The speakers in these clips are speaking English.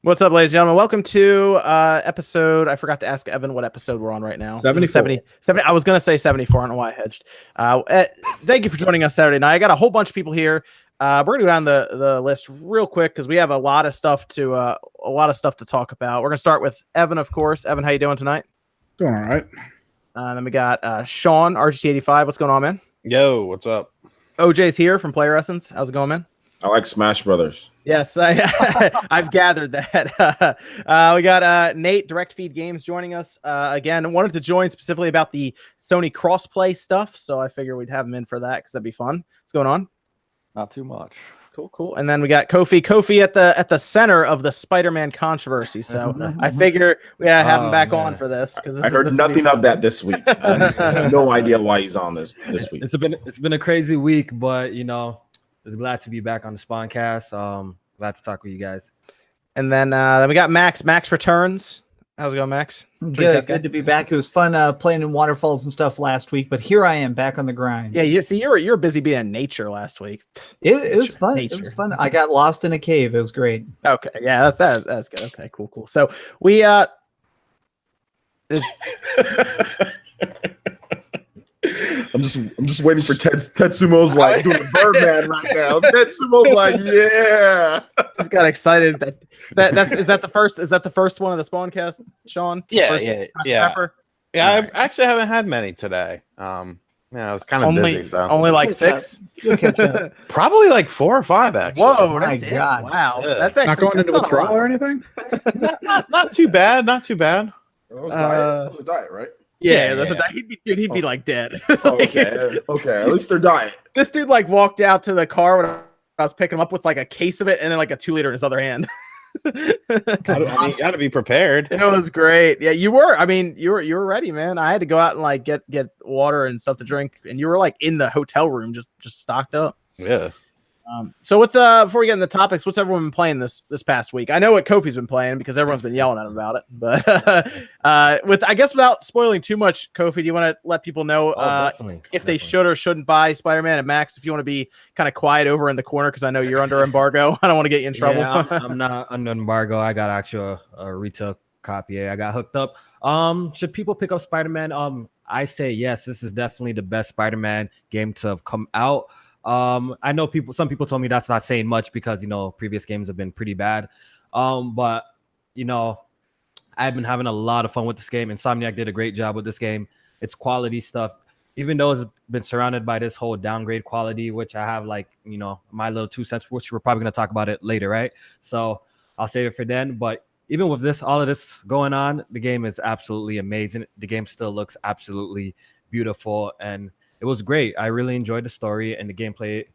What's up, ladies and gentlemen? Welcome to episode. I forgot to ask Evan what episode we're on right now. 70. I was going to say 74. I don't know why I hedged. Thank you for joining us Saturday night. I got a whole bunch of people here. We're going to go down the list real quick because we have a lot of stuff to talk about. We're going to start with Evan, of course. Evan, how you doing tonight? Doing all right. Then we got Sean, RGT85. What's going on, man? Yo, what's up? OJ's here from Player Essence. How's it going, man? I like Smash Brothers. Yes, I've gathered that. We got Nate, Direct Feed Games, joining us again. Wanted to join specifically about the Sony crossplay stuff, so I figure we'd have him in for that because that'd be fun. What's going on? Not too much. Cool. And then we got Kofi at the center of the Spider-Man controversy. So I figure we gotta have him back on for this because I heard nothing of that this week. I have no idea why he's on this week. It's been a crazy week, but just glad to be back on the SpawnCast. Glad to talk with you guys. And then we got Max. Max returns. How's it going, Max? Good to be back. It was fun playing in waterfalls and stuff last week, but here I am back on the grind. Yeah, you're busy being in nature last week. It was fun. Nature. It was fun. I got lost in a cave. It was great. Okay, yeah, that's good. Okay, cool. So we I'm just waiting for Tetsumo's like doing Birdman right now. Tetsumo's like, yeah. Just got excited is that the first one of the SpawnCast, Sean? Yeah. Pepper? Yeah, I actually haven't had many today. It's kind of busy. So only like 6. probably like 4 or 5 actually. Whoa, my God! Wow, Yeah. that's actually Not going into withdrawal or anything? not too bad. Not too bad. That was diet, right? Yeah, that's a he'd be like dead. Okay. At least they're diet. This dude like walked out to the car when I was picking him up with like a case of it and then like a 2 liter in his other hand. You got to be prepared. It was great. Yeah, you were. I mean, you were ready, man. I had to go out and like get water and stuff to drink, and you were like in the hotel room, just stocked up. Yeah. So what's before we get into the topics, what's everyone been playing this past week? I know what Kofi's been playing because everyone's been yelling at him about it. But without spoiling too much, Kofi, do you want to let people know if they should or shouldn't buy Spider-Man? And Max, if you want to be kind of quiet over in the corner because I know you're under embargo, I don't want to get you in trouble. Yeah, I'm not under embargo. I got actually a retail copy. I got hooked up. Should people pick up Spider-Man? I say yes. This is definitely the best Spider-Man game to have come out. I know some people told me that's not saying much because previous games have been pretty bad, but I've been having a lot of fun with this game. Insomniac did a great job with this game. It's quality stuff, even though it's been surrounded by this whole downgrade quality, which I have my little 2 cents, which we're probably going to talk about it later, right? So I'll save it for then. But even with all of this going on, the game is absolutely amazing. The game still looks absolutely beautiful, and it was great. I really enjoyed the story, and the gameplay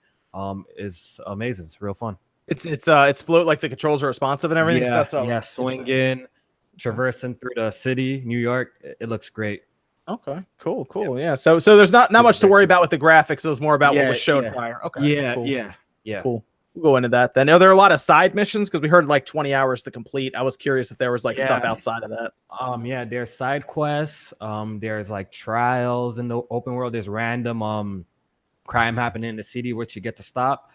is amazing. It's real fun. It's float, like the controls are responsive and everything. Yeah, swinging, traversing through the city, New York. It looks great. Okay, cool. Yeah. So there's not much to worry about with the graphics. It was more about what was shown prior. Okay. Yeah. Cool. We'll go into that then. Are there a lot of side missions? Because we heard like 20 hours to complete. I was curious if there was like stuff outside of that. There's side quests. There's like trials in the open world. There's random crime happening in the city which you get to stop.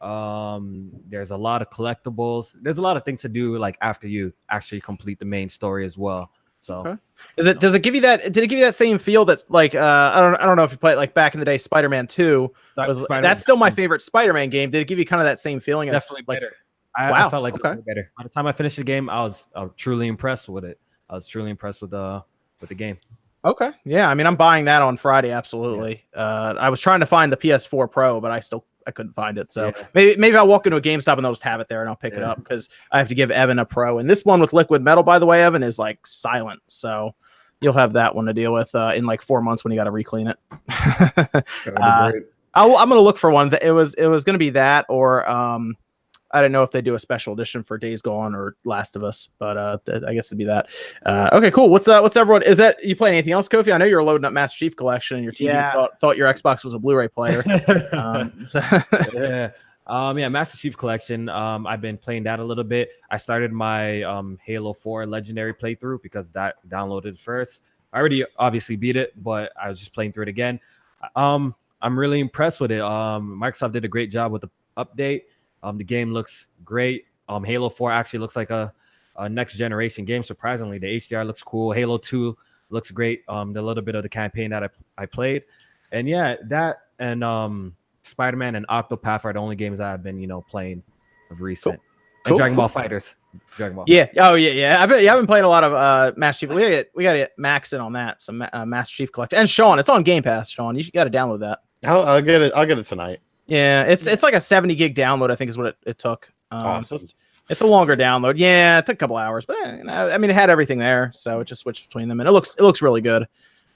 There's a lot of collectibles. There's a lot of things to do like after you actually complete the main story as well. So does it give you that? Did it give you that same feel that like I don't know if you played like back in the day Spider-Man 2 that's still my favorite Spider-Man game. Did it give you kind of that same feeling? Definitely better. I felt like it was better. By the time I finished the game, I was truly impressed with it. I was truly impressed with the game. Okay. Yeah, I mean, I'm buying that on Friday. Absolutely. I was trying to find the PS4 Pro, but I couldn't find it. So maybe I'll walk into a GameStop and they'll just have it there and I'll pick it up because I have to give Evan a Pro. And this one with liquid metal, by the way, Evan, is like silent. So you'll have that one to deal with in like 4 months when you got to reclean it. I'm going to look for one. It was going to be that or I don't know if they do a special edition for Days Gone or Last of Us, but I guess it'd be that. Okay, cool. What's everyone? Is that you playing anything else, Kofi? I know you're loading up Master Chief Collection and your TV thought your Xbox was a Blu-ray player. Master Chief Collection. I've been playing that a little bit. I started my Halo 4 Legendary playthrough because that downloaded first. I already obviously beat it, but I was just playing through it again. I'm really impressed with it. Microsoft did a great job with the update. The game looks great. Halo 4 actually looks like a next generation game. Surprisingly, the HDR looks cool. Halo 2 looks great. The little bit of the campaign that I played, and yeah, that and Spider-Man and Octopath are the only games that I've been playing of recent. Cool. And Dragon Ball Fighters. Dragon Ball. Yeah. Oh yeah. I've been playing a lot of Master Chief. We got to get Max in on that. Some Master Chief Collection. And Sean, it's on Game Pass. Sean, you got to download that. I'll get it. I'll get it tonight. Yeah, it's like a 70 gig download. I think is what it took. Awesome. So it's a longer download. Yeah, it took a couple hours, but I mean, it had everything there, so it just switched between them, and it looks really good.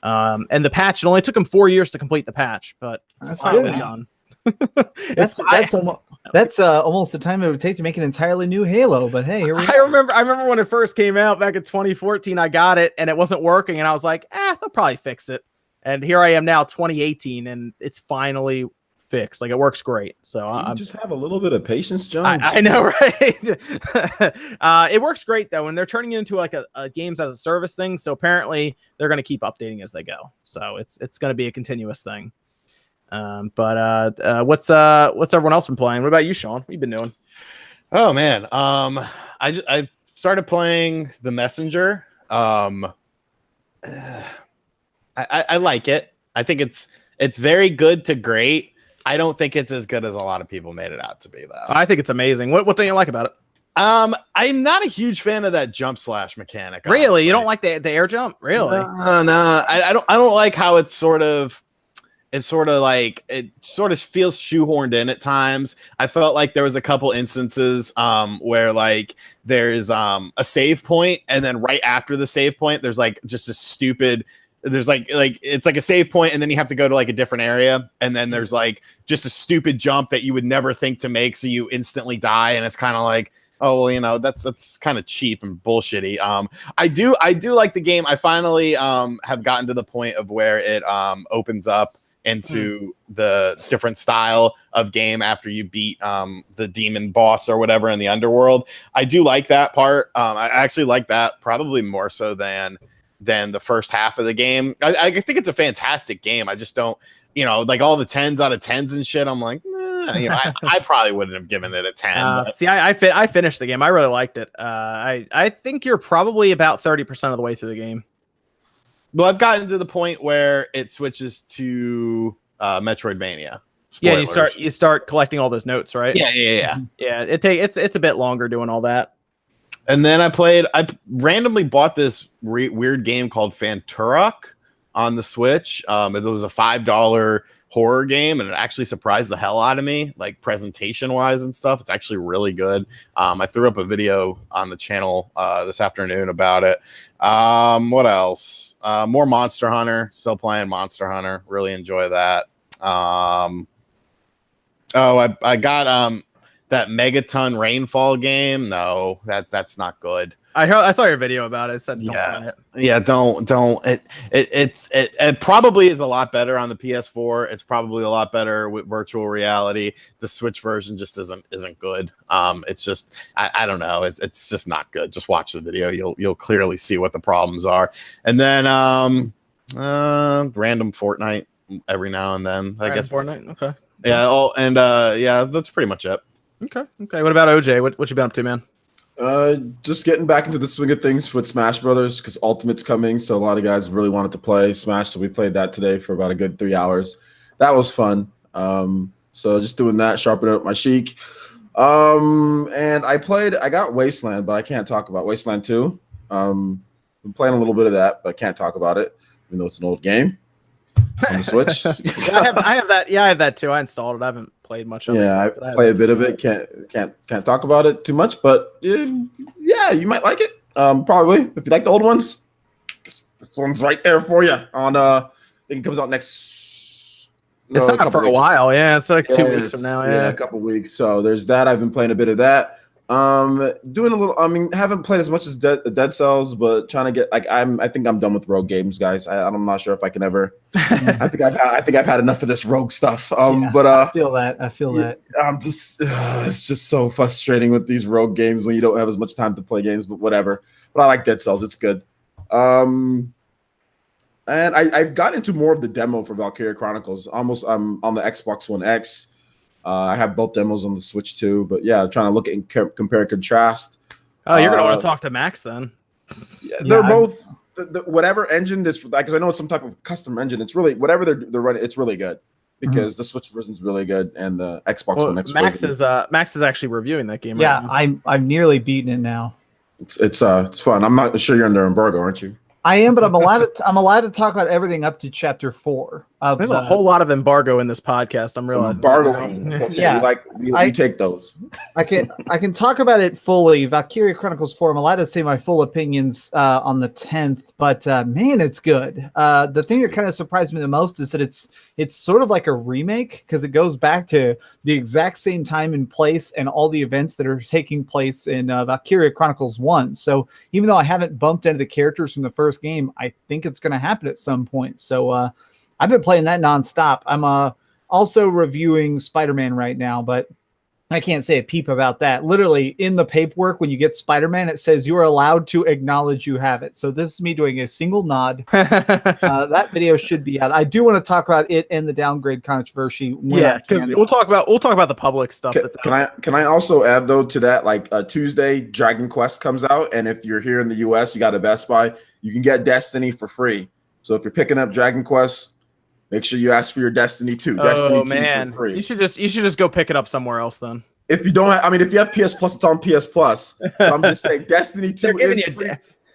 And the patch, it only took them 4 years to complete the patch, but That's finally good. done. That's almost the time it would take to make an entirely new Halo. But hey, here we I remember when it first came out back in 2014. I got it and it wasn't working, and I was like, they'll probably fix it. And here I am now, 2018, and it's finally fixed. Like, it works great. So I just have a little bit of patience, John. I know, right? It works great though, and they're turning it into like a games as a service thing. So apparently they're going to keep updating as they go. So it's going to be a continuous thing. But what's everyone else been playing? What about you, Sean? What have you been doing? Oh man, I started playing The Messenger. I like it. I think it's very good to great. I don't think it's as good as a lot of people made it out to be, though. I think it's amazing. What don't you like about it? I'm not a huge fan of that jump slash mechanic. Really, honestly. you don't like the air jump? Really? No. I don't like how it sort of feels shoehorned in at times. I felt like there was a couple instances where like there's a save point, and then right after the save point, there's like just a stupid. There's like it's like a save point, and then you have to go to like a different area, and then there's like just a stupid jump that you would never think to make, so you instantly die, and it's kind of like, oh well, that's kind of cheap and bullshitty. I do like the game. I finally have gotten to the point of where it opens up into the different style of game after you beat the demon boss or whatever in the underworld. I do like that part. I actually like that probably more so than the first half of the game. I think it's a fantastic game. I just don't, like all the 10s out of 10s and shit. I'm like, I probably wouldn't have given it a 10. See, I finished the game. I really liked it. I think you're probably about 30% of the way through the game. Well, I've gotten to the point where it switches to Metroidvania. Spoilers. Yeah, you start collecting all those notes, right? Yeah. Yeah, it's a bit longer doing all that. And then I randomly bought this weird game called Fanturok on the Switch. It was a $5 horror game, and it actually surprised the hell out of me, like presentation wise and stuff. It's actually really good. I threw up a video on the channel this afternoon about it. What else? More Monster Hunter. Still playing Monster Hunter. Really enjoy that. I got that Megaton Rainfall game. No, that's not good. I saw your video about it. It said don't play it. Yeah, don't. It probably is a lot better on the PS4. It's probably a lot better with virtual reality. The Switch version just isn't good. It's just I don't know. It's just not good. Just watch the video. You'll clearly see what the problems are. And then random Fortnite every now and then. I guess Fortnite. Okay. Yeah. Oh, and yeah, that's pretty much it. Okay. What about OJ? What you been up to, man? Just getting back into the swing of things with Smash Brothers because Ultimate's coming, so a lot of guys really wanted to play Smash, so we played that today for about a good 3 hours. That was fun. So just doing that, sharpening up my Sheik. And I got Wasteland, but I can't talk about Wasteland 2. I'm playing a little bit of that, but I can't talk about it, even though it's an old game on the Switch. I have that. Yeah, I have that too. I installed it. I haven't played much of it. Yeah, I play a bit of it. Can't talk about it too much, but yeah, you might like it. Probably if you like the old ones, this one's right there for you. On I think it comes out next. It's not out for a while. Yeah, it's like 2 weeks from now. Yeah, a couple weeks. So there's that. I've been playing a bit of that. Doing a little. I mean, haven't played as much as Dead Cells, but trying to get like I think I'm done with rogue games, guys. I'm not sure if I can ever. I think I've had enough of this rogue stuff. But I feel that. I'm just. It's just so frustrating with these rogue games when you don't have as much time to play games. But whatever. But I like Dead Cells. It's good. And I've got into more of the demo for Valkyria Chronicles. Almost. I'm on the Xbox One X. I have both demos on the Switch too, but yeah, trying to look at and compare and contrast. Oh, you're gonna want to talk to Max then. Yeah, they're both whatever engine this, because I know it's some type of custom engine. It's really whatever they're running. It's really good because the Switch version is really good and the Xbox One X version. Max is actually reviewing that game. Yeah, right now. I'm nearly beaten it now. It's fun. I'm not sure you're under embargo, aren't you? I am, but I'm allowed to talk about everything up to chapter 4. There's a whole lot of embargo in this podcast. I'm realizing. Embargo. Yeah, we take those. I can talk about it fully. Valkyria Chronicles 4. I'm allowed to say my full opinions on the 10th, but man, it's good. The thing that kind of surprised me the most is that it's sort of like a remake because it goes back to the exact same time and place and all the events that are taking place in Valkyria Chronicles 1. So even though I haven't bumped into the characters from the first game, I think it's going to happen at some point. So I've been playing that nonstop. I'm also reviewing Spider-Man right now, but I can't say a peep about that. Literally in the paperwork, when you get Spider-Man, it says you are allowed to acknowledge you have it. So this is me doing a single nod. That video should be out. I do want to talk about it and the downgrade controversy. Yeah, because we'll talk about the public stuff. Can I also add though to that? Like Tuesday, Dragon Quest comes out, and if you're here in the US, you got a Best Buy, you can get Destiny for free. So if you're picking up Dragon Quest, make sure you ask for your Destiny 2. Destiny 2 for free. You should just go pick it up somewhere else then. If you don't have, if you have PS Plus, it's on PS Plus. I'm just saying Destiny 2 is free.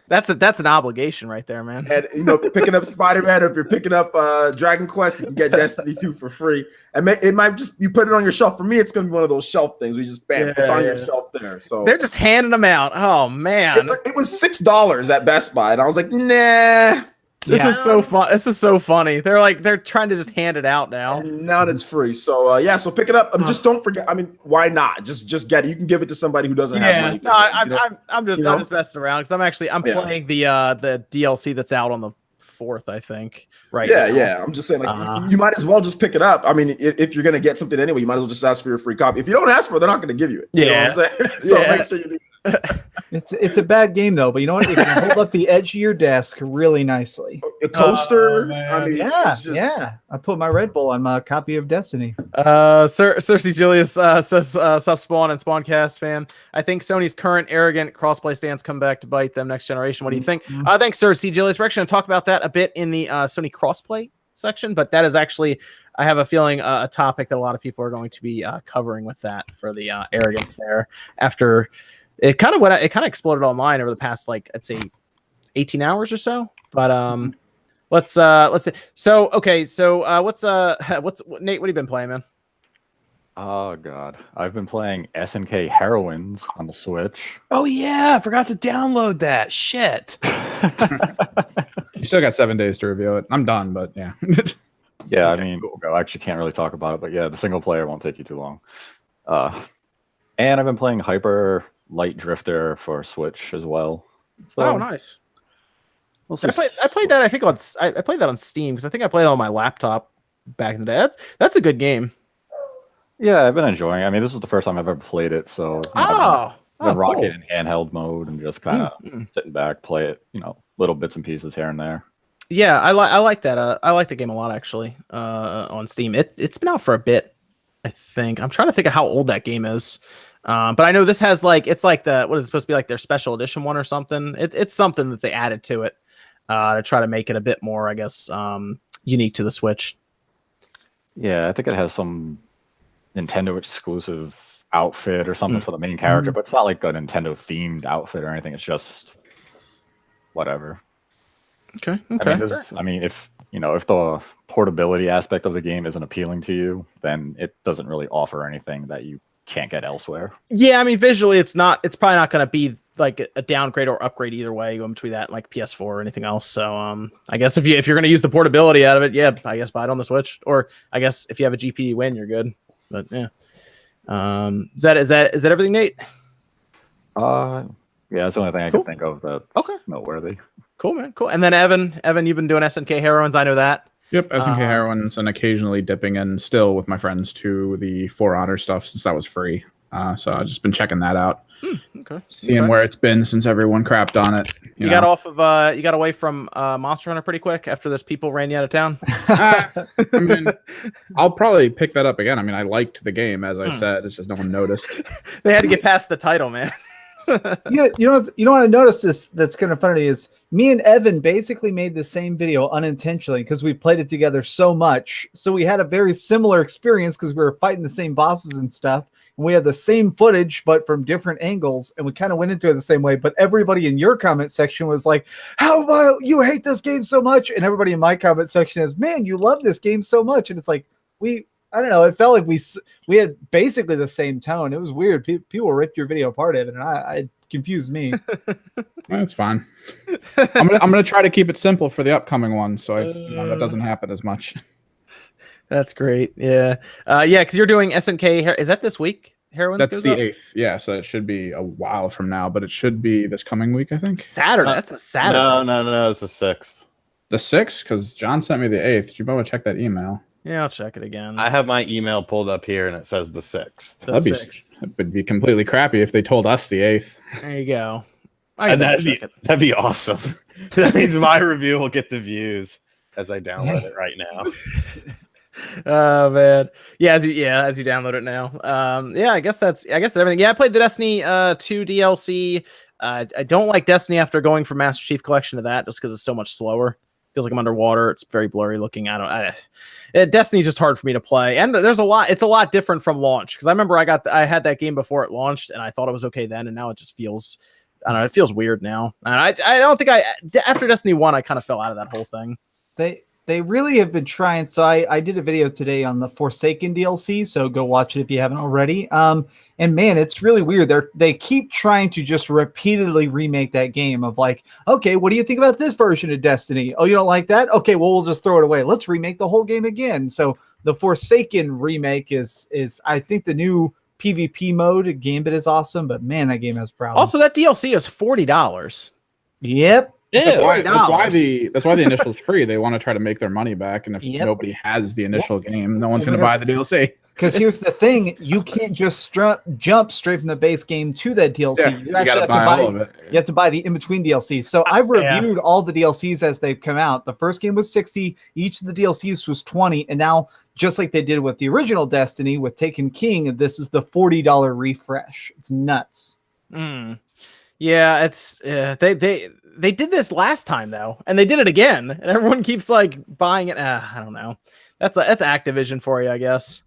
That's an obligation right there, man. And if you're picking up Spider-Man, or if you're picking up Dragon Quest, you can get Destiny 2 for free. And it might just, you put it on your shelf. For me, it's gonna be one of those shelf things. We just it's on your shelf there. So they're just handing them out. Oh man, it was $6 at Best Buy, and I was like, nah. This is so fun. This is so funny. They're trying to just hand it out now. And now it's free. So so pick it up. Just don't forget. Why not? Just get it. You can give it to somebody who doesn't have money. I'm just messing around because I'm playing the DLC that's out on the 4th, I think. Right. Yeah. I'm just saying, you might as well just pick it up. If you're gonna get something anyway, you might as well just ask for your free copy. If you don't ask for it, they're not gonna give you it. You know what I'm saying? So make sure you do. It's a bad game though, but you know what? It can hold up the edge of your desk really nicely. A coaster. Yeah. I put my Red Bull on my copy of Destiny. Cersei Julius says sub Spawn and SpawnCast fan. I think Sony's current arrogant crossplay stance come back to bite them next generation. What do you think? I think Cersei Julius. We're actually going to talk about that a bit in the Sony crossplay section, but that is actually, I have a feeling, a topic that a lot of people are going to be covering with that for the arrogance there after. It kind of exploded online over the past, I'd say 18 hours or so. But let's see. So what's Nate, what have you been playing, man? Oh god, I've been playing Snk Heroines on the Switch. Oh yeah, I forgot to download that. Shit. You still got 7 days to review it. I'm done, but yeah. Yeah, I actually can't really talk about it, but yeah, the single player won't take you too long. And I've been playing Hyper Light Drifter for Switch as well. So, nice. I played that. I think I played that on Steam because I think I played it on my laptop back in the day. That's a good game. Yeah, I've been enjoying it. This is the first time I've ever played it, so I've been rocking in handheld mode and just kind of sitting back, play it, little bits and pieces here and there. Yeah, I like that. I like the game a lot actually. On Steam, it's been out for a bit. I think I'm trying to think of how old that game is. But I know this has what is it supposed to be, their special edition one or something? It's something that they added to it to try to make it a bit more, I guess, unique to the Switch. Yeah, I think it has some Nintendo exclusive outfit or something for the main character, but it's not like a Nintendo themed outfit or anything. It's just whatever. Okay. If the portability aspect of the game isn't appealing to you, then it doesn't really offer anything that you can't get elsewhere. Yeah, visually it's probably not going to be like a downgrade or upgrade either way going between that and PS4 or anything else. So I guess if you're going to use the portability out of it, I guess buy it on the Switch, or I guess if you have a GP win, you're good. But yeah. Is that everything, Nate? Yeah, that's the only thing I can think of that noteworthy. Cool, man. Cool. And then Evan, you've been doing Snk Heroines. I know that. Yep, SNK Heroines, and occasionally dipping in still with my friends to the For Honor stuff since that was free. So I've just been checking that out. Okay. Seeing where it's been since everyone crapped on it. You got away from Monster Hunter pretty quick after those people ran you out of town. I'll probably pick that up again. I liked the game, as I said. It's just no one noticed. They had to get past the title, man. You know what I noticed is that's kind of funny is me and Evan basically made the same video unintentionally because we played it together so much. So we had a very similar experience because we were fighting the same bosses and stuff. And we had the same footage, but from different angles. And we kind of went into it the same way. But everybody in your comment section was like, how about you hate this game so much? And everybody in my comment section is, man, you love this game so much. And it's like, I don't know. It felt like we had basically the same tone. It was weird. People ripped your video apart, Evan, and I confused me. That's fine. I'm gonna try to keep it simple for the upcoming one, so that doesn't happen as much. That's great. Yeah, because you're doing SNK. Is that this week? Heroines. That's the 8th. Yeah, so it should be a while from now, but it should be this coming week, I think. Saturday. That's a Saturday. No. It's the 6th. The 6th, because John sent me the 8th. You better check that email. Yeah, I'll check it again. I have my email pulled up here, and it says the 6th. It would be completely crappy if they told us the 8th. There you go. And that'd be awesome. That means my review will get the views as I download it right now. Oh man, as you download it now. I guess that's everything. Yeah, I played the Destiny 2 DLC. I don't like Destiny after going from Master Chief Collection to that, just because it's so much slower. Feels like I'm underwater. It's very blurry looking. Destiny's just hard for me to play, and there's a lot. It's a lot different from launch because I remember I had that game before it launched, and I thought it was okay then, and now it just feels. I don't know. It feels weird now, and I don't think after Destiny 1 I kind of fell out of that whole thing. They really have been trying. So I did a video today on the Forsaken DLC, so go watch it if you haven't already. And man, it's really weird. They keep trying to just repeatedly remake that game of like, okay, what do you think about this version of Destiny? Oh, you don't like that? Okay, well, we'll just throw it away. Let's remake the whole game again. So the Forsaken remake is I think the new PvP mode. Gambit is awesome, but man, that game has problems. Also, that DLC is $40. Yep. That's why the initial is free. They want to try to make their money back, and if nobody has the initial game, no one's going to buy the DLC. Because here's the thing: you can't just jump straight from the base game to that DLC. Yeah, you actually have to buy all of it. You have to buy the in-between DLCs. So I've reviewed all the DLCs as they've come out. The first game was $60. Each of the DLCs was $20, and now just like they did with the original Destiny with Taken King, this is the $40 refresh. It's nuts. Yeah, it's they did this last time though, and they did it again, and everyone keeps like buying it. I don't know. That's Activision for you, I guess.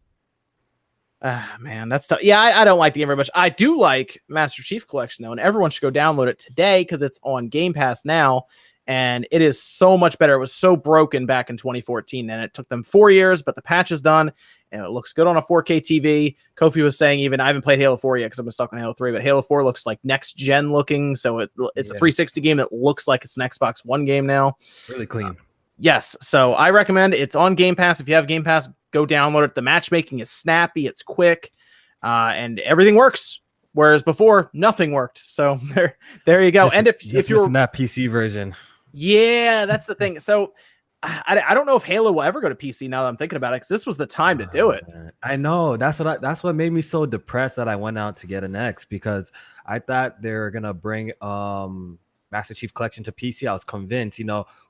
Man, that's tough. Yeah, I don't like the game very much. I do like Master Chief Collection though, and everyone should go download it today because it's on Game Pass now, and it is so much better. It was so broken back in 2014, and it took them 4 years, but the patch is done, and it looks good on a 4K TV. Kofi was saying even I haven't played Halo 4 yet because I've been stuck on Halo 3, but Halo 4 looks like next gen looking, so it's a 360 game that looks like it's an Xbox One game now. Really clean. Yes, so I recommend it's on Game Pass. If you have Game Pass, go download it. The matchmaking is snappy, it's quick, and everything works. Whereas before, nothing worked. So there you go. And if you're that PC version, yeah, that's the thing. So I don't know if Halo will ever go to PC now that I'm thinking about it, because this was the time to do it. I know that's what made me so depressed that I went out to get an X, because I thought they were gonna bring Master Chief Collection to PC. I was convinced.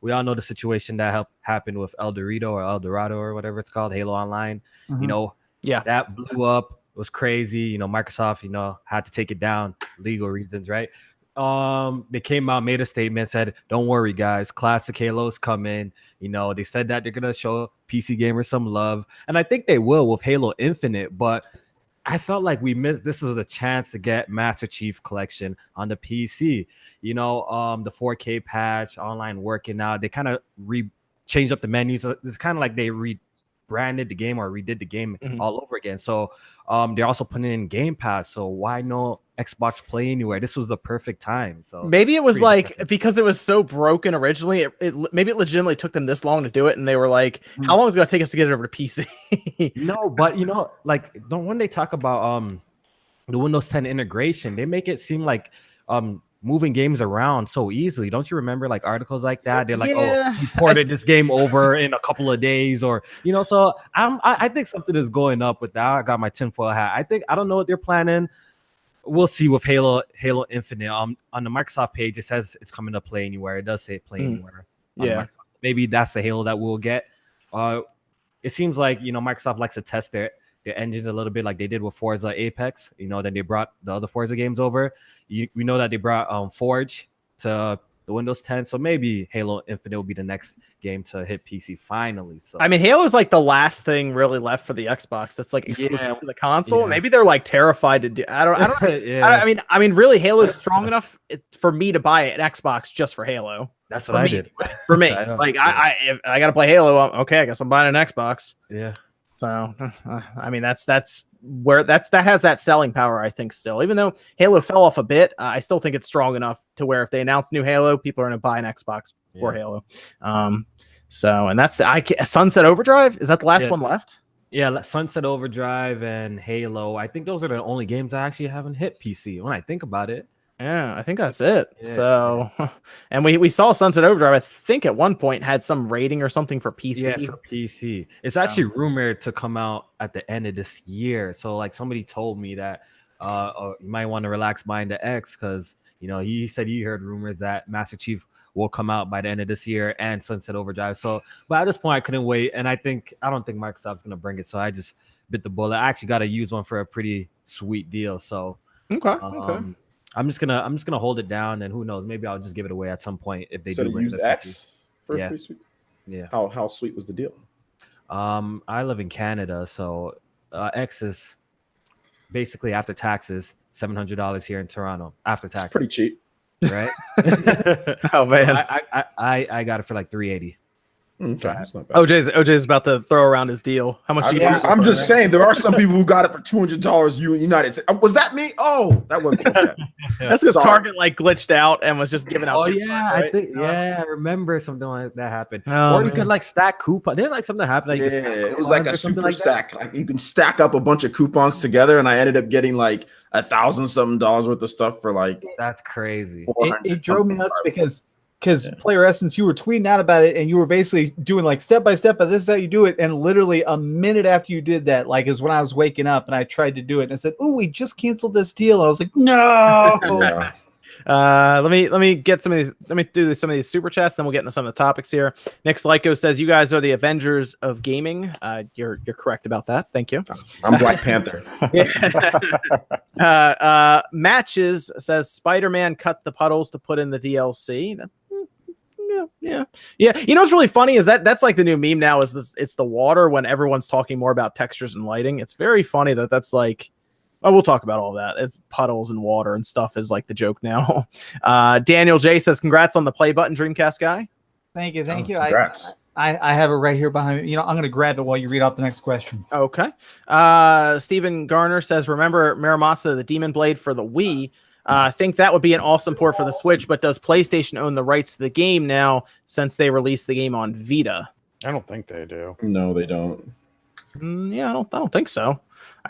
We all know the situation that happened with El Dorado or whatever it's called, Halo Online. Yeah, that blew up. It was crazy. Microsoft, had to take it down, legal reasons, right? They came out, made a statement, said, "Don't worry, guys, classic Halo's coming." They said that they're gonna show PC gamers some love, and I think they will with Halo Infinite. But I felt like we missed. This was a chance to get Master Chief Collection on the PC. The 4K patch, online working now. They kind of changed up the menus. It's kind of like they rebranded the game or redid the game all over again. So they're also putting in Game Pass. So why no Xbox Play Anywhere? This was the perfect time. So maybe it was like because it was so broken originally, maybe it legitimately took them this long to do it, and they were like, how long is it going to take us to get it over to PC? No, but when they talk about the Windows 10 integration, they make it seem like moving games around so easily. Don't you remember like articles like that? They're like, we ported this game over in a couple of days, or so I think something is going up with that. I got my tinfoil hat. I don't know what they're planning. We'll see with Halo Infinite. On the Microsoft page, it says it's coming to Play Anywhere. It does say Play Anywhere. Maybe that's the Halo that we'll get. It seems like Microsoft likes to test their engines a little bit like they did with Forza Apex. Then they brought the other Forza games over. We know that they brought Forge to the Windows 10, so maybe Halo Infinite will be the next game to hit PC finally. So I mean, Halo's like the last thing really left for the Xbox that's like exclusive to the console. Maybe they're like terrified to do. I don't. Yeah. I mean, really, Halo's strong enough for me to buy an Xbox just for Halo. That's what I did. For me, if I got to play Halo, okay, I guess I'm buying an Xbox. Yeah. So, I mean, that's where that has that selling power, I think, still. Even though Halo fell off a bit, I still think it's strong enough to where if they announce new Halo, people are going to buy an Xbox for Halo. So, and that's Sunset Overdrive. Is that the last one left? Yeah, Sunset Overdrive and Halo. I think those are the only games I actually haven't hit PC when I think about it. Yeah, I think that's it. Yeah. So, and we saw Sunset Overdrive, I think at one point had some rating or something for PC. Yeah, for PC. It's actually rumored to come out at the end of this year. So like somebody told me that you might want to relax buying the X because, he said he heard rumors that Master Chief will come out by the end of this year and Sunset Overdrive. So, but at this point I couldn't wait. And I don't think Microsoft's going to bring it. So I just bit the bullet. I actually got to use one for a pretty sweet deal. So, okay. I'm just gonna hold it down, and who knows? Maybe I'll just give it away at some point if they do. So use X first. Yeah. Pretty sweet. Yeah. How sweet was the deal? I live in Canada, so X is basically after taxes $700 here in Toronto after taxes. It's pretty cheap, right? Oh man, I got it for like $380. Okay, OJ's about to throw around his deal. How much? I'm just saying there are some people who got it for $200 United States. Was that me? Oh, that was okay. That's because Target like glitched out and was just giving out. Oh yeah, right? I think I remember something like that happened. Or you could like stack coupons. Didn't like something happen? Like it was like a super stack. Like you can stack up a bunch of coupons together, and I ended up getting like $1,000-something worth of stuff for like. That's crazy. It drove me nuts because Player Essence, you were tweeting out about it and you were basically doing like step by step, but this is how you do it. And literally a minute after you did that, like is when I was waking up and I tried to do it and I said, "Oh, we just canceled this deal." And I was like, "No." Let me get some of these. Let me do some of these super chats. Then we'll get into some of the topics here. Nick Slyko says, "You guys are the Avengers of gaming." You're correct about that. Thank you. I'm Black Panther. Matches says Spider-Man cut the puddles to put in the DLC. Yeah. You know what's really funny is that's like the new meme now is this. It's the water when everyone's talking more about textures and lighting. It's very funny that's like. Oh, we'll talk about all that. It's puddles and water and stuff is like the joke now. Daniel J says, "Congrats on the play button, Dreamcast guy." Thank you. Congrats. I have it right here behind me. I'm going to grab it while you read off the next question. Okay. Stephen Garner says, "Remember Miramasa, the Demon Blade for the Wii? I think that would be an awesome port for the Switch, but does PlayStation own the rights to the game now since they released the game on Vita?" I don't think they do. No, they don't. Yeah, I don't think so.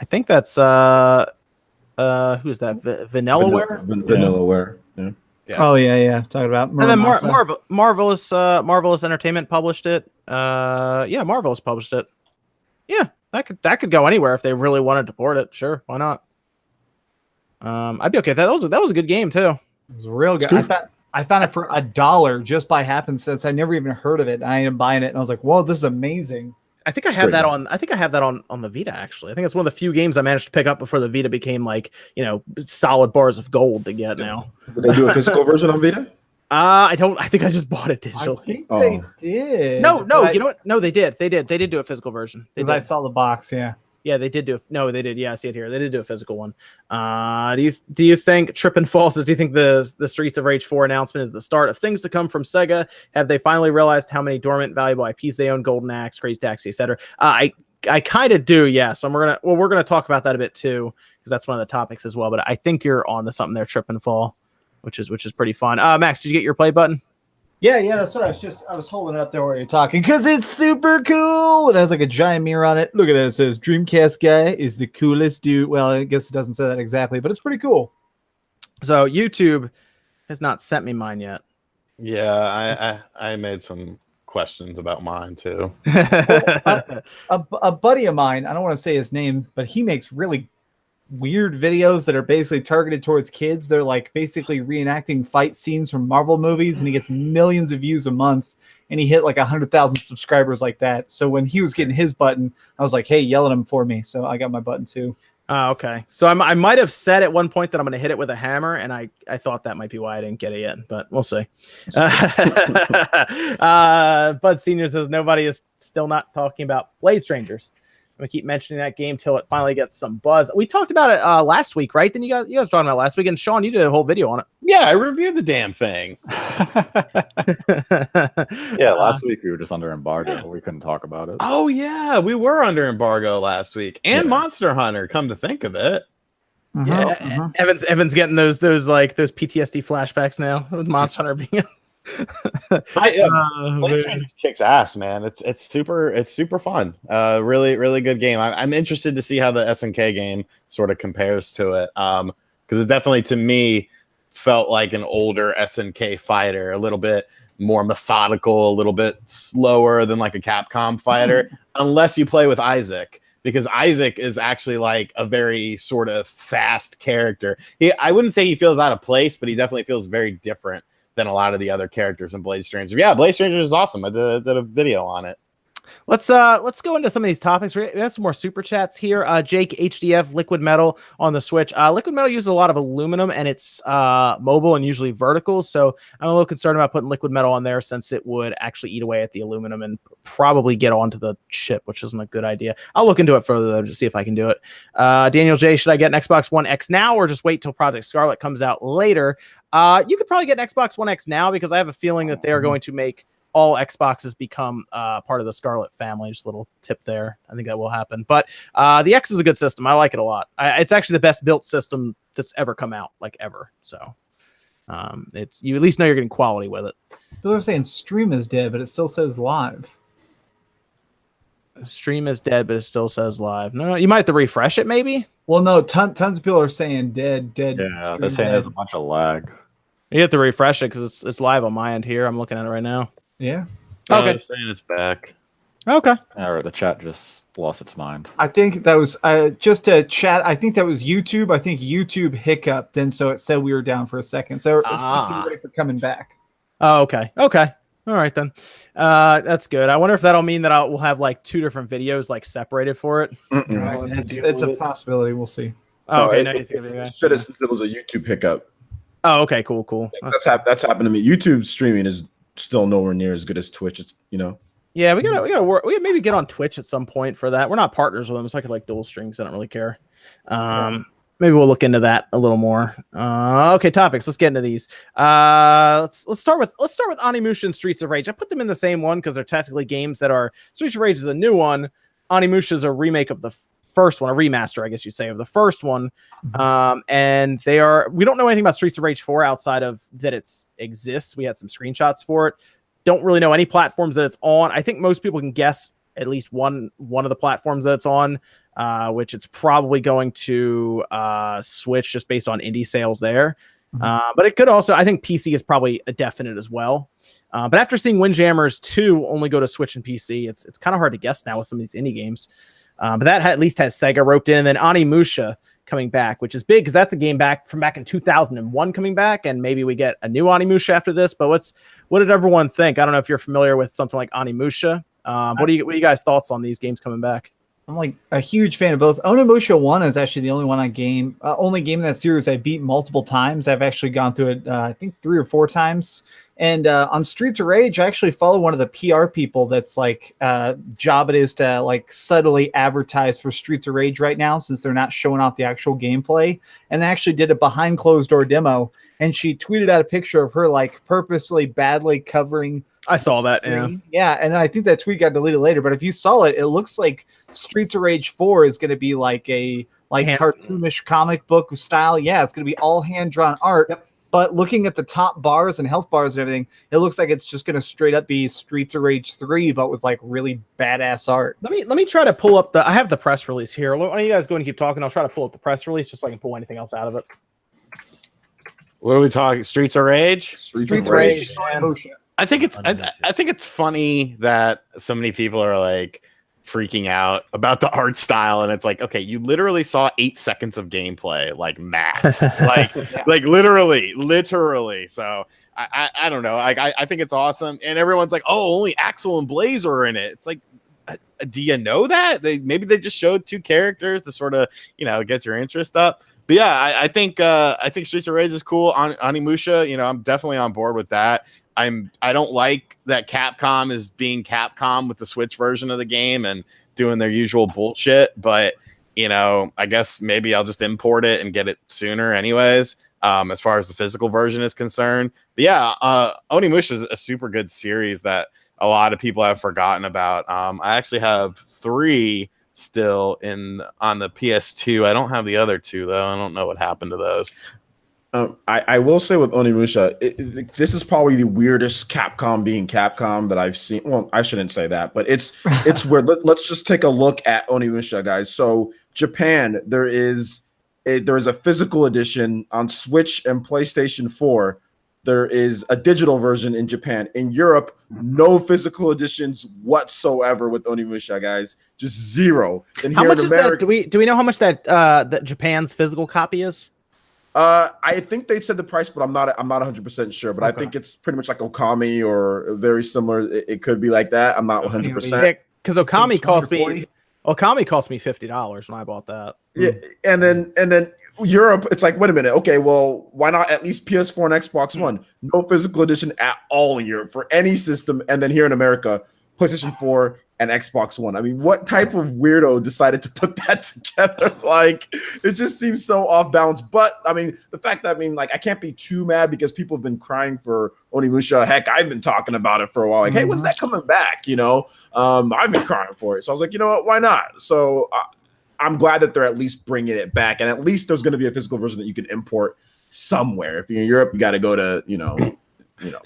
I think that's who's that? Vanillaware? Vanillaware. Yeah. Oh yeah. Talking about Muramasa. And then Marvelous Entertainment published it. Marvelous published it. Yeah, that could go anywhere if they really wanted to port it. Sure, why not? I'd be okay with that. That was a good game too. It was real good. I found it for $1 just by happenstance. I never even heard of it. I ended up buying it and I was like, "Whoa, this is amazing." I think I have that on the Vita actually. I think it's one of the few games I managed to pick up before the Vita became like, solid bars of gold to get now. Did they do a physical version on Vita? I think I just bought it digitally. I think they did. No, you know what? No, they did. They did do a physical version. Because I saw the box, yeah. Yeah, they did do. No, they did. Yeah, I see it here. They did do a physical one. Do you think Trip and Fall says? Do you think the Streets of Rage 4 announcement is the start of things to come from Sega? Have they finally realized how many dormant, valuable IPs they own? Golden Axe, Crazy Taxi, etc. I kind of do. Yes, and we're gonna talk about that a bit too because that's one of the topics as well. But I think you're on to something there, Trip and Fall, which is pretty fun. Max, did you get your play button? Yeah, that's what I was holding it up there while you're talking because it's super cool. It has like a giant mirror on it. Look at that. It says Dreamcast guy is the coolest dude. Well, I guess it doesn't say that exactly, but it's pretty cool. So YouTube has not sent me mine yet. Yeah, I made some questions about mine too. A buddy of mine, I don't want to say his name, but he makes really weird videos that are basically targeted towards kids. They're like basically reenacting fight scenes from Marvel movies, and he gets millions of views a month. and he hit like 100,000 subscribers like that. So when he was getting his button, I was like, hey, yell at him for me. So I got my button too. Okay. So I might have said at one point that I'm going to hit it with a hammer, and I thought that might be why I didn't get it yet, but we'll see. Bud Senior says nobody is still not talking about Blade Strangers. I'm gonna keep mentioning that game till it finally gets some buzz. We talked about it last week, right? Then you guys were talking about it last week, and Sean, you did a whole video on it. Yeah, I reviewed the damn thing. Yeah, last week we were just under embargo, so we couldn't talk about it. Oh yeah, we were under embargo last week, and Monster Hunter. Come to think of it, Yeah, Evan's getting those PTSD flashbacks now with Monster Hunter being. Blade Strangers kicks ass, man. It's super fun. Really good game. I'm interested to see how the SNK game sort of compares to it. Because it definitely to me felt like an older SNK fighter, a little bit more methodical, a little bit slower than like a Capcom fighter, unless you play with Isaac. Because Isaac is actually like a very sort of fast character. I wouldn't say he feels out of place, but he definitely feels very different than a lot of the other characters in Blade Strangers. Yeah, Blade Strangers is awesome. I did a video on it. Let's go into some of these topics. We have some more super chats here. Jake HDF Liquid Metal on the Switch. Liquid Metal uses a lot of aluminum, and it's mobile and usually vertical. So I'm a little concerned about putting Liquid Metal on there since it would actually eat away at the aluminum and probably get onto the chip, which isn't a good idea. I'll look into it further though to see if I can do it. Daniel J, should I get an Xbox One X now or just wait till Project Scarlett comes out later? You could probably get an Xbox One X now because I have a feeling that they are going to make all Xboxes become part of the Scarlett family. Just a little tip there. I think that will happen. But the X is a good system. I like it a lot. It's actually the best built system that's ever come out, like ever. So it's you at least know you're getting quality with it. People are saying stream is dead, but it still says live. Stream is dead, but it still says live. No, you might have to refresh it, maybe. Well, no, tons of people are saying dead. Yeah, they're saying there's a bunch of lag. You have to refresh it because it's live on my end here. I'm looking at it right now. Yeah. Okay. I'm saying it's back. Okay. All right, the chat just lost its mind. I think that was just a chat. I think that was YouTube. I think YouTube hiccuped, and so it said we were down for a second. So it's ready for coming back. Oh, okay. Okay. All right then. That's good. I wonder if that'll mean that we'll have like two different videos like separated for it. Right. It's a possibility. We'll see. Oh, okay. No, it was a YouTube hiccup. Oh, okay. Cool. That's happened to me. YouTube streaming is still nowhere near as good as Twitch. It's, Yeah, we gotta work. We maybe get on Twitch at some point for that. We're not partners with them, so I could like dual strings. I don't really care. Maybe we'll look into that a little more. Okay, topics. Let's get into these. Let's start with Onimusha and Streets of Rage. I put them in the same one because they're technically games that are. Streets of Rage is a new one. Onimusha is a remake of the first one, a remaster, I guess you'd say, of the first one. And they are. We don't know anything about Streets of Rage 4 outside of that it exists. We had some screenshots for it. Don't really know any platforms that it's on. I think most people can guess at least one of the platforms that it's on, which it's probably going to switch just based on indie sales there. But it could also, I think PC is probably a definite as well. But after seeing Windjammers 2 only go to Switch and PC, it's kind of hard to guess now with some of these indie games. But that at least has Sega roped in. And then Onimusha coming back, which is big because that's a game back in 2001 coming back, and maybe we get a new Onimusha after this. But what did everyone think? I don't know if you're familiar with something like Onimusha. What are you guys' thoughts on these games coming back? I'm like a huge fan of both. Onimusha 1 is actually the only only game in that series I beat multiple times. I've actually gone through it, I think 3 or 4 times. And on Streets of Rage, I actually follow one of the PR people that's like job it is to like subtly advertise for Streets of Rage right now, since they're not showing off the actual gameplay. And they actually did a behind closed door demo, and she tweeted out a picture of her like purposely badly covering. I saw that. Yeah. And then I think that tweet got deleted later, but if you saw it, it looks like Streets of Rage 4 is going to be like a cartoonish comic book style. Yeah, it's going to be all hand drawn art. Yep. But looking at the top bars and health bars and everything, it looks like it's just going to straight up be Streets of Rage 3, but with like really badass art. Let me try to pull up I have the press release here. Why don't you guys go and keep talking? I'll try to pull up the press release just so I can pull anything else out of it. What are we talking? Streets of Rage? Streets of Rage. I think it's funny that so many people are like freaking out about the art style, and it's like, okay, you literally saw 8 seconds of gameplay, like max, like literally. So I don't know. Like I think it's awesome, and everyone's like, oh, only Axel and Blaze are in it. It's like, do you know that maybe they just showed 2 characters to sort of get your interest up. But yeah, I think Streets of Rage is cool. Onimusha, I'm definitely on board with that. I don't like that Capcom is being Capcom with the Switch version of the game and doing their usual bullshit, but I guess maybe I'll just import it and get it sooner anyways, as far as the physical version is concerned. But yeah, Onimusha is a super good series that a lot of people have forgotten about. I actually have 3 still on the PS2. I don't have the other 2 though. I don't know what happened to those. I will say with Onimusha, this is probably the weirdest Capcom being Capcom that I've seen. Well, I shouldn't say that, but it's weird. Let's just take a look at Onimusha, guys. So Japan, there is a physical edition on Switch and PlayStation 4. There is a digital version in Japan. In Europe, no physical editions whatsoever with Onimusha, guys. Just 0. And how much is that? Do we know how much that Japan's physical copy is? I think they said the price, but I'm not 100% sure. But okay. I think it's pretty much like Okami or very similar. It could be like that. I'm not 100%. Because Okami cost me $50 when I bought that. Yeah, and then Europe, it's like, wait a minute, okay, well, why not at least PS4 and Xbox One? No physical edition at all in Europe for any system, and then here in America, PlayStation 4 and Xbox One. I mean, what type of weirdo decided to put that together? Like, it just seems so off balance. But I mean, the fact that I can't be too mad because people have been crying for Onimusha. Heck, I've been talking about it for a while. Like, hey, when's that coming back? I've been crying for it. So I was like, you know what? Why not? So I'm glad that they're at least bringing it back, and at least there's going to be a physical version that you can import somewhere. If you're in Europe, you got to go to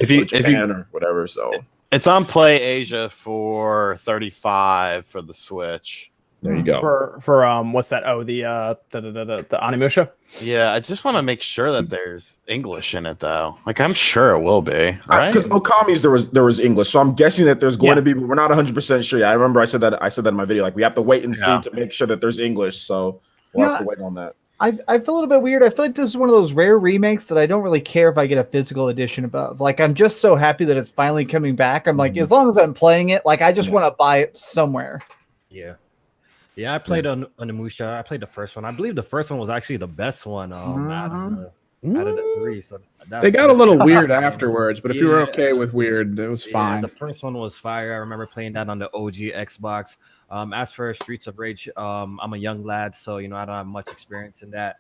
Japan or whatever. So. It's on Play Asia for $35 for the Switch. There you go. For what's that? Oh, the Onimusha. Yeah, I just want to make sure that there's English in it though. Like I'm sure it will be, right? Because Okami's there was English, so I'm guessing that there's going to be, but we're not 100% sure. Yeah, I remember I said that in my video. Like we have to wait and see to make sure that there's English. So we'll have to wait on that. I feel a little bit weird. I feel like this is one of those rare remakes that I don't really care if I get a physical edition above. Like, I'm just so happy that it's finally coming back. I'm like, as long as I'm playing it, like, I just want to buy it somewhere. Yeah. Yeah, I played on Onimusha. I played the first one. I believe the first one was actually the best one out of the 3. So they got a little weird afterwards, but if you were okay with weird, it was fine. The first one was fire. I remember playing that on the OG Xbox. As for Streets of Rage, I'm a young lad, so I don't have much experience in that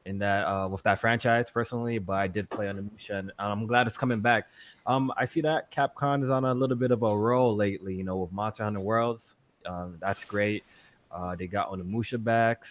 with that franchise personally, but I did play on Onimusha, and I'm glad it's coming back. I see that Capcom is on a little bit of a roll lately, with Monster Hunter Worlds. That's great. They got Onimusha back.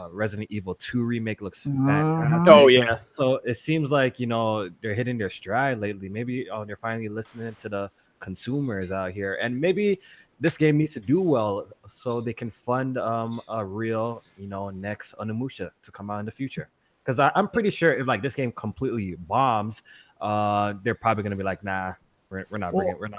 Resident Evil 2 remake looks fantastic. Oh yeah. So it seems like they're hitting their stride lately. Maybe they're finally listening to the consumers out here, and maybe this game needs to do well so they can fund a real next Onimusha to come out in the future. Because I'm pretty sure if this game completely bombs, they're probably gonna be like, nah, we're not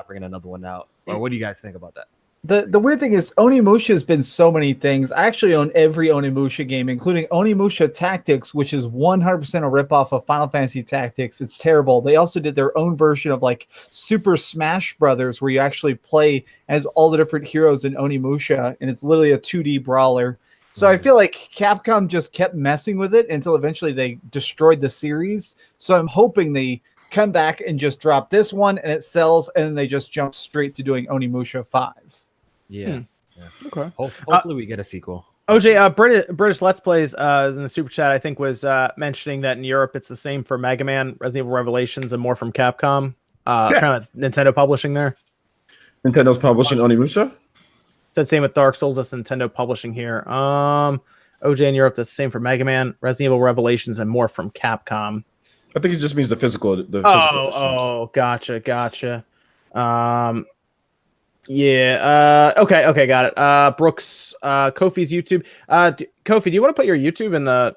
bringing another one out. Or what do you guys think about that? The weird thing is Onimusha has been so many things. I actually own every Onimusha game, including Onimusha Tactics, which is 100% a ripoff of Final Fantasy Tactics. It's terrible. They also did their own version of Super Smash Brothers, where you actually play as all the different heroes in Onimusha, and it's literally a 2D brawler. So I feel like Capcom just kept messing with it until eventually they destroyed the series. So I'm hoping they come back and just drop this one and it sells, and then they just jump straight to doing Onimusha 5. Yeah. Okay. Hopefully we get a sequel. OJ, British Let's Plays in the super chat, I think, was mentioning that in Europe it's the same for Mega Man, Resident Evil Revelations, and more from Capcom. Kind of Nintendo publishing there. Nintendo's publishing Onimusha. Said same with Dark Souls. That's Nintendo publishing here. OJ in Europe, that's the same for Mega Man, Resident Evil Revelations, and more from Capcom. I think it just means the physical. Gotcha. Yeah. Okay. Got it. Brooks, Kofi's YouTube. Kofi, do you want to put your YouTube in the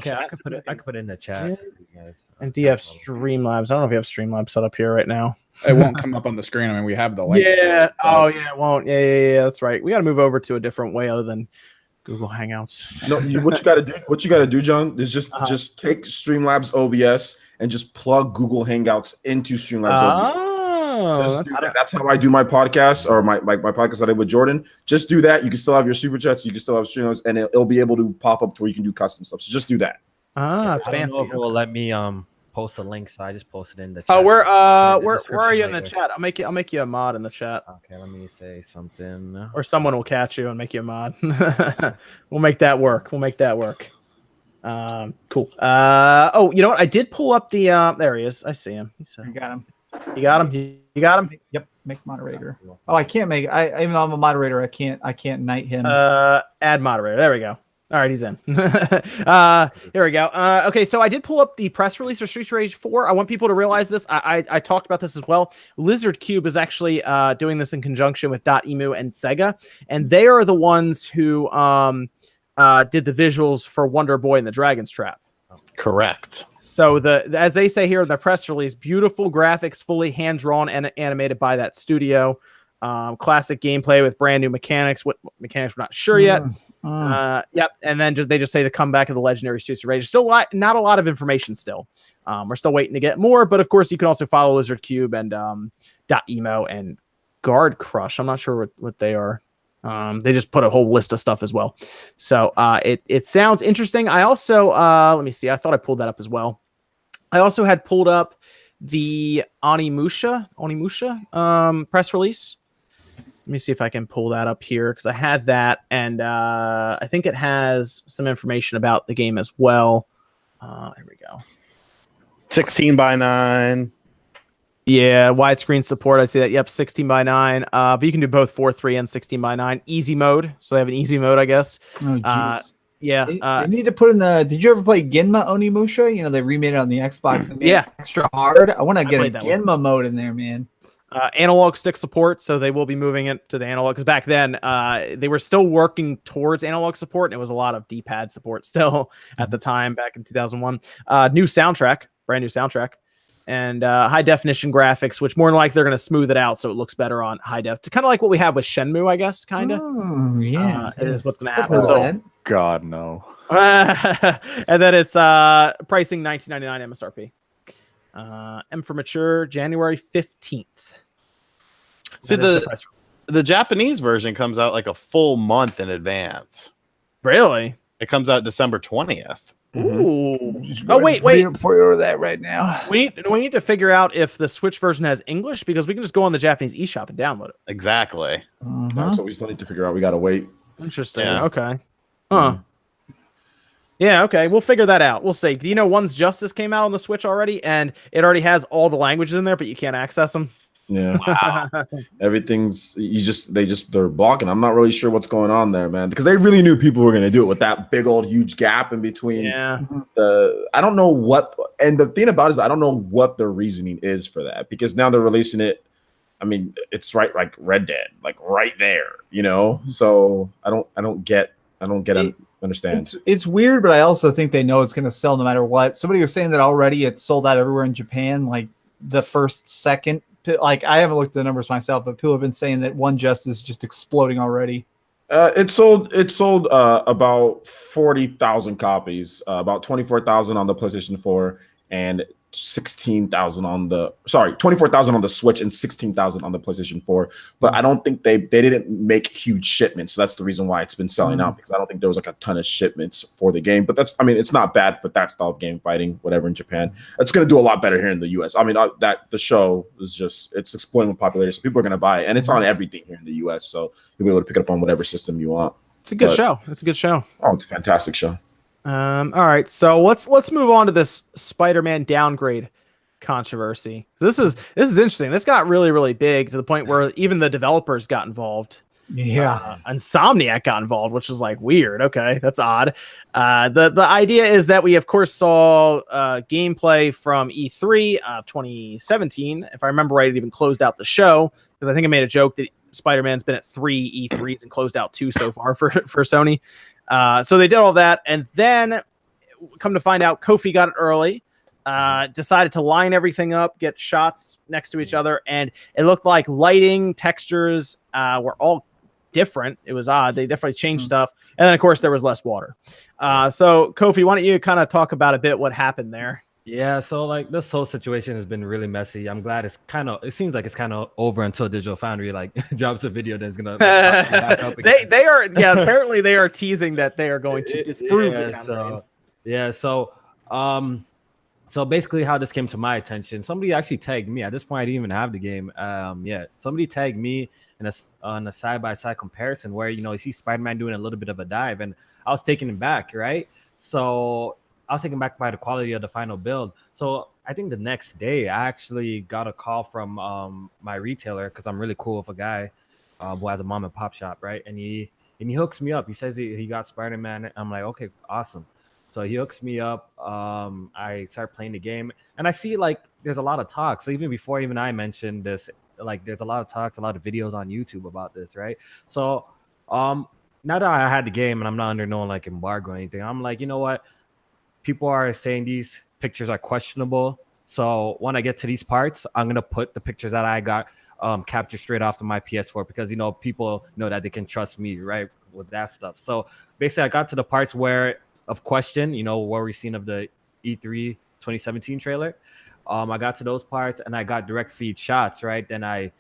chat? I could put it in the chat. Yeah. And do you have Streamlabs? I don't know if you have Streamlabs set up here right now. It won't come up on the screen. I mean, we have the link. Yeah. Oh, yeah. It won't. Yeah. That's right. We got to move over to a different way other than Google Hangouts. No, what you gotta do, John, is just take Streamlabs OBS and just plug Google Hangouts into Streamlabs OBS. Oh, That's how I do my podcast, or my podcast that I did with Jordan. Just do that. You can still have your super chats. You can still have Streamlabs, and it'll be able to pop up to where you can do custom stuff. So just do that. it's I don't fancy. know if it will let me post a link, so I just posted in the chat. Oh, where In the are you in description the right chat? I'll make you a mod in the chat. Okay, let me say something. Or someone will catch you and make you a mod. We'll make that work. Cool. Oh, you know what? I did pull up the there he is. I see him. You got him. You got him? You got him? Yep. Make moderator. Oh, I can't make. Even though I'm a moderator, I can't knight him. Add moderator. There we go. All right, he's in. Here we go. Okay, so I did pull up the press release for Streets of Rage 4. I want people to realize this. I talked about this as well. Lizard Cube is actually doing this in conjunction with .emu and Sega, and they are the ones who did the visuals for Wonder Boy and the Dragon's Trap. Correct. So as they say here in the press release, beautiful graphics, fully hand-drawn and animated by that studio. Classic gameplay with brand new mechanics. What mechanics we're not sure yet. Yep. And then they just say the comeback of the legendary Streets of Rage. Still not a lot of information still. We're still waiting to get more, but of course you can also follow Lizard Cube and .emo and Guard Crush. I'm not sure what they are. They just put a whole list of stuff as well. So it sounds interesting. I also let me see. I thought I pulled that up as well. I also had pulled up the Onimusha press release. Let me see if I can pull that up here because I had that, and I think it has some information about the game as well. Here we go. 16:9. Yeah, widescreen support. I see that. Yep, 16:9. But you can do both 4:3 and 16:9. Easy mode. So they have an easy mode, I guess. Oh, jeez. Yeah. They need to put in the. Did you ever play Ginma Onimusha? You know, they remade it on the Xbox. They made it extra hard. I want to get a Ginma mode in there, man. Analog stick support, so they will be moving it to the analog. Because back then, they were still working towards analog support, and it was a lot of D-pad support still at the time, back in 2001. New soundtrack, brand new soundtrack, and high definition graphics, which more than likely they're going to smooth it out so it looks better on high def. Kind of like what we have with Shenmue, I guess, kind of. Oh, yeah. Is what's going to happen. So, God, no. and then it's pricing $19.99 MSRP. M for mature, January 15th. See, the Japanese version comes out like a full month in advance. Really? It comes out December 20th. Ooh. Oh, wait. Pre-order that right now. We need to figure out if the Switch version has English, because we can just go on the Japanese eShop and download it. Exactly. That's what we still need to figure out. We gotta wait. Interesting. Yeah. Okay. Huh. Yeah, okay. We'll figure that out. We'll see. Do you know One's Justice came out on the Switch already, and it already has all the languages in there, but you can't access them? Yeah. Wow. Everything's they're blocking. I'm not really sure what's going on there, man, because they really knew people were going to do it with that big old huge gap in between. Yeah. I don't know what, and the thing about it is I don't know what their reasoning is for that, because now they're releasing it. I mean, it's right like Red Dead, like right there, you know. So I don't understand. It's weird, but I also think they know it's going to sell no matter what. Somebody was saying that already. It's sold out everywhere in Japan. Like the first second. Like I haven't looked at the numbers myself, but people have been saying that One Justice is just exploding already. It sold about 40,000 copies, about 24,000 on the PlayStation 4, and 24,000 on the Switch and 16,000 on the PlayStation 4. But I don't think they didn't make huge shipments, so that's the reason why it's been selling out, because I don't think there was like a ton of shipments for the game. But it's not bad for that style of game fighting, whatever, in Japan. It's going to do a lot better here in the US. I mean, that the show is it's exploding with popularity, so people are going to buy it, and it's on everything here in the US, so you'll be able to pick it up on whatever system you want. It's a good show. It's a good show. Oh, it's a fantastic show. All right, so let's move on to this Spider-Man Downgrade controversy. This is interesting. This got really, really big to the point where even the developers got involved. Yeah, Insomniac got involved, which was like weird. Okay, that's odd. The idea is that we of course saw gameplay from E3 of 2017. If I remember right, it even closed out the show, because I think I made a joke that Spider-Man's been at 3 E3s and closed out 2 so far for Sony. So they did all that, and then come to find out, Kofi got it early, decided to line everything up, get shots next to each other, and it looked like lighting, textures were all different. It was odd. They definitely changed stuff. And then, of course, there was less water. So, Kofi, why don't you kind of talk about a bit what happened there? Yeah, so like this whole situation has been really messy. I'm glad it seems like it's kind of over until Digital Foundry like drops a video that's gonna back up again. They are apparently they are teasing that they are going to disprove it. So basically how this came to my attention, somebody actually tagged me. At this point, I didn't even have the game yet. Somebody tagged me on a side-by-side comparison where, you see Spider-Man doing a little bit of a dive, and I was taken aback, right? So I was taken back by the quality of the final build. So I think the next day I actually got a call from my retailer, because I'm really cool with a guy who has a mom and pop shop, right? And he hooks me up. He says he got Spider-Man. I'm like, okay, awesome. So he hooks me up. I start playing the game, and I see like there's a lot of talk. So even before I mentioned this, like there's a lot of talks, a lot of videos on YouTube about this, right? So now that I had the game and I'm not under no like embargo or anything, I'm like, you know what? People are saying these pictures are questionable. So when I get to these parts, I'm gonna put the pictures that I got captured straight off of my PS4, because people know that they can trust me, right, with that stuff. So basically, I got to the parts where of question, what we've seen of the E3 2017 trailer. I got to those parts and I got direct feed shots, right? Then I,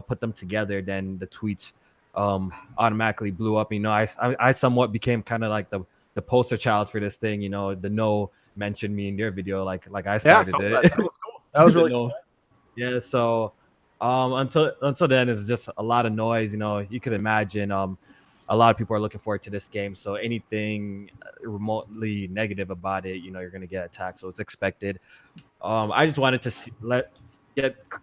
put them together. Then the tweets automatically blew up. I somewhat became kind of like the poster child for this thing. The No mentioned me in their video, like I started it. That was cool. That was really cool. Yeah. So until then, it's just a lot of noise. You could imagine. A lot of people are looking forward to this game. So anything remotely negative about it, you're going to get attacked. So it's expected. I just wanted to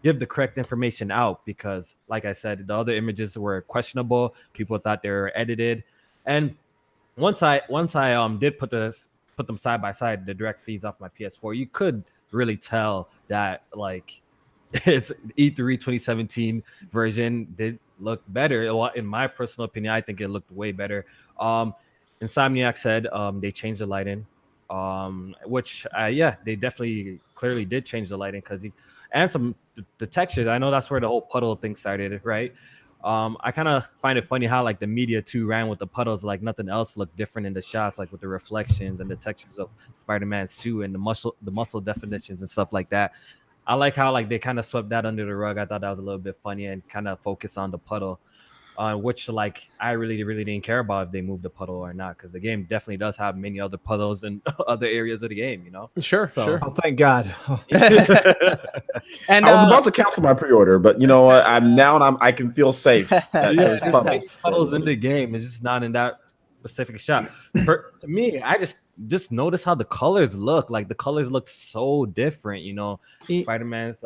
give the correct information out, because like I said, the other images were questionable. People thought they were edited. And once I did put them side by side, the direct feeds off my PS4, you could really tell that like it's E3 2017 version did look better. In my personal opinion, I think it looked way better. Insomniac said they changed the lighting, which they definitely clearly did change the lighting, because and the textures. I know that's where the whole puddle thing started, right? I kind of find it funny how like the media too ran with the puddles, like nothing else looked different in the shots, like with the reflections and the textures of Spider-Man's suit and the muscle definitions and stuff like that. I like how like they kind of swept that under the rug. I thought that was a little bit funny and kind of focused on the puddle, which like I really didn't care about if they moved the puddle or not, because the game definitely does have many other puddles in other areas of the game. Sure. Oh, thank God. And I was about to cancel my pre-order, but you know what? I can feel safe. There's puddles in the game. It's just not in that specific shot. To me, I just notice how the colors look. Like the colors look so different, Spider-Man's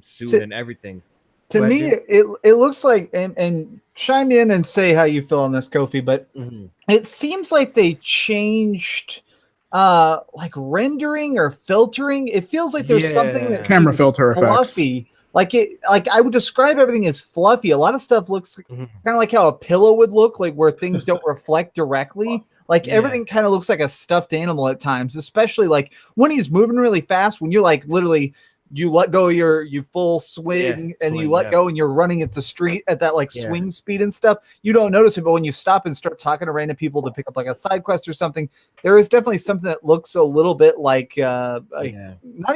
suit and everything. To me, it looks like, and chime in and say how you feel on this, Kofi, but it seems like they changed like rendering or filtering. It feels like there's something that camera filter fluffy. effects. Like I would describe everything as fluffy. A lot of stuff looks kind of like how a pillow would look, like where things don't reflect directly. Like everything kind of looks like a stuffed animal at times, especially like when he's moving really fast, when you're like literally you let go of you full swing and you let go and you're running at the street at that like swing speed and stuff. You don't notice it, but when you stop and start talking to random people to pick up like a side quest or something, there is definitely something that looks a little bit like not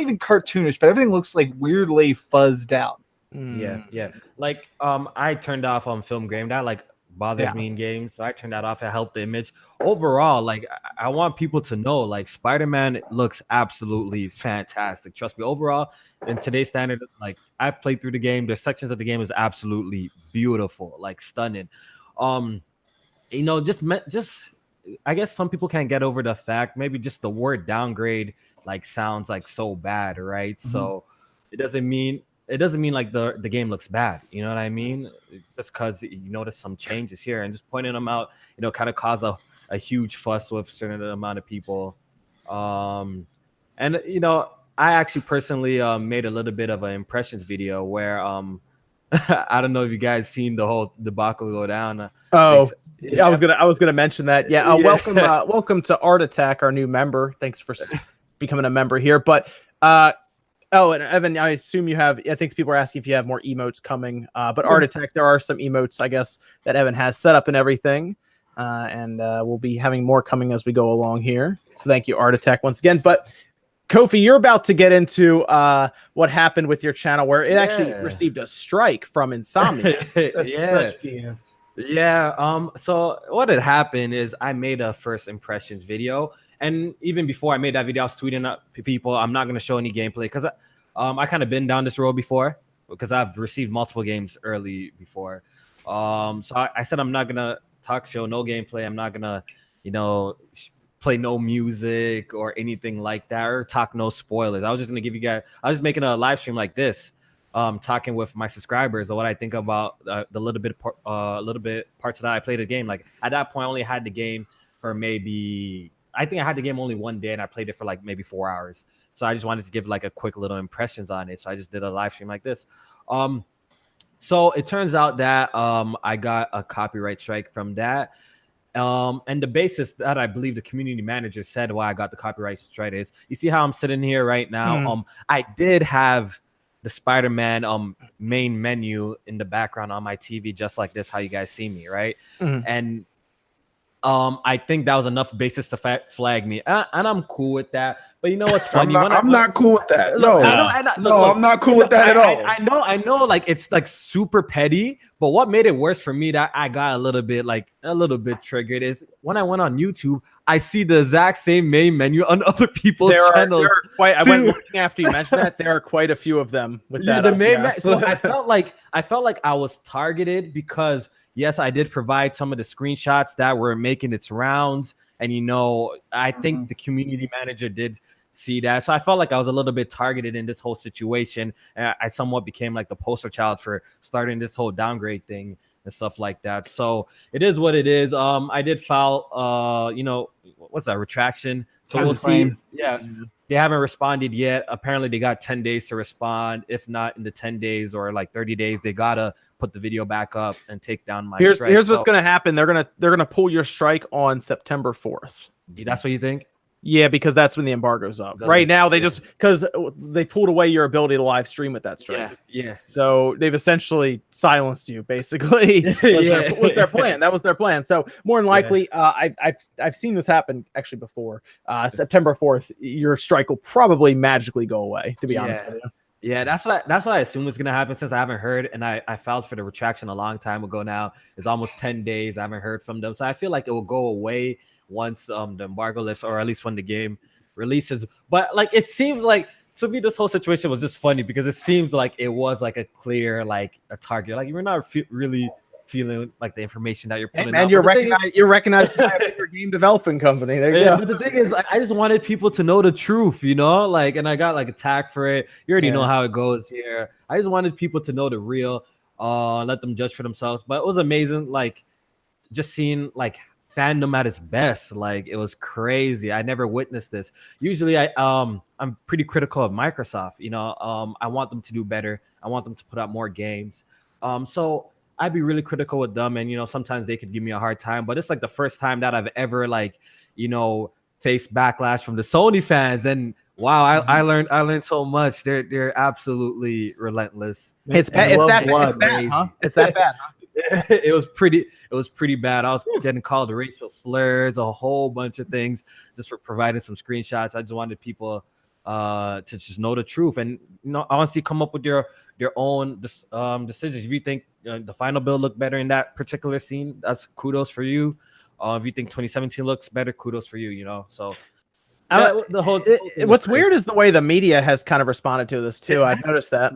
even cartoonish, but everything looks like weirdly fuzzed out. Yeah. Like I turned off on film grain. That like bothers me in games, so I turned that off. It helped the image overall. Like I want people to know, like Spider-Man looks absolutely fantastic. Trust me. Overall, in today's standard, like I played through the game. The sections of the game is absolutely beautiful, like stunning. Just I guess some people can't get over the fact maybe just the word downgrade like sounds like so bad, right? So it doesn't mean like the game looks bad. You know what I mean? Just because you notice some changes here and just pointing them out, kind of cause a huge fuss with a certain amount of people. I actually personally made a little bit of an impressions video where I don't know if you guys seen the whole debacle go down. I was gonna mention that. Welcome to Art Attack, our new member. Thanks for becoming a member here. But Oh, and Evan, I assume you have. I think people are asking if you have more emotes coming. But Art Attack, there are some emotes, I guess, that Evan has set up and everything. And we'll be having more coming as we go along here. So thank you, Art Attack, once again. But Kofi, you're about to get into what happened with your channel, where it actually received a strike from Insomnia. Such BS. Yeah. So what had happened is I made a first impressions video, and even before I made that video, I was tweeting up people, I'm not gonna show any gameplay because I kind of been down this road before because I've received multiple games early before. So I said I'm not gonna show no gameplay. I'm not gonna, play no music or anything like that, or talk no spoilers. I was just gonna give you guys. I was making a live stream like this, talking with my subscribers or what I think about the little bit parts that I played the game. Like at that point, I only had the game for I think I had the game only one day, and I played it for like maybe 4 hours. So I just wanted to give like a quick little impressions on it. So I just did a live stream like this. So it turns out that I got a copyright strike from that. And the basis that I believe the community manager said why I got the copyright strike is, you see how I'm sitting here right now? I did have the Spider-Man main menu in the background on my TV, just like this, how you guys see me, right? And I think that was enough basis to flag me, and I'm cool with that. But you know what's funny? I'm not cool with that. Look, I'm not cool with that at all. I know, like it's like super petty. But what made it worse for me that I got a little bit triggered is when I went on YouTube, I see the exact same main menu on other people's channels. I went looking after you mentioned that. There are quite a few of them with that. The main so I felt like I was targeted because yes, I did provide some of the screenshots that were making its rounds, and I think the community manager did see that. So I felt like I was a little bit targeted in this whole situation, and I somewhat became like the poster child for starting this whole downgrade thing and stuff like that. So it is what it is. I did file what's that, retraction? So we'll see. Yeah, they haven't responded yet. Apparently they got 10 days to respond. If not in the 10 days or like 30 days, they gotta put the video back up and take down my strike. Here's what's gonna happen. They're gonna pull your strike on September 4th. That's what you think? Yeah, because that's when the embargo's up. Right now, because they pulled away your ability to live stream with that strike. Yeah. So they've essentially silenced you, basically. was their plan. That was their plan. So more than likely, I've seen this happen actually before. September 4th, your strike will probably magically go away, to be honest with you. Yeah, that's what I assume was gonna happen, since I haven't heard, and I filed for the retraction a long time ago now. It's almost 10 days. I haven't heard from them. So I feel like it will go away once the embargo lifts, or at least when the game releases. But like it seems like, to me, this whole situation was just funny because it seems like it was like a clear, like a target. Like you're not really feeling like the information that you're putting out. And you're recognized by a bigger game developing company. There you go. But the thing is, I just wanted people to know the truth, like, and I got like attacked for it. You already know how it goes here. I just wanted people to know the real, let them judge for themselves. But it was amazing, like just seeing like fandom at its best. Like it was crazy. I never witnessed this. Usually I'm pretty critical of Microsoft. I want them to do better. I want them to put out more games. So I'd be really critical with them, and sometimes they could give me a hard time, but it's like the first time that I've ever faced backlash from the Sony fans, and wow, I learned so much. They're absolutely relentless. It's bad, huh? It's that bad, huh? It was pretty bad. I was getting called racial slurs, a whole bunch of things, just for providing some screenshots. I just wanted people to just know the truth, and honestly come up with your own decisions. If you think the final build looked better in that particular scene, that's kudos for you. If you think 2017 looks better, kudos for you. So the whole what's weird is the way the media has kind of responded to this too. I've noticed that.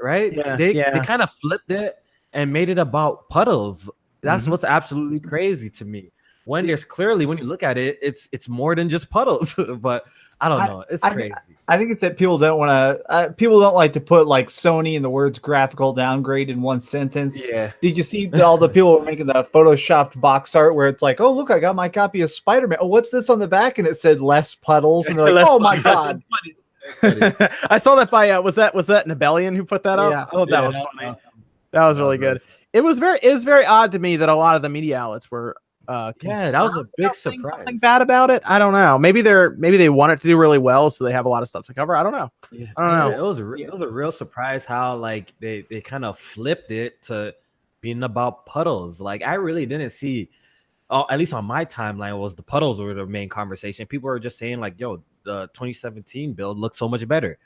Right? Yeah. They kind of flipped it and made it about puddles. That's what's absolutely crazy to me. When there's clearly, when you look at it, it's more than just puddles. But I don't know. It's crazy. I think it's that people don't want to. People don't like to put like Sony and the words graphical downgrade in one sentence. Yeah. Did you see all the people making the photoshopped box art where it's like, oh look, I got my copy of Spider-Man. Oh, what's this on the back? And it said less puddles. And they're like, oh my god. I saw that by was that Nebellion who put that up? I thought that was funny. That was really good. It was very odd to me that a lot of the media outlets were Yeah, that was a big saying surprise. something bad about it. I don't know. Maybe they want it to do really well, so they have a lot of stuff to cover. I don't know. Yeah, I don't know. It was a real surprise how like they kind of flipped it to being about puddles. Like I really didn't see, at least on my timeline, was the puddles were the main conversation. People were just saying like, "Yo, the 2017 build looks so much better,"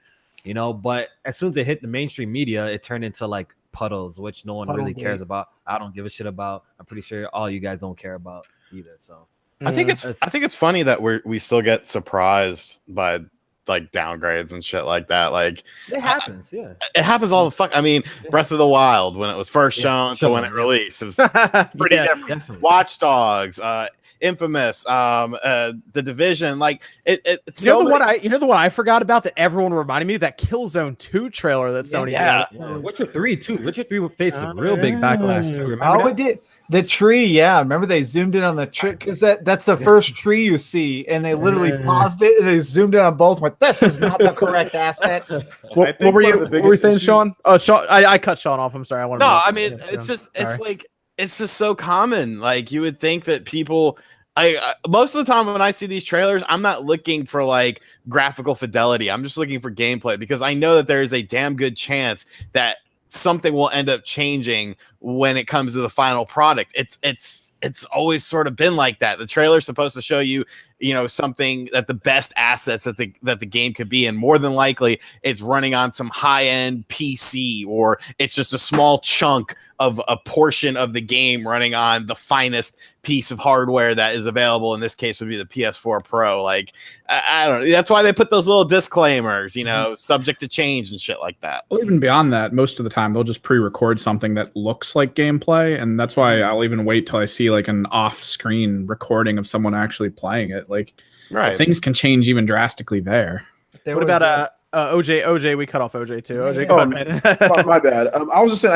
you know. But as soon as it hit the mainstream media, it turned into like puddles, which no one really cares about. I don't give a shit about. I'm pretty sure all you guys don't care about either. So I think it's funny that we still get surprised by like downgrades and shit like that. Like it happens, yeah. It happens all the fuck. I mean, Breath of the Wild when it was first shown to when it released, it was pretty different. Definitely. Watch Dogs, Infamous, the Division, like it's you know the one I forgot about that everyone reminded me of, that Killzone 2 trailer that Sony did. Witcher 3 too. Witcher 3 faced a real big backlash too. Remember it did. The tree, yeah. Remember they zoomed in on the tree because that's the first tree you see, and they literally paused it and they zoomed in on both. Like, this is not the correct asset. What were you saying, Sean? Oh, Sean, I cut Sean off. I'm sorry. It's just so common. Like you would think that people. Most of the time when I see these trailers, I'm not looking for like graphical fidelity. I'm just looking for gameplay because I know that there is a damn good chance that something will end up changing when it comes to the final product. It's always sort of been like that. The trailer's supposed to show you, something that the best assets that the game could be, and more than likely it's running on some high-end PC, or it's just a small chunk of a portion of the game running on the finest piece of hardware that is available. In this case would be the PS4 Pro. Like I don't know. That's why they put those little disclaimers, subject to change and shit like that. Well, even beyond that, most of the time they'll just pre-record something that looks like gameplay, and that's why I'll even wait till I see like an off-screen recording of someone actually playing it. Like, things can change even drastically there. What about OJ? We cut off OJ too. OJ, go ahead, man. My bad. I was just saying.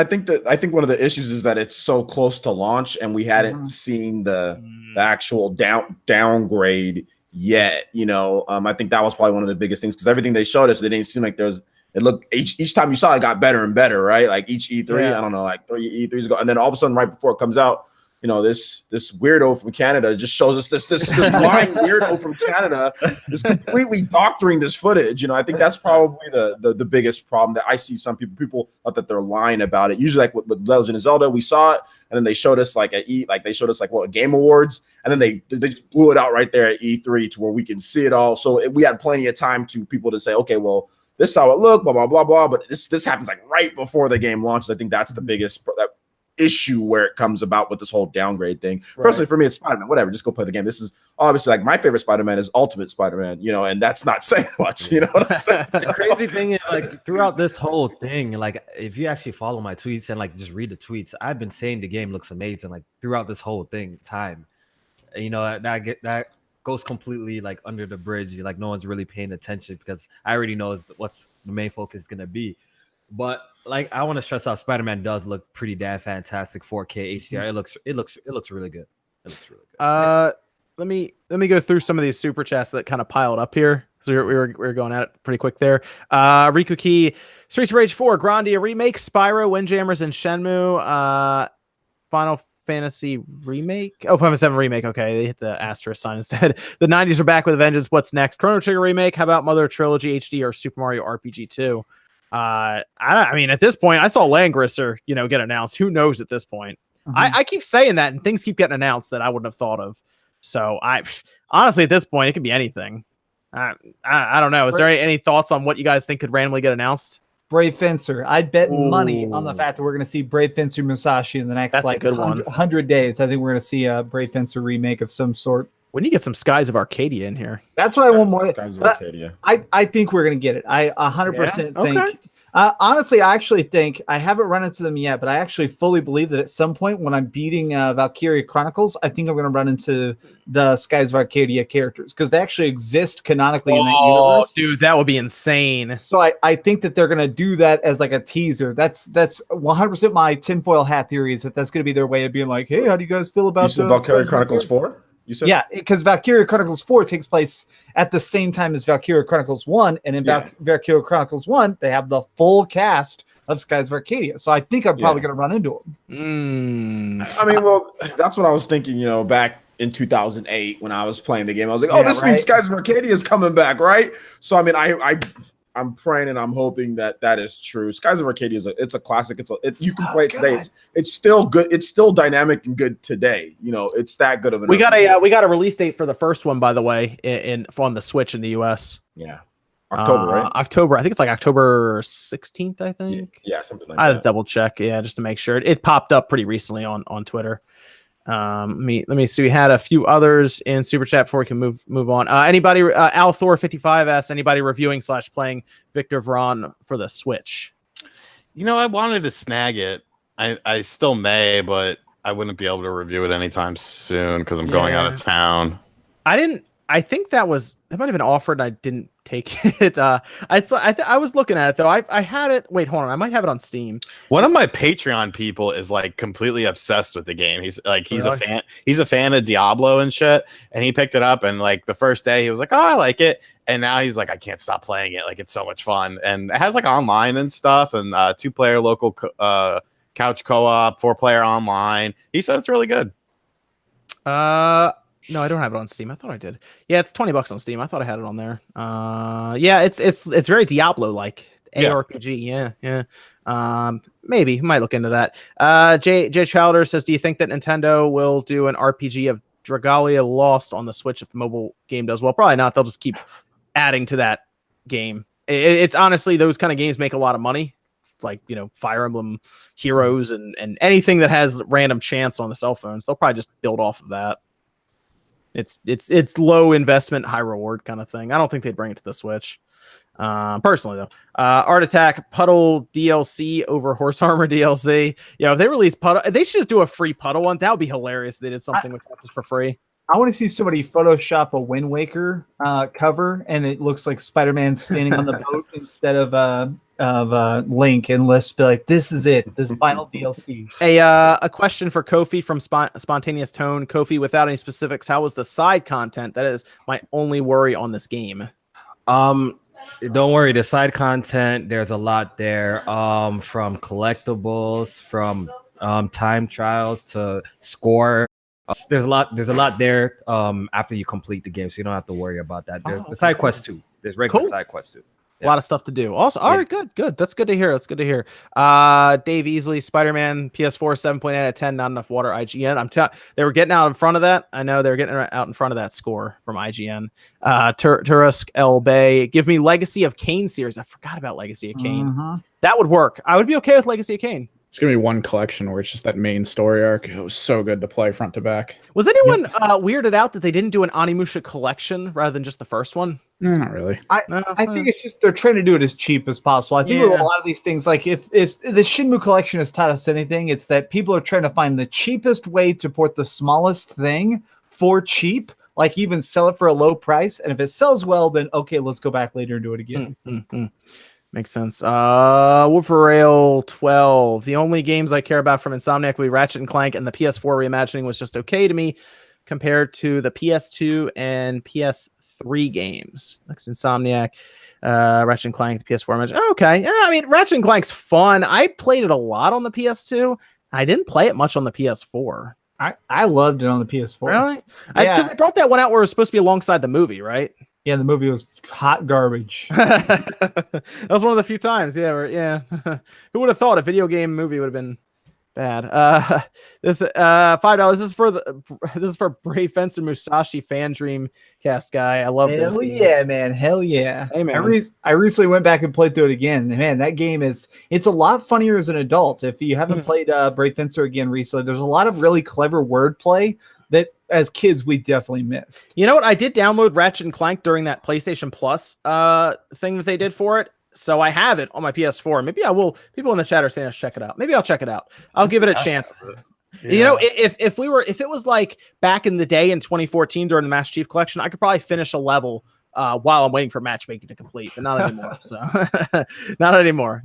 I think one of the issues is that it's so close to launch, and we hadn't seen the actual downgrade yet. I think that was probably one of the biggest things, because everything they showed us, it didn't seem like there's. It looked each time you saw it got better and better, right? Like each E3, I don't know, like 3 E3s ago, and then all of a sudden, right before it comes out, this weirdo from Canada just shows us this lying weirdo from Canada is completely doctoring this footage. I think that's probably the biggest problem that I see. Some people thought that they're lying about it. Usually, like with Legend of Zelda, we saw it, and then they showed us like a Game Awards, and then they just blew it out right there at E3 to where we can see it all. So we had plenty of time to people to say, okay, well, this is how it looked, blah blah blah blah. But this happens like right before the game launches. I think that's the biggest issue where it comes about with this whole downgrade thing. Right. Personally, for me, it's Spider-Man. Whatever, just go play the game. This is obviously like my favorite Spider-Man is Ultimate Spider-Man, and that's not saying much. You know what I'm saying? The crazy thing is, like, throughout this whole thing, like, if you actually follow my tweets and like just read the tweets, I've been saying the game looks amazing. Like throughout this whole time, that goes completely like under the bridge. Like no one's really paying attention because I already know what's the main focus is gonna be. But like I want to stress out, Spider-Man does look pretty damn fantastic. 4K HDR. It looks really good. It looks really good. Let me go through some of these super chats that kind of piled up here. So we were going at it pretty quick there. Riku Key, Streets of Rage 4, Grandia remake, Spyro, Windjammers, and Shenmue. Final Fantasy remake. Oh, Final Fantasy 7 remake. Okay, they hit the asterisk sign instead. The 90s are back with a vengeance. What's next? Chrono Trigger remake. How about Mother Trilogy HD or Super Mario RPG 2? I mean, at this point, I saw Langrisser, get announced. Who knows at this point? I keep saying that, and things keep getting announced that I wouldn't have thought of. So honestly, at this point, it could be anything. I don't know. Is there any thoughts on what you guys think could randomly get announced? Brave Fencer. I'd bet money on the fact that we're going to see Brave Fencer Musashi in the next 100 days. I think we're going to see a Brave Fencer remake of some sort. When you get some Skies of Arcadia in here, that's what I want more. Skies of Arcadia. I think we're going to get it. I 100% think. Okay. Honestly, I actually think I haven't run into them yet, but I actually fully believe that at some point when I'm beating Valkyria Chronicles, I think I'm going to run into the Skies of Arcadia characters because they actually exist canonically in that universe. Dude, that would be insane. So I think that they're going to do that as like a teaser. That's 100% my tinfoil hat theory is that's going to be their way of being like, hey, how do you guys feel about Valkyria Chronicles 4? You said? Yeah, because Valkyria Chronicles 4 takes place at the same time as Valkyria Chronicles 1, and in Valkyria Chronicles 1, they have the full cast of Skies of Arcadia. So I think I'm probably going to run into him. I mean, well, that's what I was thinking, back in 2008 when I was playing the game. I was like, oh, this means Skies of Arcadia is coming back, right? So, I mean, I'm praying and I'm hoping that is true. Skies of Arcadia it's a classic. You can play it today. It's still good. It's still dynamic and good today. It's that good of an. We got a release date for the first one, by the way, on the Switch in the US. Yeah, October, right? October. I think it's like October 16th. I think. Yeah, something like that. I had to double check. Yeah, just to make sure. It popped up pretty recently on Twitter. Let me see. We had a few others in Super Chat before we can move on. Anybody? Al Thor 55 asks, anybody reviewing / playing Victor Vron for the Switch? I wanted to snag it. I still may, but I wouldn't be able to review it anytime soon because I'm going out of town. I think that might have been offered. And I didn't take it. I was looking at it though. I had it. Wait, hold on. I might have it on Steam. One of my Patreon people is like completely obsessed with the game. He's a fan. He's a fan of Diablo and shit. And he picked it up and like the first day he was like, "Oh, I like it." And now he's like, "I can't stop playing it. Like it's so much fun." And it has like online and stuff and 2-player local couch co-op, 4-player online. He said it's really good. No, I don't have it on Steam. I thought I did. Yeah, it's $20 on Steam. I thought I had it on there. Yeah, it's very Diablo-like. ARPG, yeah. Maybe might look into that. Jay Chowder says, do you think that Nintendo will do an RPG of Dragalia Lost on the Switch if the mobile game does well? Probably not. They'll just keep adding to that game. It's honestly, those kind of games make a lot of money. Like, Fire Emblem Heroes and anything that has random chance on the cell phones. They'll probably just build off of that. It's low investment, high reward kind of thing. I don't think they'd bring it to the Switch. Personally though, Art Attack Puddle DLC over Horse Armor DLC. If they release Puddle, they should just do a free Puddle one. That would be hilarious if they did something with that just for free. I want to see somebody Photoshop a Wind Waker cover, and it looks like Spider-Man standing on the boat instead of Link, and let's be like, this is it, this final DLC. A question for Kofi from Spontaneous Tone. Kofi, without any specifics, how was the side content? That is my only worry on this game. Don't worry, the side content, there's a lot there, from collectibles, from time trials to score. There's a lot there after you complete the game, so you don't have to worry about that. The side quest too. There's regular side quest too. A lot of stuff to do. Also, all right, good. That's good to hear. Dave Easley, Spider-Man, PS4, 7.8 out of 10. Not enough water. IGN. They were getting out in front of that. I know they were getting out in front of that score from IGN. Turusk El Bay, give me Legacy of Kain series. I forgot about Legacy of Kain. That would work. I would be okay with Legacy of Kain. It's gonna be one collection where it's just that main story arc. It was so good to play front to back. Was anyone weirded out that they didn't do an Onimusha collection rather than just the first one? Not really. I think it's just they're trying to do it as cheap as possible. I think with a lot of these things, like if the Shinmu collection has taught us anything, it's that people are trying to find the cheapest way to port the smallest thing for cheap. Like even sell it for a low price, and if it sells well, then okay, let's go back later and do it again. Makes sense. Wolferail 12. The only games I care about from Insomniac will be Ratchet and Clank, and the PS4 reimagining was just okay to me compared to the PS2 and PS3 games. Next Insomniac, Ratchet and Clank, the PS4 reimagining. Okay. Yeah, I mean, Ratchet and Clank's fun. I played it a lot on the PS2. I didn't play it much on the PS4. I loved it on the PS4. Really? Because they brought that one out where it was supposed to be alongside the movie, right? Yeah, the movie was hot garbage. That was one of the few times. Yeah. Who would have thought a video game movie would have been bad? This $5. This is for Brave Fencer Musashi Fan Dream Cast guy. I love this. Hell yeah, man. Hell yeah. Hey, man. I recently went back and played through it again. Man, that game it's a lot funnier as an adult. If you haven't played Brave Fencer again recently, there's a lot of really clever wordplay that as kids we definitely missed. You know what? I did download Ratchet and Clank during that PlayStation Plus thing that they did for it. So I have it on my PS4. Maybe I will. People in the chat are saying, let's check it out. Maybe I'll check it out. I'll give it a chance. Yeah. If it was like back in the day in 2014 during the Master Chief Collection, I could probably finish a level while I'm waiting for matchmaking to complete, but not anymore. So not anymore.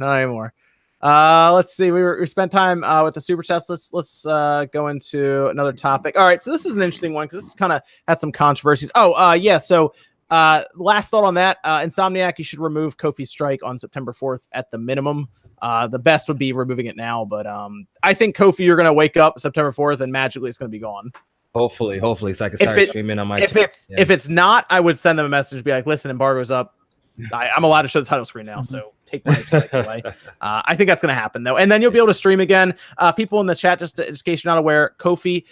Let's see. We spent time with the super chats. Let's go into another topic. All right. So this is an interesting one because this kind of had some controversies. So Last thought on that, Insomniac, you should remove Kofi's strike on September 4th at the minimum. The best would be removing it now, but I think Kofi, you're gonna wake up September 4th and magically it's gonna be gone. Hopefully, so I can start streaming on my. If it's not, I would send them a message, be like, "Listen, embargo's up. I'm allowed to show the title screen now, so take my strike away." I think that's going to happen though, and then you'll be able to stream again. People in the chat, just in case you're not aware, Kofi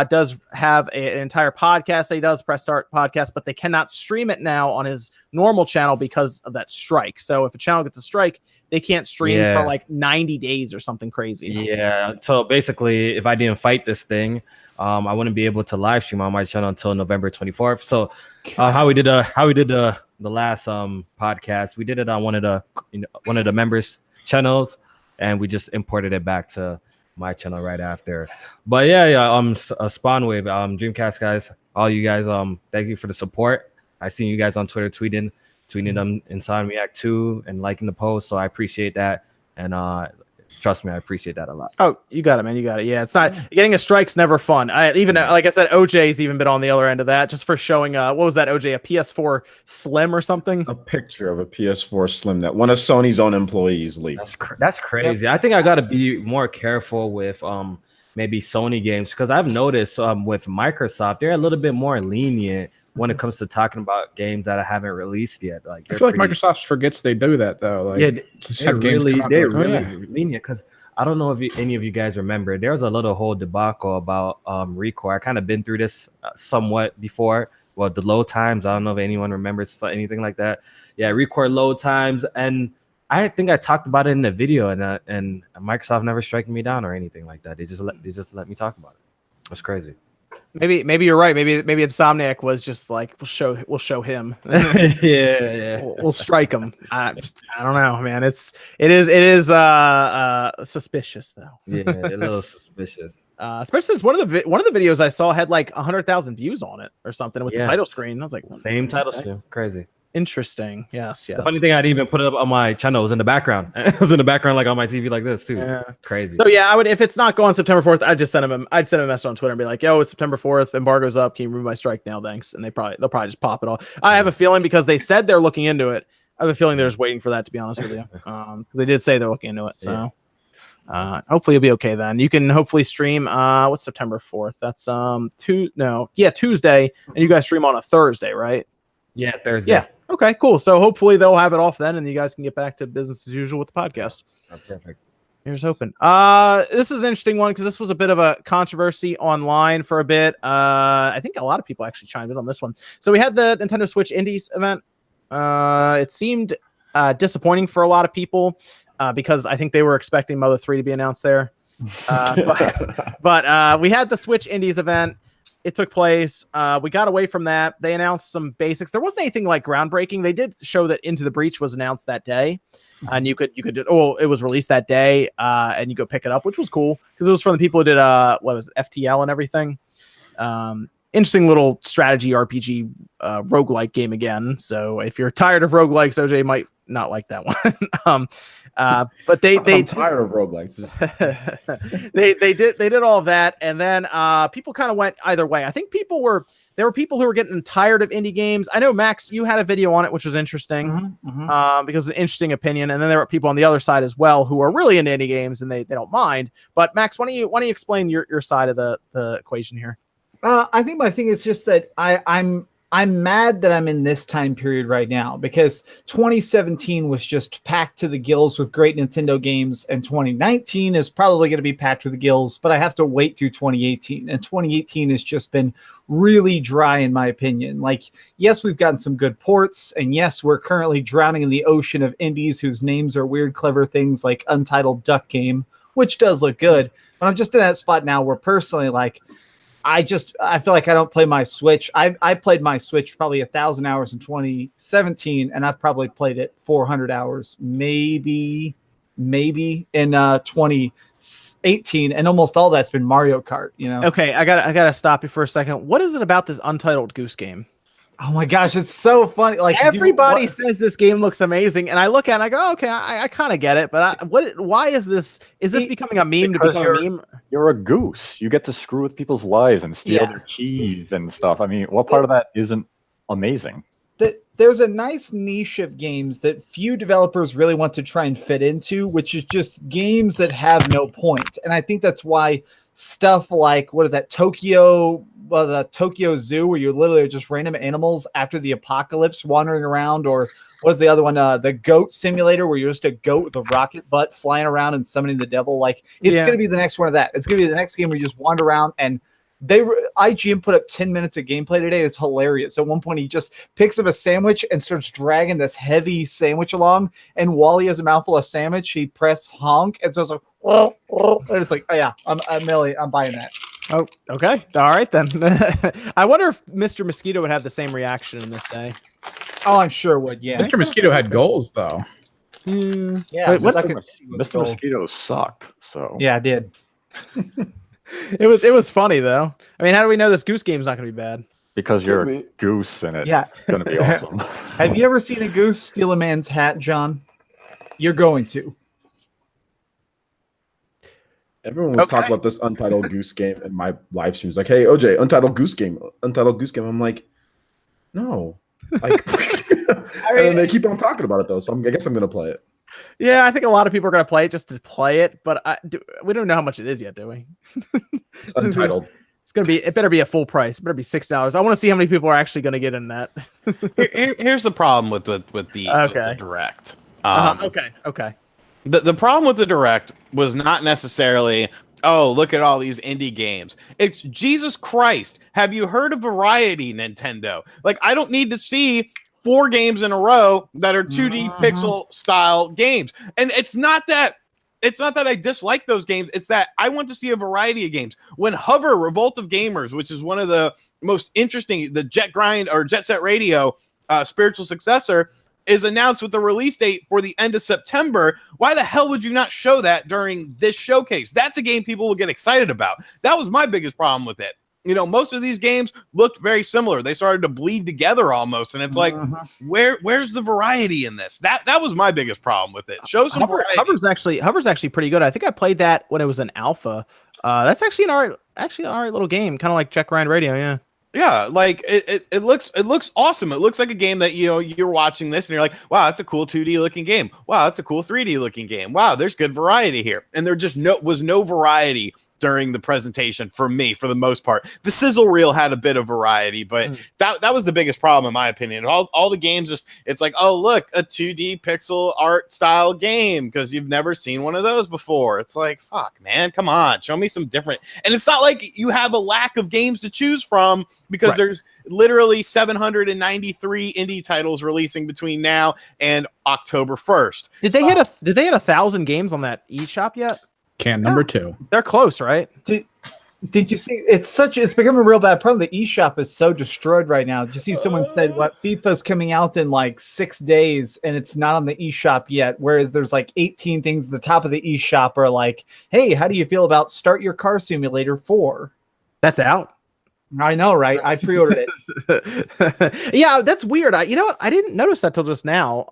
does have an entire podcast that he does, Press Start podcast, but they cannot stream it now on his normal channel because of that strike. So if a channel gets a strike, they can't stream for like 90 days or something crazy. Yeah. So basically, if I didn't fight this thing, I wouldn't be able to live stream on my channel until November 24th. So how we did the last podcast, we did it on one of the members' channels, and we just imported it back to my channel right after. But Spawnwave, Dreamcast guys, all you guys, thank you for the support. I seen you guys on Twitter tweeting them Insomniac 2 and liking the post, so I appreciate that. And trust me, I appreciate that a lot. Oh, you got it, man. You got it. Yeah, it's not getting a strike's never fun. Like I said, OJ's even been on the other end of that, just for showing what was that, OJ, a PS4 Slim or something? A picture of a PS4 Slim that one of Sony's own employees leaked. That's crazy. I think I got to be more careful with maybe Sony games, because I've noticed with Microsoft, they're a little bit more lenient when it comes to talking about games that I haven't released yet. Like, I feel like Microsoft forgets they do that though. Like, they're really lenient, because I don't know if any of you guys remember, there was a little whole debacle about Recore. I kind of been through this somewhat before. Well, the load times, I don't know if anyone remembers anything like that. Yeah, Recore load times, and I think I talked about it in the video, and Microsoft never striking me down or anything like that. They just let me talk about it. It's crazy. Maybe you're right. Maybe Insomniac was just like, we'll show him. We'll strike him. I don't know, man. It is suspicious though. Yeah, a little suspicious. Especially since one of the videos I saw had like 100,000 views on it or something with the title screen. I was like, same title screen. Crazy. Interesting. Yes. The funny thing, I didn't even put it up on my channel. It was in the background. It was in the background, like on my TV, like this too. Yeah. Crazy. So yeah, I would, if it's not going September 4th, I'd send him a message on Twitter and be like, "Yo, it's September 4th. Embargo's up. Can you remove my strike now? Thanks." And they'll probably just pop it off. I have a feeling, because they said they're looking into it. I have a feeling they're just waiting for that, to be honest with you. Because they did say they're looking into it. So hopefully you'll be okay then. You can hopefully stream. What's September 4th? That's Tuesday, and you guys stream on a Thursday, right? Yeah, Thursday. Yeah. Okay, cool. So hopefully they'll have it off then, and you guys can get back to business as usual with the podcast. Oh, perfect. Here's hoping. This is an interesting one, because this was a bit of a controversy online for a bit. I think a lot of people actually chimed in on this one. So we had the Nintendo Switch Indies event. It seemed disappointing for a lot of people because I think they were expecting Mother 3 to be announced there. But we had the Switch Indies event. It took place. We got away from that. They announced some basics. There wasn't anything like groundbreaking. They did show that Into the Breach was announced that day, and it was released that day, and you go pick it up, which was cool because it was from the people who did what was it, FTL and everything. Interesting little strategy RPG roguelike game again. So if you're tired of roguelikes, OJ might not like that one. But I'm tired of roguelikes. they did all of that, and then people kind of went either way. I think there were people who were getting tired of indie games. I know, Max, you had a video on it, which was interesting because of an interesting opinion, and then there were people on the other side as well who are really into indie games and they don't mind. But Max, why don't you explain your side of the equation here? I think my thing is just that I'm mad that I'm in this time period right now, because 2017 was just packed to the gills with great Nintendo games, and 2019 is probably going to be packed to the gills, but I have to wait through 2018. And 2018 has just been really dry, in my opinion. Like, yes, we've gotten some good ports, and yes, we're currently drowning in the ocean of indies whose names are weird, clever things like Untitled Duck Game, which does look good. But I'm just in that spot now where personally, like, I feel like I don't play my Switch. I played my Switch probably 1,000 hours in 2017, and I've probably played it 400 hours, maybe in 2018, and almost all that's been Mario Kart. You know. Okay, I gotta stop you for a second. What is it about this Untitled Goose Game? Oh my gosh, it's so funny. Like, everybody says this game looks amazing, and I look at it and I go, okay, I kind of get it, but why is this? Is this becoming a meme to become a meme? You're a goose. You get to screw with people's lives and steal their cheese and stuff. I mean, what part of that isn't amazing? there's a nice niche of games that few developers really want to try and fit into, which is just games that have no point. And I think that's why stuff like, what is that, the Tokyo Zoo, where you're literally just random animals after the apocalypse wandering around, or what is the other one, the Goat Simulator, where you're just a goat with a rocket butt flying around and summoning the devil. Like, it's going to be the next one of that. It's going to be the next game where you just wander around, and IGN put up 10 minutes of gameplay today. It's hilarious. At one point, he just picks up a sandwich and starts dragging this heavy sandwich along. And while he has a mouthful of sandwich, he press honk. And so it's like, and it's like, oh yeah, I'm buying that. Oh, okay. All right, then. I wonder if Mr. Mosquito would have the same reaction in this day. Oh, I'm sure it would, yeah. Mr. Mosquito had goals, though. Yeah, Wait, Mr. Mosquito sucked, so. Yeah, I did. It was funny, though. I mean, how do we know this Goose game's not going to be bad? Because you're a goose and it's going to be awesome. Have you ever seen a goose steal a man's hat, John? You're going to. Everyone was talking about this Untitled Goose game in my live streams. Like, hey, OJ, Untitled Goose game. I'm like, no. Like, and then they keep on talking about it, though. So I guess I'm going to play it. Yeah, I think a lot of people are going to play it just to play it. But we don't know how much it is yet, do we? It's Untitled. It better be a full price. It better be $6. I want to see how many people are actually going to get in that. Here's the problem with the Direct. Okay. The problem with the Direct was not necessarily, oh, look at all these indie games. It's Jesus Christ. Have you heard of Variety, Nintendo? Like, I don't need to see 4 games in a row that are 2D pixel style games. And it's not that I dislike those games. It's that I want to see a variety of games. When Hover, Revolt of Gamers, which is one of the most interesting, the Jet Set Radio spiritual successor, is announced with the release date for the end of September. Why the hell would you not show that during this showcase? That's a game people will get excited about. That was my biggest problem with it. You know, most of these games looked very similar. They started to bleed together almost, and it's like, where's the variety in this? That was my biggest problem with it. Show some variety. Hover's actually pretty good. I think I played that when it was an alpha. That's actually an all right little game, kind of like Check Grind Radio. Yeah. Yeah, like it looks awesome. It looks like a game that, you know, you're watching this and you're like, wow, that's a cool 2D looking game. Wow, that's a cool 3D looking game. Wow, there's good variety here. And there just was no variety during the presentation for me, for the most part. The sizzle reel had a bit of variety, but that was the biggest problem in my opinion. All the games just, it's like, oh look, a 2D pixel art style game because you've never seen one of those before. It's like, fuck, man, come on, show me some different. And it's not like you have a lack of games to choose from, because there's literally 793 indie titles releasing between now and October 1st. Did they hit 1,000 games on that eShop yet? Number 2. They're close, right? Did you see? It's become a real bad problem. The eShop is so destroyed right now. Did you see someone said what FIFA's coming out in like 6 days and it's not on the eShop yet? Whereas there's like 18 things at the top of the eShop are like, hey, how do you feel about Start Your Car Simulator 4? That's out. I know, right? I pre-ordered it. Yeah, that's weird. You know what? I didn't notice that till just now.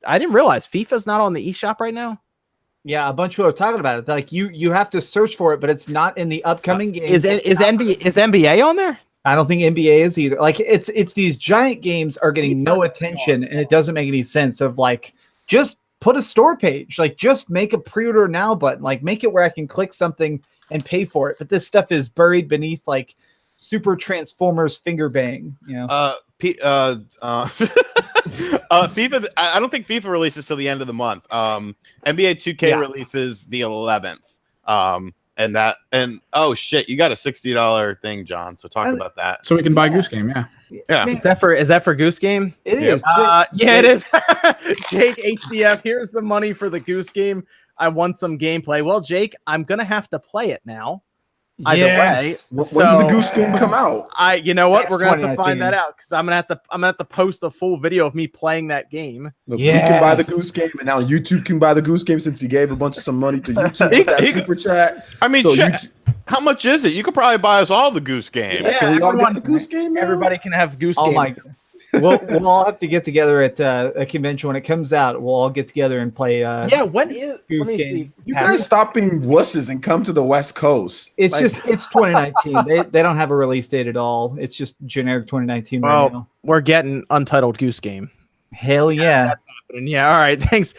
I didn't realize FIFA's not on the eShop right now. Yeah, a bunch of people are talking about it. Like you have to search for it, but it's not in the upcoming game. Is NBA on there? I don't think NBA is either. Like it's these giant games are getting no attention, and it doesn't make any sense. Of like, just put a store page. Like, just make a pre-order now button. Like, make it where I can click something and pay for it. But this stuff is buried beneath like Super Transformers finger bang. You know. FIFA. I don't think FIFA releases till the end of the month. NBA 2K releases the 11th. And oh shit, you got a $60 thing, John. So talk about that. So we can buy Goose Game, yeah. Is that for Goose Game? It is. Yeah, it is. Jake HDF, here's the money for the Goose Game. I want some gameplay. Well, Jake, I'm gonna have to play it now. Either way. When does the Goose Game come out? You know what? We're gonna have to find that out because I'm gonna have to post a full video of me playing that game. Look, we can buy the Goose Game, and now YouTube can buy the Goose Game since he gave a bunch of some money to YouTube. Super chat. I mean, how much is it? You could probably buy us all the Goose Game. Yeah, can we all get the Goose Game? Everybody can have Goose Game. We'll all have to get together at a convention when it comes out. We'll all get together and play. When is Goose let me Game. see. You guys stop being wusses and come to the West Coast. It's it's 2019. They don't have a release date at all. It's just generic 2019 right now. We're getting Untitled Goose Game. Hell yeah. That's happening. Yeah. All right. Thanks,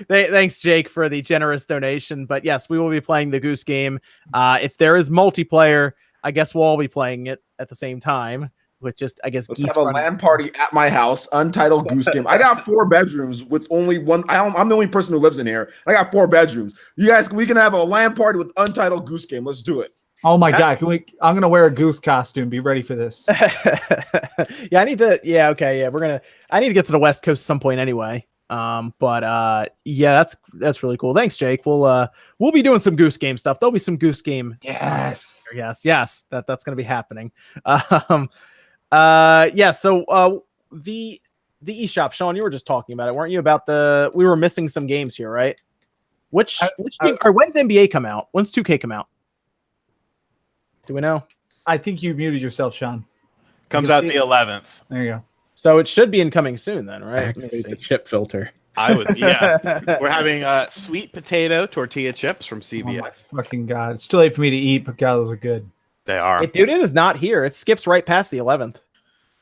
thanks, Jake, for the generous donation. But yes, we will be playing the Goose Game. If there is multiplayer, I guess we'll all be playing it at the same time. With just, I guess, let's have a LAN party at my house. Untitled Goose Game. I got 4 bedrooms with only one. I'm the only person who lives in here. I got 4 bedrooms. You guys, we can have a LAN party with Untitled Goose Game. Let's do it. Oh my God! I'm gonna wear a goose costume. Be ready for this. Yeah, I need to. Yeah, okay, yeah, I need to get to the West Coast some point anyway. Yeah, that's really cool. Thanks, Jake. We'll be doing some Goose Game stuff. There'll be some Goose Game. Yes. That's gonna be happening. Yeah. So the eShop, Sean, you were just talking about it, weren't you? About we were missing some games here, right? Which game, or when's NBA come out? When's 2K come out? Do we know? I think you muted yourself, Sean. Comes out the 11th. There you go. So it should be incoming soon then, right? Activate the chip filter. I would, yeah. We're having sweet potato tortilla chips from CVS. Oh my fucking God. It's too late for me to eat, but God, those are good. They are. Dude, it is not here. It skips right past the 11th.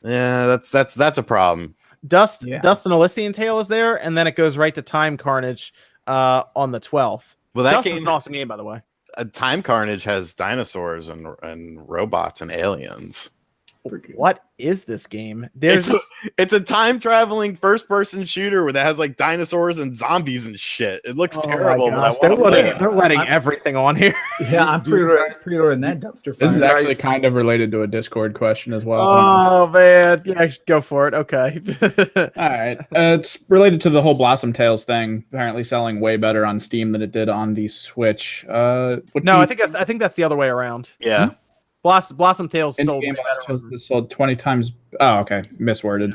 Yeah, that's a problem. Dust and Elysian Tale is there, and then it goes right to Time Carnage on the 12th. Well, that Dust game is an awesome game, by the way. Time Carnage has dinosaurs and robots and aliens. What is this game? It's a time traveling first person shooter that has like dinosaurs and zombies and shit. It looks terrible. But they're letting everything on here. Yeah, I'm pre-ordering that dumpster fire. This is actually kind of related to a Discord question as well. Oh man, yeah, go for it. Okay. All right, it's related to the whole Blossom Tales thing. Apparently, selling way better on Steam than it did on the Switch. I think that's the other way around. Yeah. Blossom Tales sold 20 times. Oh, okay, misworded.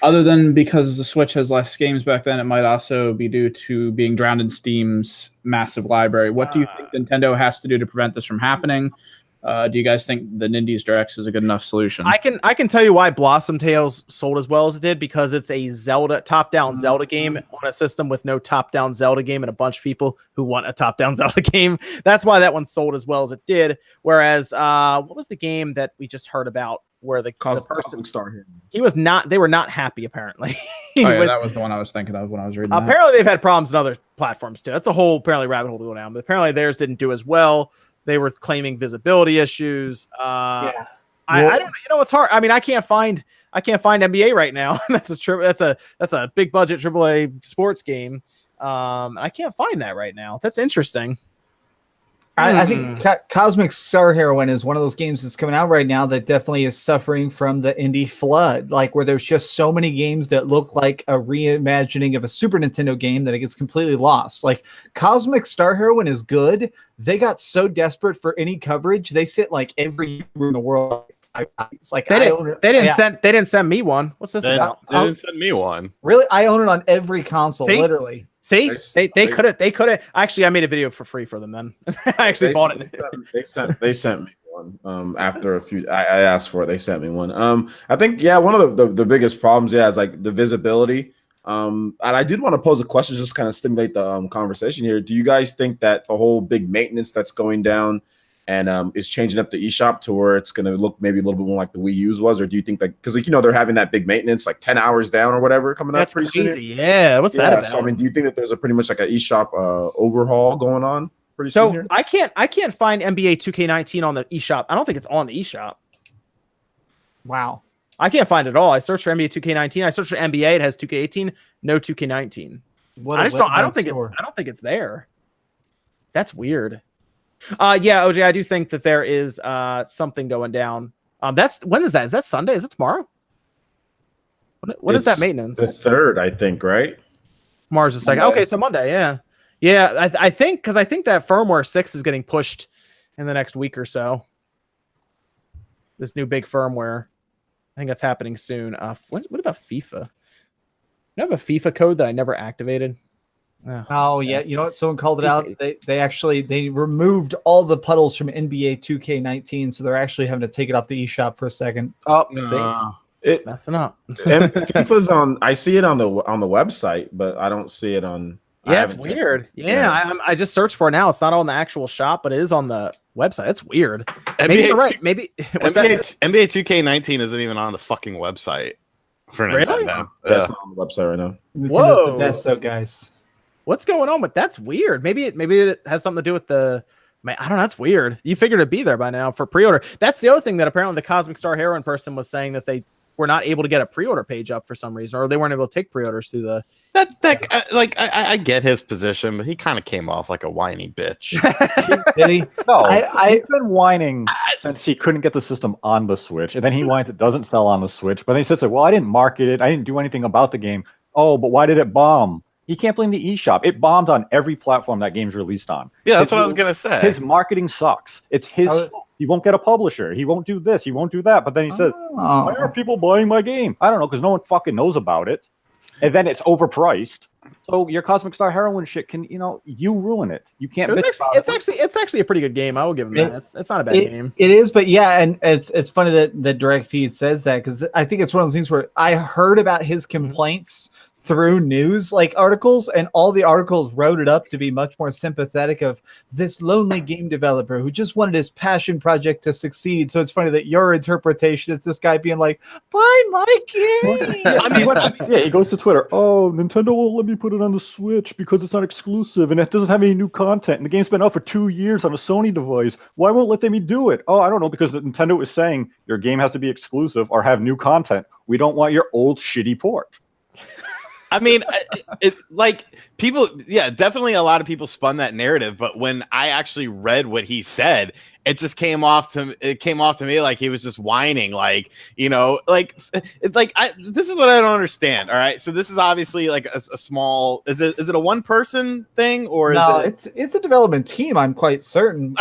Other than because the Switch has less games back then, it might also be due to being drowned in Steam's massive library. What do you think Nintendo has to do to prevent this from happening? Do you guys think the Nindies Directs is a good enough solution? I can tell you why Blossom Tales sold as well as it did, because it's a top-down Zelda game on a system with no top-down Zelda game and a bunch of people who want a top-down Zelda game. That's why that one sold as well as it did. Whereas, what was the game that we just heard about where the person Star here? They were not happy apparently. That was the one I was thinking of when I was reading. Apparently, they've had problems in other platforms too. That's a whole rabbit hole to go down. But apparently, theirs didn't do as well. They were claiming visibility issues. I don't know. You know, it's hard. I mean, I can't find NBA right now. That's a big budget AAA sports game. I can't find that right now. That's interesting. I think Cosmic Star Heroine is one of those games that's coming out right now that definitely is suffering from the indie flood, like where there's just so many games that look like a reimagining of a Super Nintendo game that it gets completely lost. Like Cosmic Star Heroine is good. They got so desperate for any coverage, they sit like every room in the world. It's like they didn't send me one. What's this about? They didn't send me one. Really? I own it on every console, literally. See, they could have. Actually, I made a video for free for them. Then I actually bought it. They sent me one. After a few, I asked for it. They sent me one. I think one of the biggest problems is like the visibility. And I did want to pose a question, just kind of stimulate the conversation here. Do you guys think that the whole big maintenance that's going down and is changing up the eShop to where it's going to look maybe a little bit more like the Wii U's was, or do you think that because they're having that big maintenance, like 10 hours down or whatever, coming up pretty soon? Yeah, what's that about? So I mean, do you think that there's a pretty much like an eShop overhaul going on pretty soon? Here? I can't find NBA 2K19 on the eShop. I don't think it's on the eShop. Wow, I can't find it at all. I searched for NBA 2K19. I searched for NBA. It has 2K18, no 2K19. I don't think it's there. That's weird. OJ, I do think that there is something going down. When is that? Is that Sunday? Is it tomorrow? What is that maintenance? The 3rd, I think, right? Tomorrow's the 2nd. Okay, so Monday, yeah. I think that firmware 6 is getting pushed in the next week or so. This new big firmware, I think that's happening soon. What about FIFA? You have a FIFA code that I never activated. Oh yeah, you know what? Someone called it out. They removed all the puddles from NBA 2K19, so they're actually having to take it off the eShop for a second. Oh, messing up. And FIFA's on. I see it on the website, but I don't see it on. Yeah, it's weird. I just searched for it now. It's not on the actual shop, but it is on the website. It's weird. Maybe you're right. Maybe NBA 2K19 isn't even on the fucking website for Nintendo. Really? That's not on the website right now. Nintendo's the best, though, guys. What's going on? But that's weird. Maybe it has something to do with the. I don't know. That's weird. You figured it'd be there by now for pre-order. That's the other thing that apparently the Cosmic Star Heroine person was saying, that they were not able to get a pre-order page up for some reason, or they weren't able to take pre-orders through the. I get his position, but he kind of came off like a whiny bitch. Did he? No, he's been whining since he couldn't get the system on the Switch, and then he whines it doesn't sell on the Switch. But then he says, "Well, I didn't market it. I didn't do anything about the game." Oh, but why did it bomb? He can't blame the eShop. It bombed on every platform that game's released on. Yeah, that's what I was gonna say. His marketing sucks. It's his fault. He won't get a publisher. He won't do this. He won't do that. But then he says, "Why are people buying my game?" I don't know, because no one fucking knows about it. And then it's overpriced. So your Cosmic Star Heroine shit can, you ruin it. You can't. It's actually a pretty good game. I will give him that. It's not a bad game. It is, but yeah, and it's funny that Direct Feed says that, because I think it's one of those things where I heard about his complaints through news articles, and all the articles wrote it up to be much more sympathetic of this lonely game developer who just wanted his passion project to succeed. So it's funny that your interpretation is this guy being like, buy my game. He goes to Twitter. Oh, Nintendo won't let me put it on the Switch because it's not exclusive and it doesn't have any new content. And the game's been out for 2 years on a Sony device. Why won't let me do it? Oh, I don't know, because Nintendo is saying your game has to be exclusive or have new content. We don't want your old shitty port. I mean, people, definitely a lot of people spun that narrative, but when I actually read what he said, it just came off to me like he was just whining, this is what I don't understand. All right, so this is obviously like a small. Is it a one person thing, or no? Is it's a development team. I'm quite certain.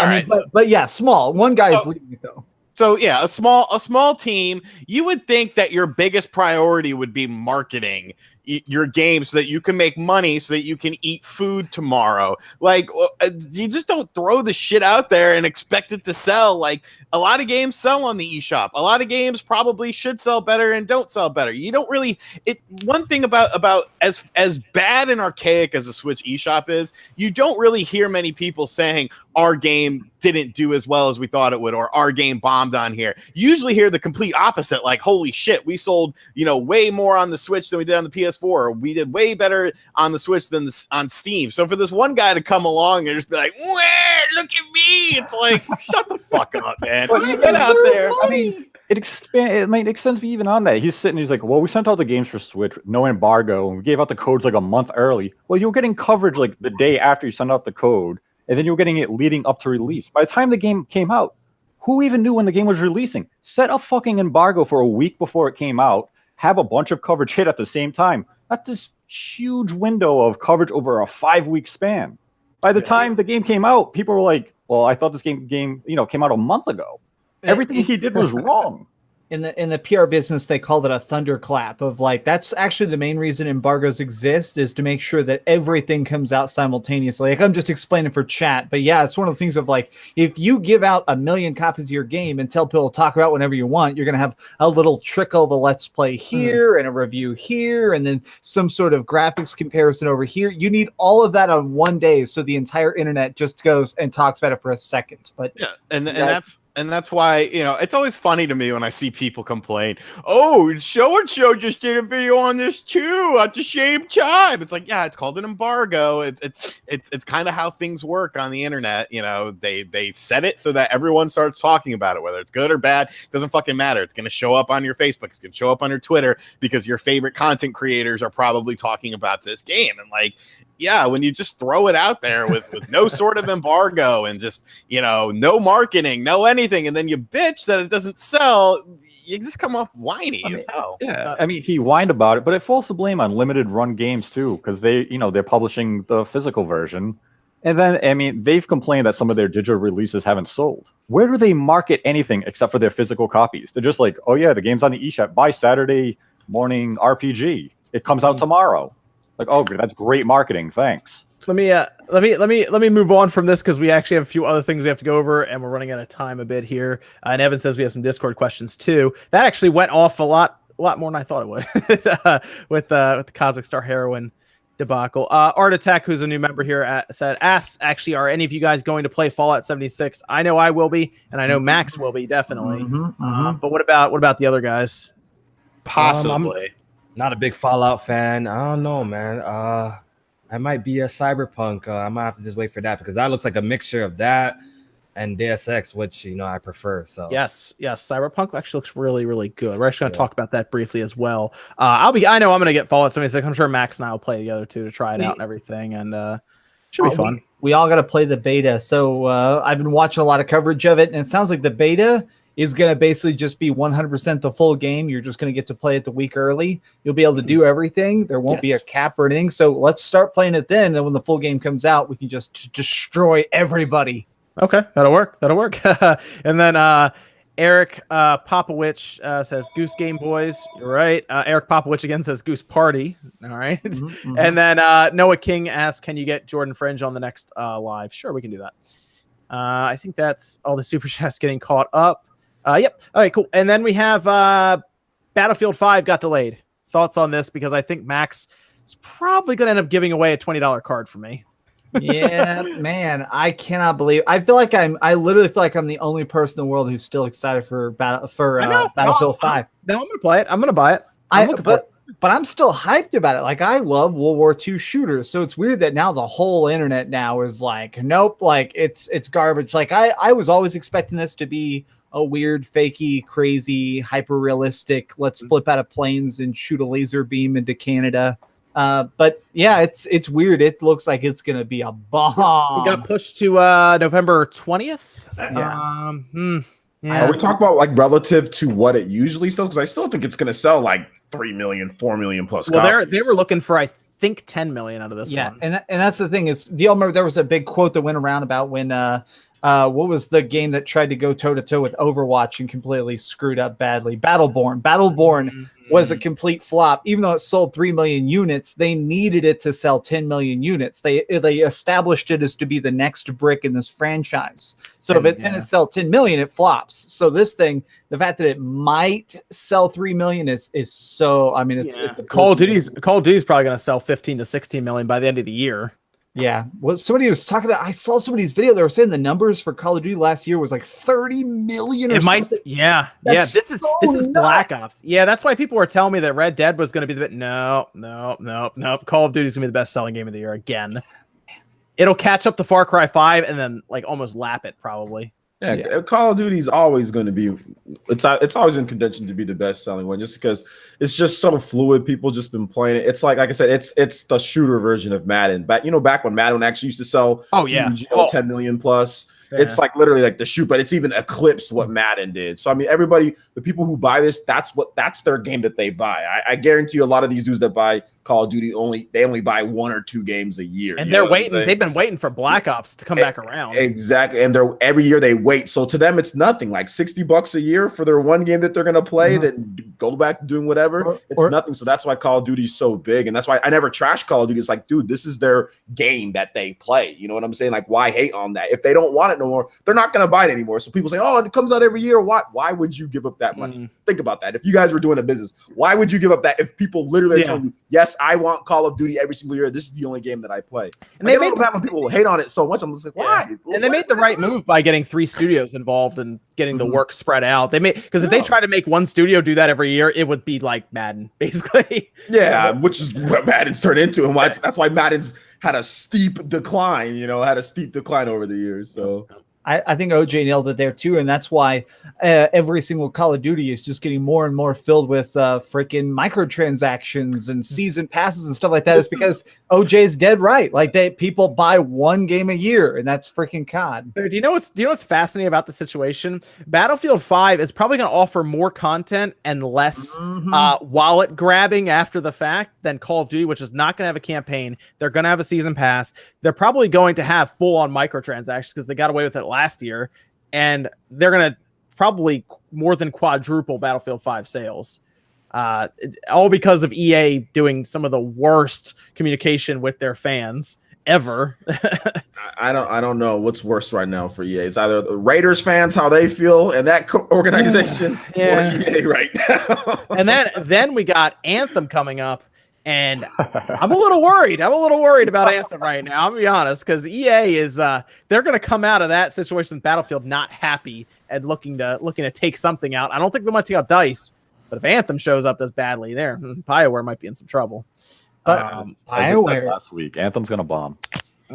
But yeah, small. One guy's leading it though. So yeah, a small team. You would think that your biggest priority would be marketing your game so that you can make money, so that you can eat food tomorrow. You just don't throw the shit out there and expect it to sell. Like, a lot of games sell on the eShop. A lot of games probably should sell better and don't sell better. You don't really. One thing about as bad and archaic as the Switch eShop is, you don't really hear many people saying our game didn't do as well as we thought it would, or our game bombed on here. You usually hear the complete opposite, like, holy shit, we sold way more on the Switch than we did on the PS4, or we did way better on the Switch than on Steam. So for this one guy to come along and just be like, look at me, it's like, shut the fuck up, man. Get out there. I mean, it extends me even on that. He's like, well, we sent out the games for Switch, no embargo, and we gave out the codes like a month early. Well, you're getting coverage like the day after you send out the code, and then you're getting it leading up to release. By the time the game came out, who even knew when the game was releasing? Set a fucking embargo for a week before it came out, have a bunch of coverage hit at the same time. That's this huge window of coverage over a 5-week span. By the time the game came out, people were like, well, I thought this game came out a month ago. Everything he did was wrong. In the PR business, they called it a thunderclap of that's actually the main reason embargoes exist, is to make sure that everything comes out simultaneously. Like, I'm just explaining for chat, but yeah, it's one of the things of if you give out 1 million copies of your game and tell people to talk about whenever you want, you're going to have a little trickle of a let's play here and a review here, and then some sort of graphics comparison over here. You need all of that on one day, so the entire internet just goes and talks about it for a second. But yeah, and that's why, it's always funny to me when I see people complain, oh, so-and-so just did a video on this too at the same time. It's like, yeah, it's called an embargo. It's kind of how things work on the internet. They set it so that everyone starts talking about it, whether it's good or bad. It doesn't fucking matter. It's going to show up on your Facebook. It's going to show up on your Twitter, because your favorite content creators are probably talking about this game. And yeah, when you just throw it out there with no sort of embargo and just, no marketing, no anything, and then you bitch that it doesn't sell, you just come off whiny as hell. Yeah, he whined about it, but it falls the blame on limited run games too, because they're publishing the physical version. And then, they've complained that some of their digital releases haven't sold. Where do they market anything except for their physical copies? They're just like, oh yeah, the game's on the eShop. Buy Saturday morning RPG. It comes out tomorrow. Like, oh, that's great marketing. Thanks. Let me move on from this, because we actually have a few other things we have to go over, and we're running out of time a bit here. And Evan says we have some Discord questions too. That actually went off a lot a lot more than I thought it would with the Cosmic Star Heroine debacle. Art Attack, who's a new member here, asks, actually, are any of you guys going to play Fallout 76? I know I will be, and I know Max will be, definitely. But what about the other guys? Possibly. I'm not a big Fallout fan. I don't know, man. I might be a Cyberpunk. I might have to just wait for that because that looks like a mixture of that and Deus Ex, which I prefer. So yes, Cyberpunk actually looks really, really good. We're actually going to talk about that briefly as well. I know I'm going to get Fallout 76. I'm sure Max and I will play together too to try it out and everything, and should be fun. We all got to play the beta. So I've been watching a lot of coverage of it, and it sounds like the beta is going to basically just be 100% the full game. You're just going to get to play it the week early. You'll be able to do everything. There won't be a cap or anything. So let's start playing it then. And when the full game comes out, we can just destroy everybody. Okay, that'll work. And then Eric Popowich says Goose Game Boys. You're right. Eric Popowich again says Goose Party. All right. And then Noah King asks, can you get Jordan Fringe on the next live? Sure, we can do that. I think that's all the super chats getting caught up. Yep. All right, cool. And then we have Battlefield 5 got delayed. Thoughts on this? Because I think Max is probably going to end up giving away a $20 card for me. Yeah, man, I cannot believe. I literally feel like I'm the only person in the world who's still excited for Battlefield 5. No, I'm gonna play it. I'm gonna buy it. But I'm still hyped about it. Like, I love World War II shooters, so it's weird that now the whole internet now is like, nope, like it's garbage. Like I was always expecting this to be a weird, fakey, crazy, hyper realistic. Let's flip out of planes and shoot a laser beam into Canada. But yeah, it's weird. It looks like it's gonna be a bomb. We got pushed to November 20th. Yeah. Are we talking about like relative to what it usually sells? Because I still think it's gonna sell like 3 million, 4 million plus. Well, they were looking for, I think, 10 million out of this one. And that's the thing is, do you remember there was a big quote that went around about when what was the game that tried to go toe to toe with Overwatch and completely screwed up badly? Battleborn was a complete flop. Even though it sold 3 million units, they needed it to sell 10 million units. They established it as to be the next brick in this franchise. So if it didn't sell 10 million, it flops. So this thing, the fact that it might sell 3 million is so. I mean, it's Call of Duty's probably going to sell 15 to 16 million by the end of the year. Yeah. Well, somebody was talking about, I saw somebody's video. They were saying the numbers for Call of Duty last year was like 30 million or something. This is Black Ops. Yeah, that's why people were telling me that Red Dead was going to be the bit. No. Call of Duty is going to be the best selling game of the year again. It'll catch up to Far Cry 5 and then like almost lap it probably. Yeah, Call of Duty is always going to be, it's always in contention to be the best selling one, just because it's just so fluid. People just been playing it. It's like I said, it's the shooter version of Madden. Back when Madden actually used to sell 10 million plus. Yeah. It's like literally like the shoot, but it's even eclipsed what Madden did. So I mean, the people who buy this, that's their game that they buy. I guarantee you, a lot of these dudes that buy Call of Duty only buy 1 or 2 games a year, and they're waiting. They've been waiting for Black Ops to come back around. Exactly, and every year they wait. So to them, it's nothing. Like $60 a year for their one game that they're gonna play, then go back to doing whatever. It's nothing. So that's why Call of Duty is so big, and that's why I never trash Call of Duty. It's like, dude, this is their game that they play. You know what I'm saying? Like, why hate on that? If they don't want it no more, they're not gonna buy it anymore. So people say, oh, it comes out every year. Why would you give up that money? Think about that. If you guys were doing a business, why would you give up that? If people literally are telling you, yes, I want Call of Duty every single year, this is the only game that I play. And they made when people hate on it so much. I'm just like, why? And they made the right move by getting 3 studios involved and getting the work spread out. Because if they try to make one studio do that every year, it would be like Madden, basically. Yeah, which is what Madden's turned into, and that's why Madden's had a steep decline. Over the years. So. I think OJ nailed it there too, and that's why every single Call of Duty is just getting more and more filled with freaking microtransactions and season passes and stuff like that. It's because OJ's dead right. Like people buy 1 game a year, and that's freaking COD. Do you know what's fascinating about the situation? Battlefield 5 is probably going to offer more content and less wallet grabbing after the fact than Call of Duty, which is not going to have a campaign. They're going to have a season pass. They're probably going to have full-on microtransactions because they got away with it last year, and they're going to probably more than quadruple Battlefield 5 sales. All because of EA doing some of the worst communication with their fans ever. I don't know what's worse right now for EA. It's either the Raiders fans, how they feel, and that organization, or EA right now. And then we got Anthem coming up, and I'm a little worried. I'm a little worried about Anthem right now. I'm gonna be honest, because EA is they're gonna come out of that situation with Battlefield not happy and looking to take something out. I don't think they might take out DICE, but if Anthem shows up as badly, BioWare might be in some trouble. But BioWare last week, Anthem's gonna bomb.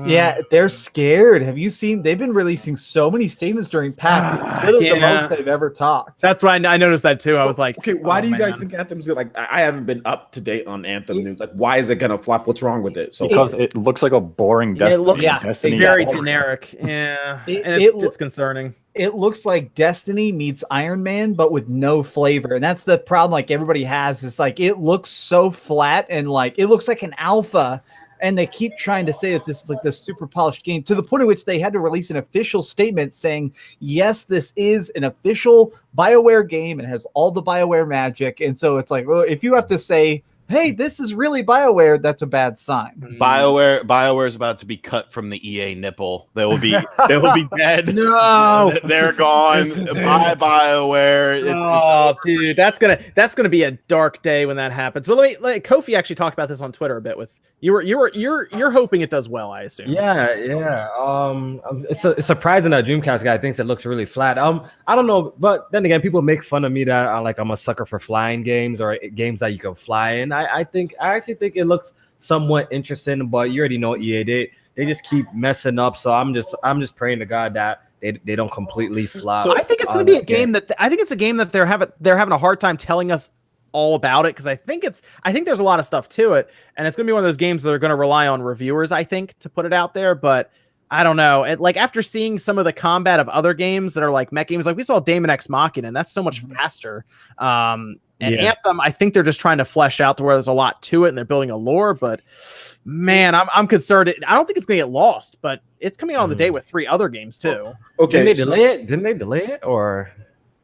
Yeah, they're scared. Have you seen? They've been releasing so many statements during PAX. It's literally the most they've ever talked. That's why I noticed that too. I was like, okay, why do you guys think Anthem's good? Like, I haven't been up to date on Anthem news. Like, why is it gonna flop? What's wrong with it? So because it looks like a boring Destiny. It looks Destiny very generic. Yeah, and it's concerning. It looks like Destiny meets Iron Man, but with no flavor. And that's the problem like everybody has. Is like it looks so flat and like it looks like an alpha. And they keep trying to say that this is like this super polished game to the point at which they had to release an official statement saying, yes, this is an official BioWare game and has all the BioWare magic. And so it's like, well, if you have to say, hey, this is really BioWare, that's a bad sign. BioWare is about to be cut from the EA nipple. They will be dead. No, they're gone. Bye, BioWare. Dude, that's gonna be a dark day when that happens. But Kofi actually talked about this on Twitter a bit. With you're hoping it does well, I assume. Yeah. It's surprising that Dreamcast guy thinks it looks really flat. I don't know, but then again, people make fun of me that I'm a sucker for flying games or games that you can fly in. I actually think it looks somewhat interesting, but you already know EA, they just keep messing up. So I'm just praying to God that they don't completely flop. So I think it's going to be a game that they're having a hard time telling us all about it, because I think there's a lot of stuff to it, and it's going to be one of those games that are going to rely on reviewers, I think, to put it out there. But I don't know. After seeing some of the combat of other games that are like mech games, like we saw Daemon X Machina, and that's so much faster. Anthem, I think they're just trying to flesh out to where there's a lot to it, and they're building a lore. But man, I'm concerned. I don't think it's gonna get lost, but it's coming out on the day with 3 other games too. Okay, Didn't they delay it or?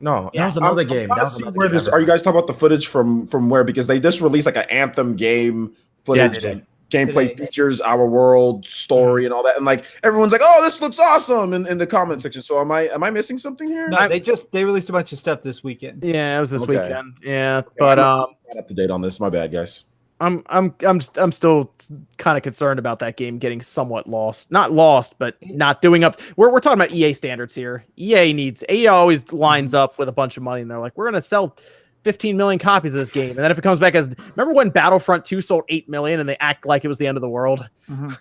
No, that was another game. Are you guys talking about the footage from where? Because they just released like an Anthem game footage, gameplay features, our world, story, and all that, and like everyone's like, "Oh, this looks awesome!" in the comment section. So am I missing something here? No, they released a bunch of stuff this weekend. Yeah, it was this weekend. Yeah, but I'm not up to date on this. My bad, guys. I'm still kind of concerned about that game getting somewhat lost. Not lost, but not doing up. We're talking about EA standards here. EA always lines up with a bunch of money, and they're like, we're gonna sell 15 million copies of this game, and then if it comes back as, remember when Battlefront 2 sold 8 million, and they act like it was the end of the world. Mm-hmm.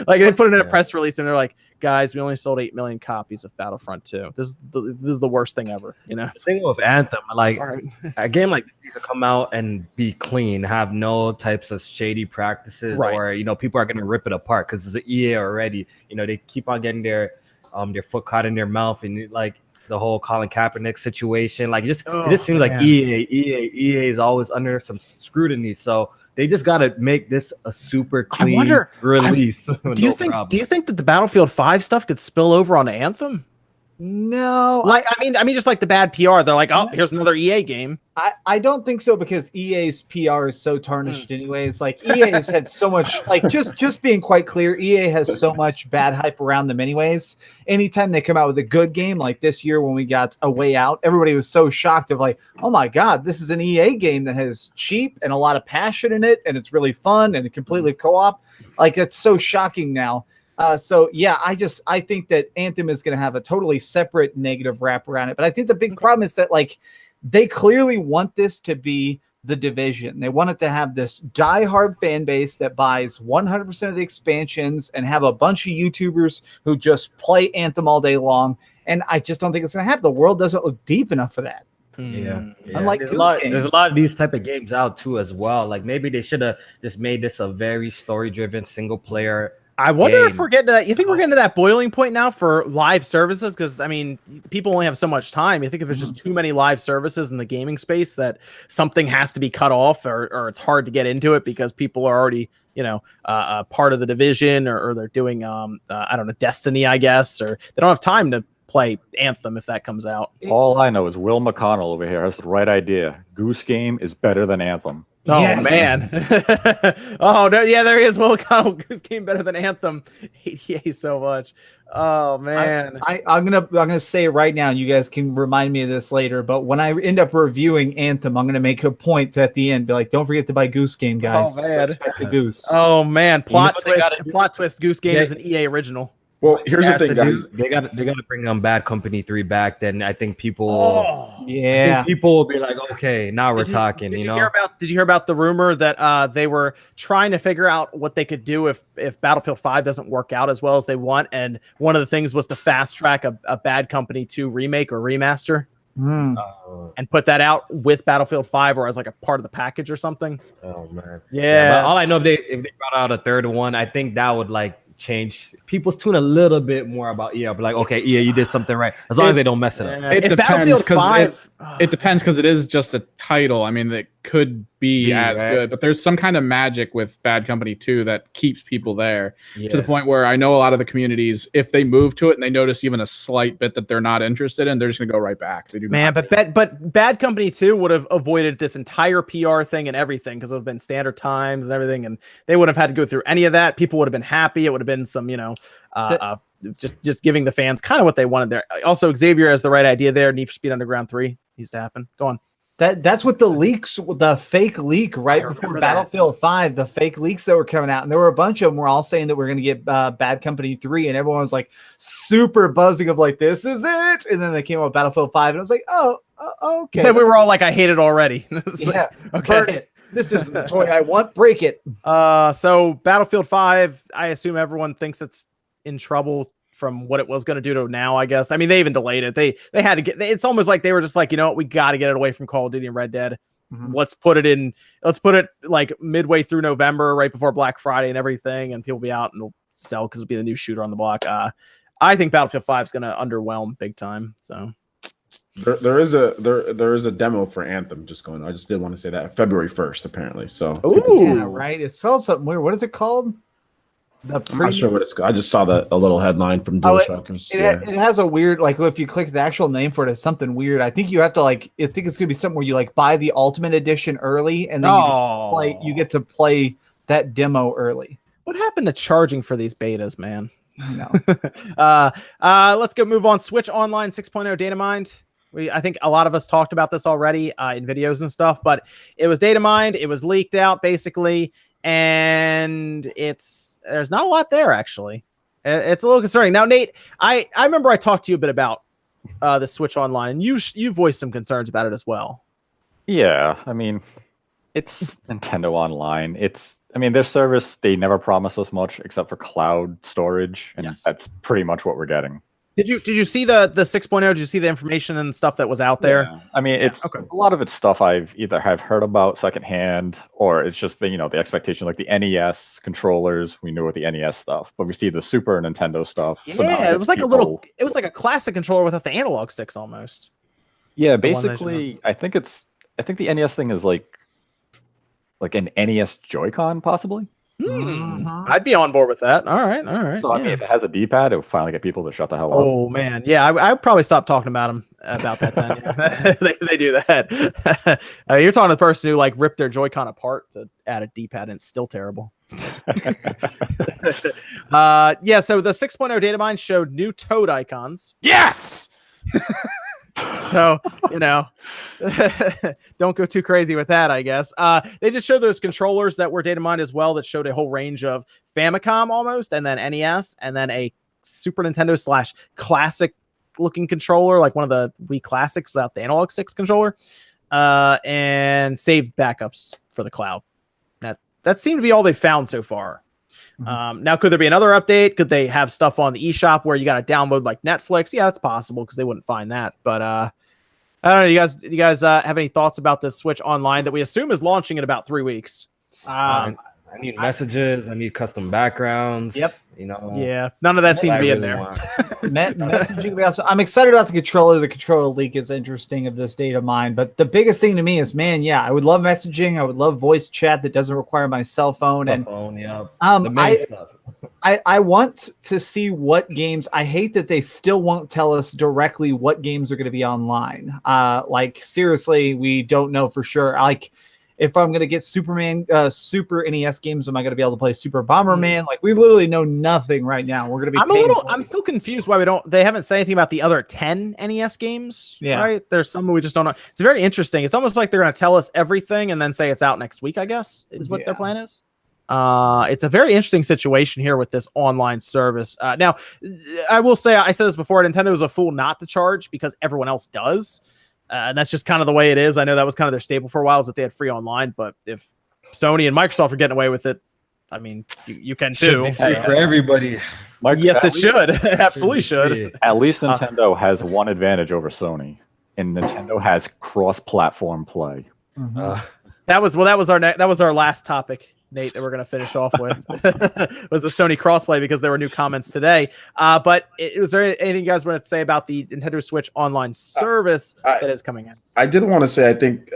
Like they put it in a press release, and they're like, guys, we only sold 8 million copies of Battlefront 2. This is the worst thing ever, you know. The thing with Anthem, a game like this needs to come out and be clean, have no types of shady practices, or people are gonna rip it apart because it's an EA already. They keep on getting their foot caught in their mouth, and like the whole Colin Kaepernick situation, like it just seems like EA is always under some scrutiny. So they just got to make this a super clean release. Do you think that the Battlefield 5 stuff could spill over on Anthem? No, I mean, just like the bad PR, they're like, oh, here's another EA game. I don't think so, because EA's PR is so tarnished anyways. Like EA has had so much, like just being quite clear, EA has so much bad hype around them anyways. Anytime they come out with a good game, like this year when we got A Way Out, everybody was so shocked of like, oh my God, this is an EA game that has cheap and a lot of passion in it, and it's really fun and completely co-op. Like it's so shocking now. So yeah, I think that Anthem is going to have a totally separate negative rap around it. But I think the big problem is that like they clearly want this to be The Division. They want it to have this diehard fan base that buys 100% of the expansions and have a bunch of YouTubers who just play Anthem all day long. And I just don't think it's going to happen. The world doesn't look deep enough for that. Yeah. Unlike there's a lot of these type of games out too as well. Like maybe they should have just made this a very story-driven single player. I wonder if we're getting to that. You think we're getting to that boiling point now for live services? Because I mean, people only have so much time. You think if there's just too many live services in the gaming space that something has to be cut off, or it's hard to get into it because people are already, part of the Division, or they're doing, I don't know, Destiny, I guess, or they don't have time to play Anthem if that comes out. All I know is Will McConnell over here has the right idea. Goose Game is better than Anthem. Oh Yes. man! Oh no, yeah, there he is. Will O'Connell, Goose Game better than Anthem. He's so much. Oh man! I'm gonna say right now. You guys can remind me of this later. But when I end up reviewing Anthem, I'm gonna make a point at the end. Be like, don't forget to buy Goose Game, guys. Oh man! Respect the Goose. Oh man! Plot twist! Plot twist! Goose Game Yeah. is an EA original. Well, here's the thing, guys. They got to bring Bad Company 3 back. Then I think people. Oh yeah. I think people will be like, okay, now we're talking. Did you you know. Did you hear about the rumor that they were trying to figure out what they could do if Battlefield 5 doesn't work out as well as they want, and one of the things was to fast track a Bad Company 2 remake or remaster and put that out with Battlefield 5 or as like a part of the package or something. Oh man. Yeah. But all I know, if they brought out a third one, I think that would like change people's tune a little bit more about EA. But like, okay, EA, you did something right. As long as they don't mess it up. It If depends Battlefield because 5 it depends because it is just a title. I mean, it could be as right? good, but there's some kind of magic with Bad Company 2 that keeps people there Yeah. to the point where I know a lot of the communities, if they move to it and they notice even a slight bit that they're not interested in, they're just gonna go right back. They do Man, not. but Bad Company 2 would have avoided this entire PR thing and everything because it would have been standard times and everything, and they wouldn't have had to go through any of that. People would have been happy. It would have been some, just giving the fans kind of what they wanted there. Also, Xavier has the right idea there. Need for Speed Underground 3 needs to happen. Go on. That's what the leaks, the fake leak right before Battlefield 5, the fake leaks that were coming out, and there were a bunch of them were all saying that we're going to get Bad Company 3, and everyone was like super buzzing of like, this is it, and then they came out with Battlefield 5, and I was like, oh okay. Then we were all like, I hate it already. Yeah, okay. burn it. This isn't the toy I want. Break it. So Battlefield 5, I assume everyone thinks it's in trouble from what it was going to do to now, I guess. I mean, they even delayed it. They had to get, it's almost like they were just like, you know what, we got to get it away from Call of Duty and Red Dead. Let's put it like midway through November, right before Black Friday and everything, and people will be out and it'll sell because it'll be the new shooter on the block. I think Battlefield 5 is going to underwhelm big time. So there is a demo for Anthem just going. I just did want to say that February 1st, apparently. So yeah, right. It sells something weird. What is it called? I'm not sure what it's called. I just saw a little headline from DualShock. It has a weird, like, if you click the actual name for it, it's something weird. I think you have to I think it's gonna be something where you like buy the Ultimate Edition early, and then you get to play that demo early. What happened to charging for these betas, man? No. Let's go move on. Switch Online 6.0 data mined. I think a lot of us talked about this already in videos and stuff, but it was data mined. It was leaked out basically. And there's not a lot there, actually. It's a little concerning. Now, Nate, I remember I talked to you a bit about the Switch Online, and you voiced some concerns about it as well. Yeah, I mean, it's Nintendo Online. Their service, they never promised us much except for cloud storage, and that's pretty much what we're getting. Did you see the 6.0? Did you see the information and stuff that was out there? Yeah. I mean, it's a lot of it's stuff I've either have heard about secondhand, or it's just the expectation, like the NES controllers. We knew with the NES stuff, but we see the Super Nintendo stuff. Yeah, so it was like it was like a classic controller without the analog sticks almost. Yeah, basically, I think the NES thing is like an NES Joy-Con, possibly. I'd be on board with that. All right. So I mean, if it has a D-pad, it would finally get people to shut the hell up. Oh man, yeah, I would probably stop talking about that then. Yeah. they do that. You're talking to the person who like ripped their Joy-Con apart to add a D-pad, and it's still terrible. So the 6.0 data mine showed new Toad icons. Yes. So, don't go too crazy with that, I guess. They just showed those controllers that were data mined as well, that showed a whole range of Famicom almost, and then NES, and then a Super Nintendo / classic looking controller, like one of the Wii Classics without the analog sticks controller, and save backups for the cloud. That seemed to be all they found so far. Now, could there be another update? Could they have stuff on the eShop where you got to download like Netflix? Yeah, that's possible because they wouldn't find that. But I don't know. You guys have any thoughts about this Switch Online that we assume is launching in about 3 weeks? I need messages. I need custom backgrounds. Yep. Yeah, none of that seemed to be in there. Messaging. I'm excited about the controller. The controller leak is interesting of this data mine. But the biggest thing to me is, man, yeah, I would love messaging. I would love voice chat that doesn't require my cell phone. I want to see what games. I hate that they still won't tell us directly what games are going to be online. Like seriously, we don't know for sure. Like if I'm gonna get Superman, Super NES games, am I gonna be able to play Super Bomberman? Like, we literally know nothing right now. We're gonna be. I'm still confused why they haven't said anything about the other 10 NES games. Yeah. Right. There's some we just don't know. It's very interesting. It's almost like they're gonna tell us everything and then say it's out next week, I guess, is what their plan is. It's a very interesting situation here with this online service. Now, I will say, I said this before, Nintendo is a fool not to charge because everyone else does. And that's just kind of the way it is. I know that was kind of their staple for a while, is that they had free online. But if Sony and Microsoft are getting away with it, I mean, you can too. For everybody. Yes, it should. It absolutely should. At least Nintendo has one advantage over Sony, and Nintendo has cross-platform play. That was our last topic, Nate, that we're going to finish off with. Was the Sony crossplay, because there were new comments today. But was there anything you guys wanted to say about the Nintendo Switch online service that is coming in? I did want to say, I think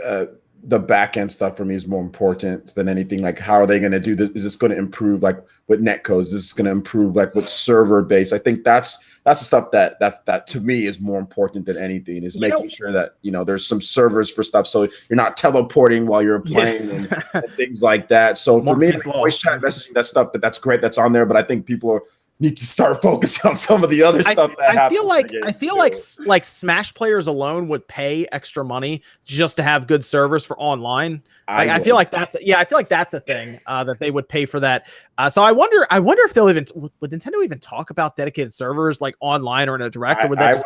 the back end stuff for me is more important than anything. Like, how are they going to do this? Is this going to improve, like, with netcodes? Is this going to improve, like, with server base? I think that's the stuff that to me is more important than anything, is making sure that, there's some servers for stuff, so you're not teleporting while you're playing and things like that. So for me, voice chat messaging, that stuff, that's great, that's on there, but I think people need to start focusing on some of the other stuff I feel like Smash players alone would pay extra money just to have good servers for online. I feel like that's a thing that they would pay for that. So I wonder if they'll would Nintendo even talk about dedicated servers like online or in a direct, or would that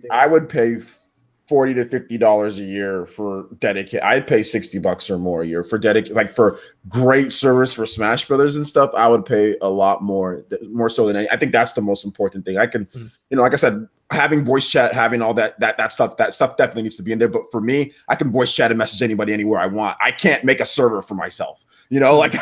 I would pay $40 to $50 a year for dedicated. I'd pay $60 or more a year for dedicated, like, for great service for Smash Brothers and stuff. I would pay a lot more so than I think that's the most important thing. I can, like I said, having voice chat, having all that stuff definitely needs to be in there. But for me, I can voice chat and message anybody anywhere I want. I can't make a server for myself. Like,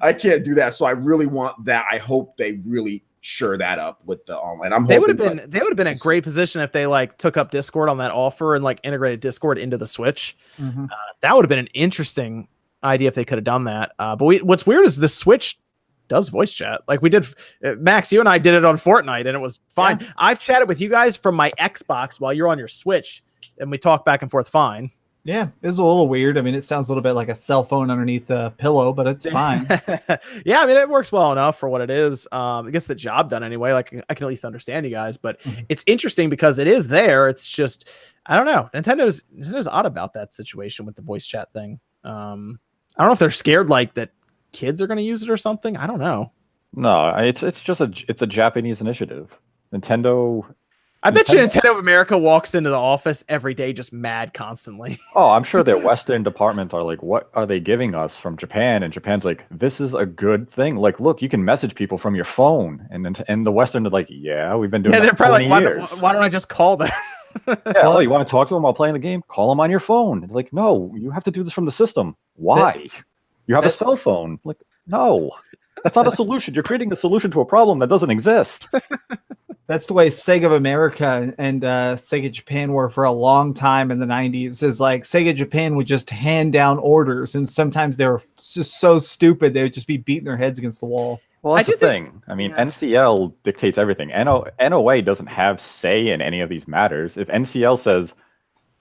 I can't do that. So I really want that. I hope they really sure that up with the online. They would have been in a great position if they took up Discord on that offer and integrated Discord into the Switch. That would have been an interesting idea if they could have done that. But what's weird is the Switch does voice chat. Like we did, Max, you and I did it on Fortnite and it was fine. Yeah. I've chatted with you guys from my Xbox while you're on your Switch and we talk back and forth fine. Yeah, it's a little weird. I mean, it sounds a little bit like a cell phone underneath a pillow, but it's fine. Yeah, I mean, it works well enough for what it is. It gets the job done anyway. Like, I can at least understand you guys, but it's interesting because it is there. It's just, I don't know. Nintendo's odd about that situation with the voice chat thing. I don't know if they're scared that kids are going to use it or something. I don't know. No, it's just a Japanese initiative. I bet you Nintendo of America walks into the office every day just mad constantly. Oh, I'm sure their Western departments are like, what are they giving us from Japan? And Japan's like, this is a good thing. Like, look, you can message people from your phone. And the Western are like, yeah, we've been doing that for 20 years. Why don't I just call them? Yeah, you want to talk to them while playing the game? Call them on your phone. It's like, no, you have to do this from the system. Why? You have a cell phone. Like, no, that's not a solution. You're creating a solution to a problem that doesn't exist. That's the way Sega of America and Sega Japan were for a long time in the 90s. Is like Sega Japan would just hand down orders, and sometimes they were just so stupid they would just be beating their heads against the wall. Well, that's the thing. I mean, NCL dictates everything. NOA doesn't have say in any of these matters. If NCL says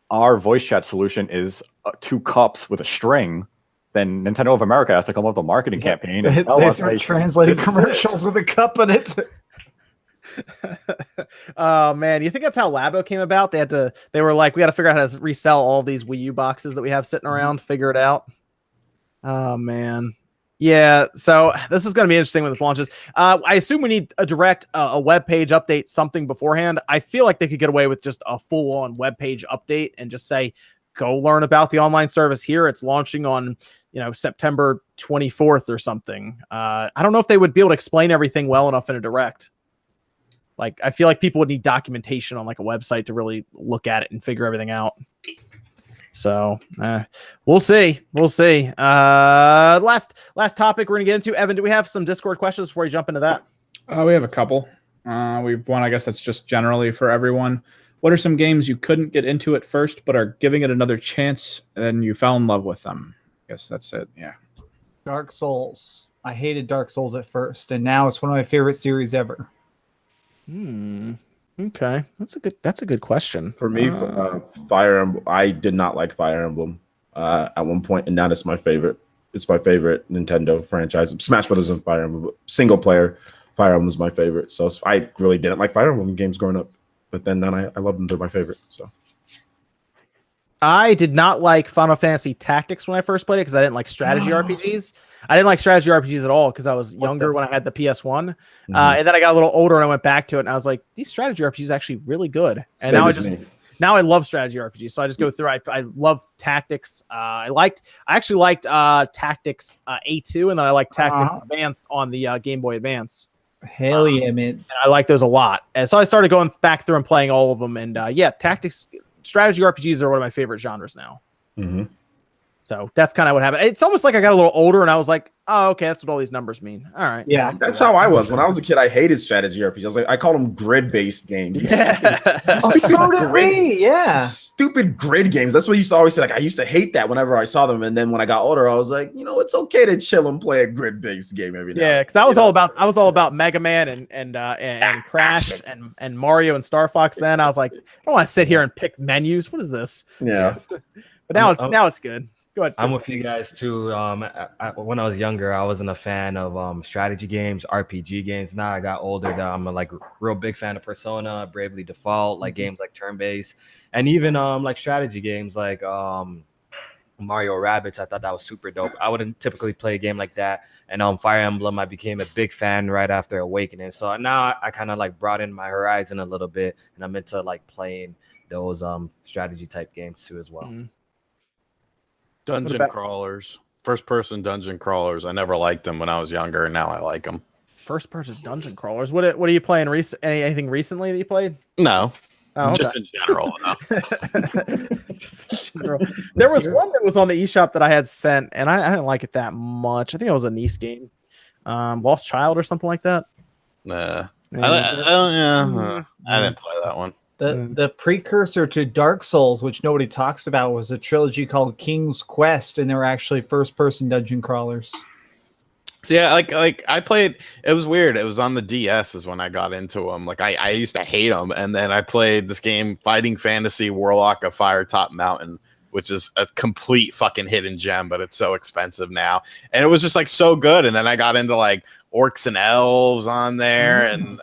our voice chat solution is 2 cups with a string, then Nintendo of America has to come up with a marketing campaign. And they start translating commercials with a cup in it. Oh man, you think that's how Labo came about? They were like, we got to figure out how to resell all these Wii U boxes that we have sitting around, figure it out. Oh man. Yeah, so this is going to be interesting when this launches. I assume we need a direct a web page update, something beforehand. I feel like they could get away with just a full-on web page update and just say, go learn about the online service here. It's launching on, September 24th or something. I don't know if they would be able to explain everything well enough in a direct. Like, I feel like people would need documentation on like a website to really look at it and figure everything out. So we'll see. Last topic we're gonna get into. Evan, do we have some Discord questions before you jump into that? We have a couple. We've one, I guess that's just generally for everyone. What are some games you couldn't get into at first, but are giving it another chance, and you fell in love with them? I guess that's it. Yeah. Dark Souls. I hated Dark Souls at first, and now it's one of my favorite series ever. Okay, that's a good question. For me, Fire Emblem. I did not like Fire Emblem. at one point, and now that's my favorite. It's my favorite Nintendo franchise. Smash Brothers and Fire Emblem, single player Fire Emblem is my favorite. So I really didn't like Fire Emblem games growing up, but then I love them. They're my favorite. So I did not like Final Fantasy Tactics when I first played it because I didn't like strategy RPGs. I didn't like strategy RPGs at all because I was younger when I had the PS1. And then I got a little older and I went back to it and I was like, these strategy RPGs are actually really good. And now I love strategy RPGs. So I just go through. I love Tactics. I actually liked Tactics A2, and then I like Tactics Advanced on the Game Boy Advance. Hell yeah, man! And I like those a lot. And so I started going back through and playing all of them. And Tactics, strategy RPGs are one of my favorite genres now. So that's kind of what happened. It's almost like I got a little older and I was like, oh, okay, that's what all these numbers mean. All right. Yeah. That's how I was. When I was a kid, I hated strategy RPGs. I was like, I called them grid-based games. So did we. Yeah. Stupid grid games. That's what I used to always say. Like, I used to hate that whenever I saw them. And then when I got older, I was like, it's okay to chill and play a grid-based game every now. Yeah, because I was all about Mega Man and Crash and Mario and Star Fox then. I was like, I don't want to sit here and pick menus. What is this? Yeah. But now it's good. Go ahead. I'm with you guys too. When I was younger, I wasn't a fan of strategy games, RPG games. Now I got older, I'm a real big fan of Persona, Bravely Default, like games like turn-based, and even like strategy games like Mario Rabbids. I thought that was super dope. I wouldn't typically play a game like that. And Fire Emblem, I became a big fan right after Awakening. So now I kind of broadened my horizon a little bit, and I'm into playing those strategy type games too as well. Mm-hmm. Dungeon crawlers, first-person dungeon crawlers. I never liked them when I was younger, and now I like them. First-person dungeon crawlers. What are you playing? Anything recently that you played? No, okay. Just in general. Just in general. There was one that was on the eShop that I had sent, and I didn't like it that much. I think it was a niece game, Lost Child or something like that. Nah. I didn't play that one. The precursor to Dark Souls, which nobody talks about, was a trilogy called King's Quest, and they were actually first-person dungeon crawlers. So yeah, I played. It was weird. It was on the DS is when I got into them. I used to hate them, and then I played this game, Fighting Fantasy Warlock of Firetop Mountain, which is a complete fucking hidden gem, but it's so expensive now. And it was just so good. And then I got into Orcs and Elves on there, and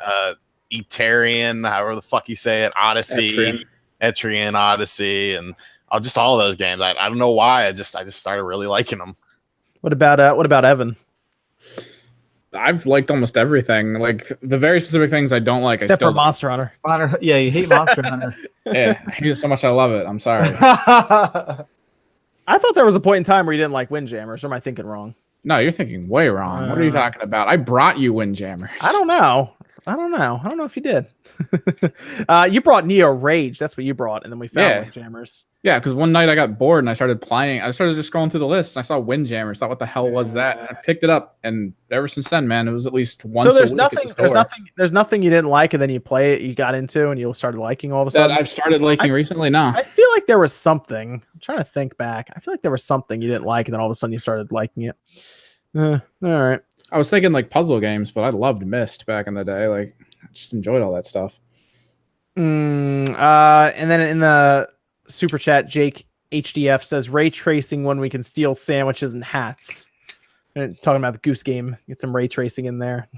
Eterian, however the fuck you say it, Odyssey, Etrian Odyssey, and just all those games. I don't know why. I just started really liking them. What about Evan? I've liked almost everything. The very specific things I don't like, except for Monster Hunter. Yeah, you hate Monster Hunter. Yeah, I hate it so much I love it. I'm sorry. I thought there was a point in time where you didn't like Windjammers. Or am I thinking wrong? No, you're thinking way wrong. What are you talking about? I brought you Windjammers. I don't know if you did. You brought Neo Rage. That's what you brought, and then we found Windjammers. Yeah, because one night I got bored and I started playing. I started just scrolling through the list and I saw Windjammers. Thought, what the hell was that? And I picked it up, and ever since then, man, it was at least once. So there's nothing you didn't like, and then you play it, you got into, and you started liking all of a sudden. That I've started liking recently. No, I feel like there was something. I'm trying to think back. I feel like there was something you didn't like, and then all of a sudden you started liking it. All right. I was thinking puzzle games, but I loved Myst back in the day. I just enjoyed all that stuff. And then in the super chat, Jake HDF says ray tracing when we can steal sandwiches and hats. And talking about the Goose Game, get some ray tracing in there.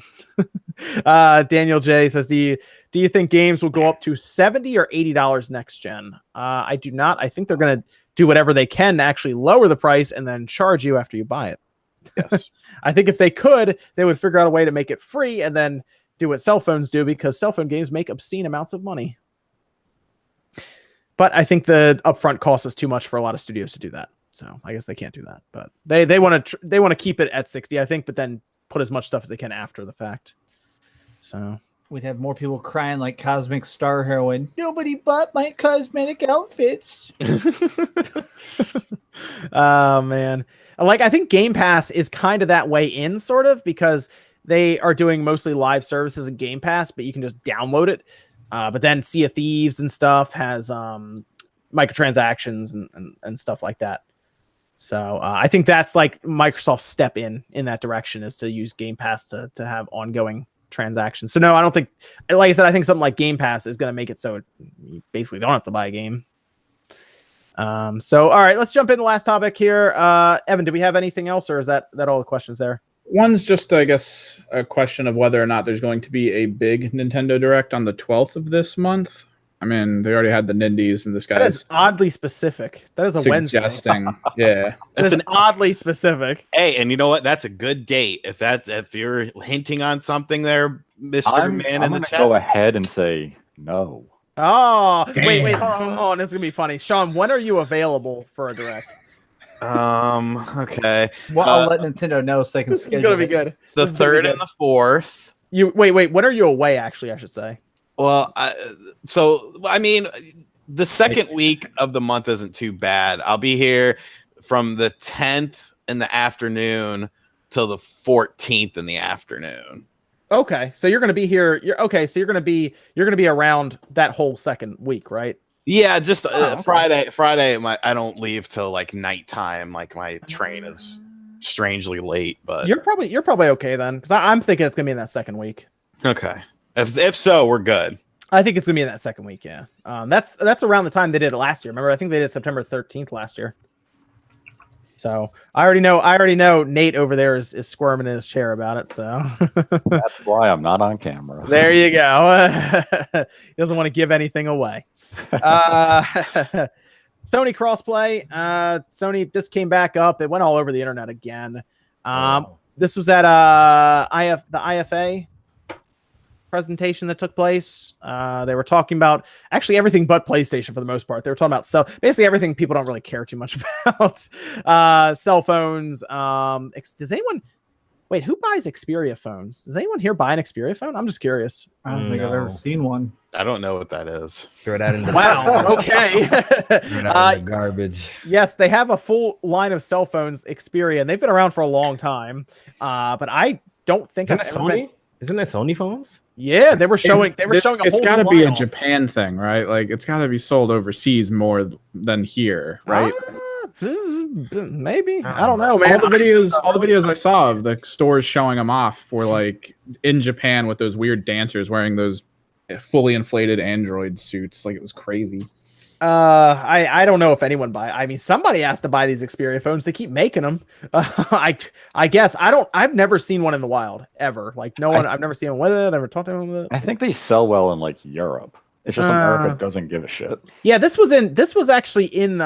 Daniel J says, do you think games will go up to $70 or $80 next gen? I do not. I think they're going to do whatever they can to actually lower the price and then charge you after you buy it. Yes. I think if they could, they would figure out a way to make it free and then do what cell phones do, because cell phone games make obscene amounts of money. But I think the upfront cost is too much for a lot of studios to do that. So I guess they can't do that. But they want to keep it at 60, I think, but then put as much stuff as they can after the fact. So we'd have more people crying like Cosmic Star Heroine. Nobody bought my cosmetic outfits. Oh man. I think Game Pass is kind of that way in, sort of, because they are doing mostly live services in Game Pass, but you can just download it. But then Sea of Thieves and stuff has microtransactions and stuff like that. So I think that's Microsoft's step in that direction, is to use Game Pass to have ongoing transactions. So no, I don't think, like I said, I think something like Game Pass is going to make it so you basically don't have to buy a game. So all right, let's jump in the last topic here. Evan, do we have anything else, or is that all the questions there? One's just, I guess, a question of whether or not there's going to be a big Nintendo Direct on the 12th of this month. I mean, they already had the Nindies, and this guy's that is oddly specific. That is a Wednesday. Yeah, that's an oddly specific. Hey, and you know what? That's a good date. If you're hinting on something there, Mr. Man in the chat. Go ahead and say no. Oh, wait, hold on. This is gonna be funny. Sean, when are you available for a Direct? Okay. Well, I'll let Nintendo know so they can schedule. It's gonna be good. The 3rd and the 4th. You wait. When are you away? Actually, I should say. Well, I mean, the second week of the month isn't too bad. I'll be here from the 10th in the afternoon till the 14th in the afternoon. Okay, so you're gonna be here. So you're gonna be around that whole second week, right? Yeah, just Friday. I don't leave till like nighttime. Like my train is strangely late, but you're probably okay then, because I'm thinking it's gonna be in that second week. Okay, if so, we're good. I think it's gonna be in that second week. Yeah, that's around the time they did it last year. Remember, I think they did September 13th last year. So I already know Nate over there is squirming in his chair about it. So that's why I'm not on camera. There you go. He doesn't want to give anything away. Sony crossplay. Sony, this came back up. It went all over the internet again. This was at the IFA presentation that took place. They were talking about actually everything but PlayStation for the most part. They were talking about basically everything people don't really care too much about. Cell phones. Does anyone who buys Xperia phones? Does anyone here buy an Xperia phone? I'm just curious. I don't think I've ever seen one. I don't know what that is. Throw that in the wow. Okay. Garbage. Yes, they have a full line of cell phones, Xperia, and they've been around for a long time. But I don't think Isn't that Sony phones? Yeah, they were showing. They were showing a whole. It's got to be a Japan thing, right? Like it's got to be sold overseas more than here, right? Maybe I don't know, man. All the videos I saw of the stores showing them off were like in Japan with those weird dancers wearing those fully inflated Android suits. Like it was crazy. I don't know if anyone I mean, somebody has to buy these Xperia phones. They keep making them. I guess I've never seen one in the wild ever. Like no one. I've never seen one with it. Never talked to them with it. I think they sell well in like Europe. It's just America doesn't give a shit. Yeah, this was actually in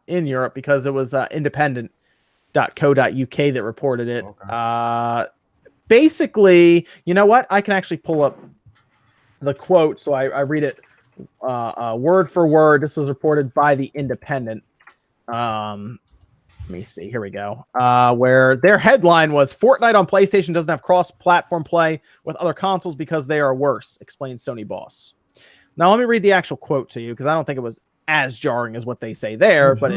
Europe because it was independent.co.uk that reported it. Okay. Basically, you know what? I can actually pull up the quote, so I read it word for word. This was reported by the Independent. Let me see. Here we go. Where their headline was Fortnite on PlayStation doesn't have cross-platform play with other consoles because they are worse, explains Sony boss. Now, let me read the actual quote to you because I don't think it was as jarring as what they say there, but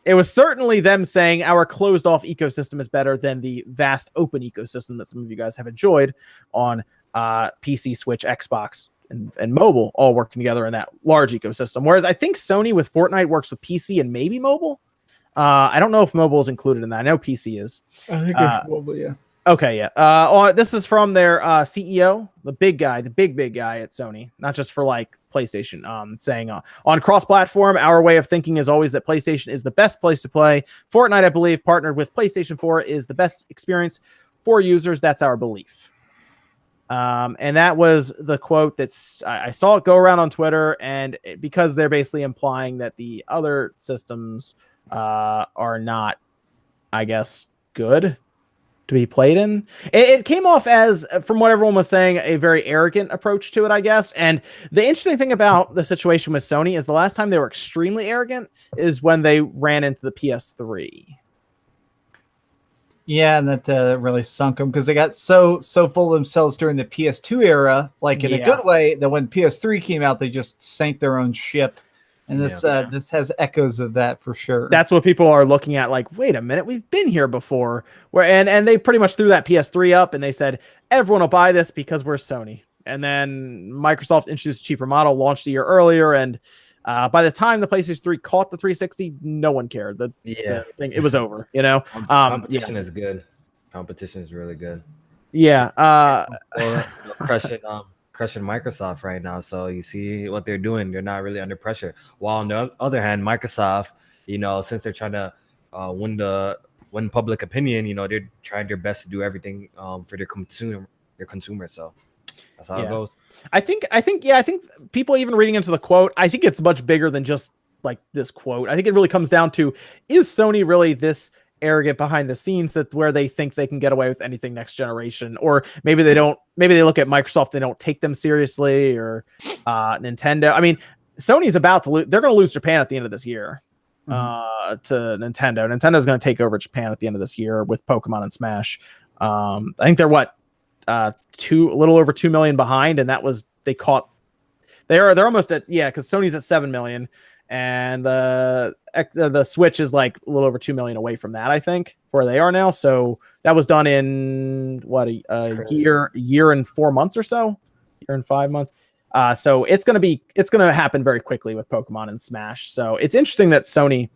it was certainly them saying our closed-off ecosystem is better than the vast open ecosystem that some of you guys have enjoyed on PC, Switch, Xbox, and mobile, all working together in that large ecosystem. Whereas I think Sony with Fortnite works with PC and maybe mobile. I don't know if mobile is included in that. I know PC is. I think it's mobile, yeah. Okay, yeah. This is from their CEO, the big guy at Sony, not just for like PlayStation, saying on cross-platform, our way of thinking is always that PlayStation is the best place to play. Fortnite, I believe, partnered with PlayStation 4 is the best experience for users. That's our belief. And that was the quote I saw it go around on Twitter, and because they're basically implying that the other systems are not, I guess, good to be played in. It came off as, from what everyone was saying, a very arrogant approach to it, I guess. And the interesting thing about the situation with Sony is the last time they were extremely arrogant is when they ran into the PS3. Yeah, and that really sunk them because they got so full of themselves during the PS2 era, like in a good way, that when PS3 came out, they just sank their own ship. And this has echoes of that for sure. That's what people are looking at. Like, wait a minute, we've been here before. And they pretty much threw that PS3 up, and they said everyone will buy this because we're Sony. And then Microsoft introduced a cheaper model, launched a year earlier, and by the time the PlayStation 3 caught the 360, no one cared. The thing, it was over. You know, competition is good. Competition is really good. Yeah. crushing Microsoft right now. So you see what they're doing. They're not really under pressure. While on the other hand, Microsoft, since they're trying to win public opinion, they're trying their best to do everything for their consumer. So that's how it goes. I think people even reading into the quote, I think it's much bigger than just like this quote. I think it really comes down to, is Sony really this arrogant behind the scenes that where they think they can get away with anything next generation? Or maybe they don't, maybe they look at Microsoft, they don't take them seriously, or Nintendo. I mean, Sony's about to lose, they're going to lose Japan at the end of this year to Nintendo. Nintendo's going to take over Japan at the end of this year with Pokemon and Smash. I think they're a little over 2 million behind, and that was they're almost at, because Sony's at 7 million. And the Switch is like a little over 2 million away from that, I think, where they are now. So that was done in a year and 4 months or so, year and 5 months. So it's gonna happen very quickly with Pokemon and Smash. So it's interesting that Sony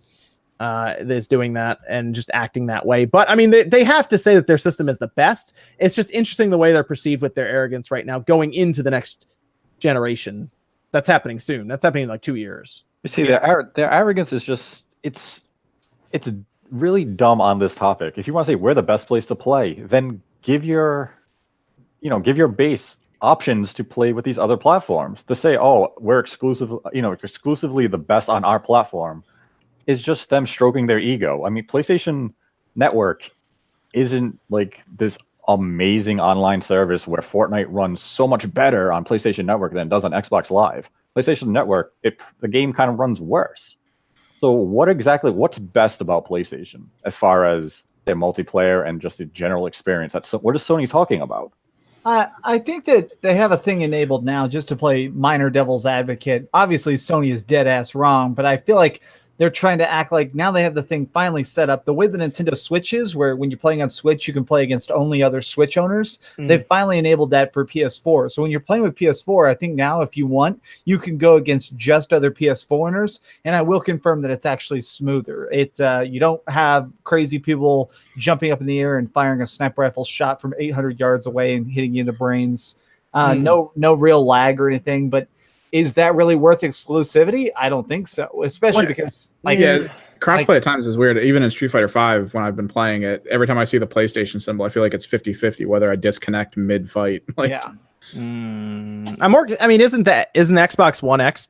is doing that and just acting that way. But I mean, they have to say that their system is the best. It's just interesting the way they're perceived with their arrogance right now, going into the next generation. That's happening soon. That's happening in like 2 years. You see, their arrogance is just it's really dumb on this topic. If you want to say we're the best place to play, then give your base options to play with these other platforms. To say, oh, we're exclusively the best on our platform, is just them stroking their ego. I mean, PlayStation Network isn't like this amazing online service where Fortnite runs so much better on PlayStation Network than it does on Xbox Live. PlayStation Network, the game kind of runs worse. So what's best about PlayStation as far as their multiplayer and just the general experience? What is Sony talking about? I think that they have a thing enabled now, just to play minor devil's advocate. Obviously, Sony is dead ass wrong, but I feel like they're trying to act like now they have the thing finally set up. The way the Nintendo Switch is, where when you're playing on Switch, you can play against only other Switch owners. They've finally enabled that for PS4. So when you're playing with PS4, I think now if you want, you can go against just other PS4 owners. And I will confirm that it's actually smoother. You don't have crazy people jumping up in the air and firing a sniper rifle shot from 800 yards away and hitting you in the brains. No real lag or anything, but is that really worth exclusivity? I don't think so, especially because crossplay at times is weird. Even in Street Fighter V, when I've been playing it, every time I see the PlayStation symbol, I feel like it's 50-50 whether I disconnect mid-fight. Isn't the Xbox One X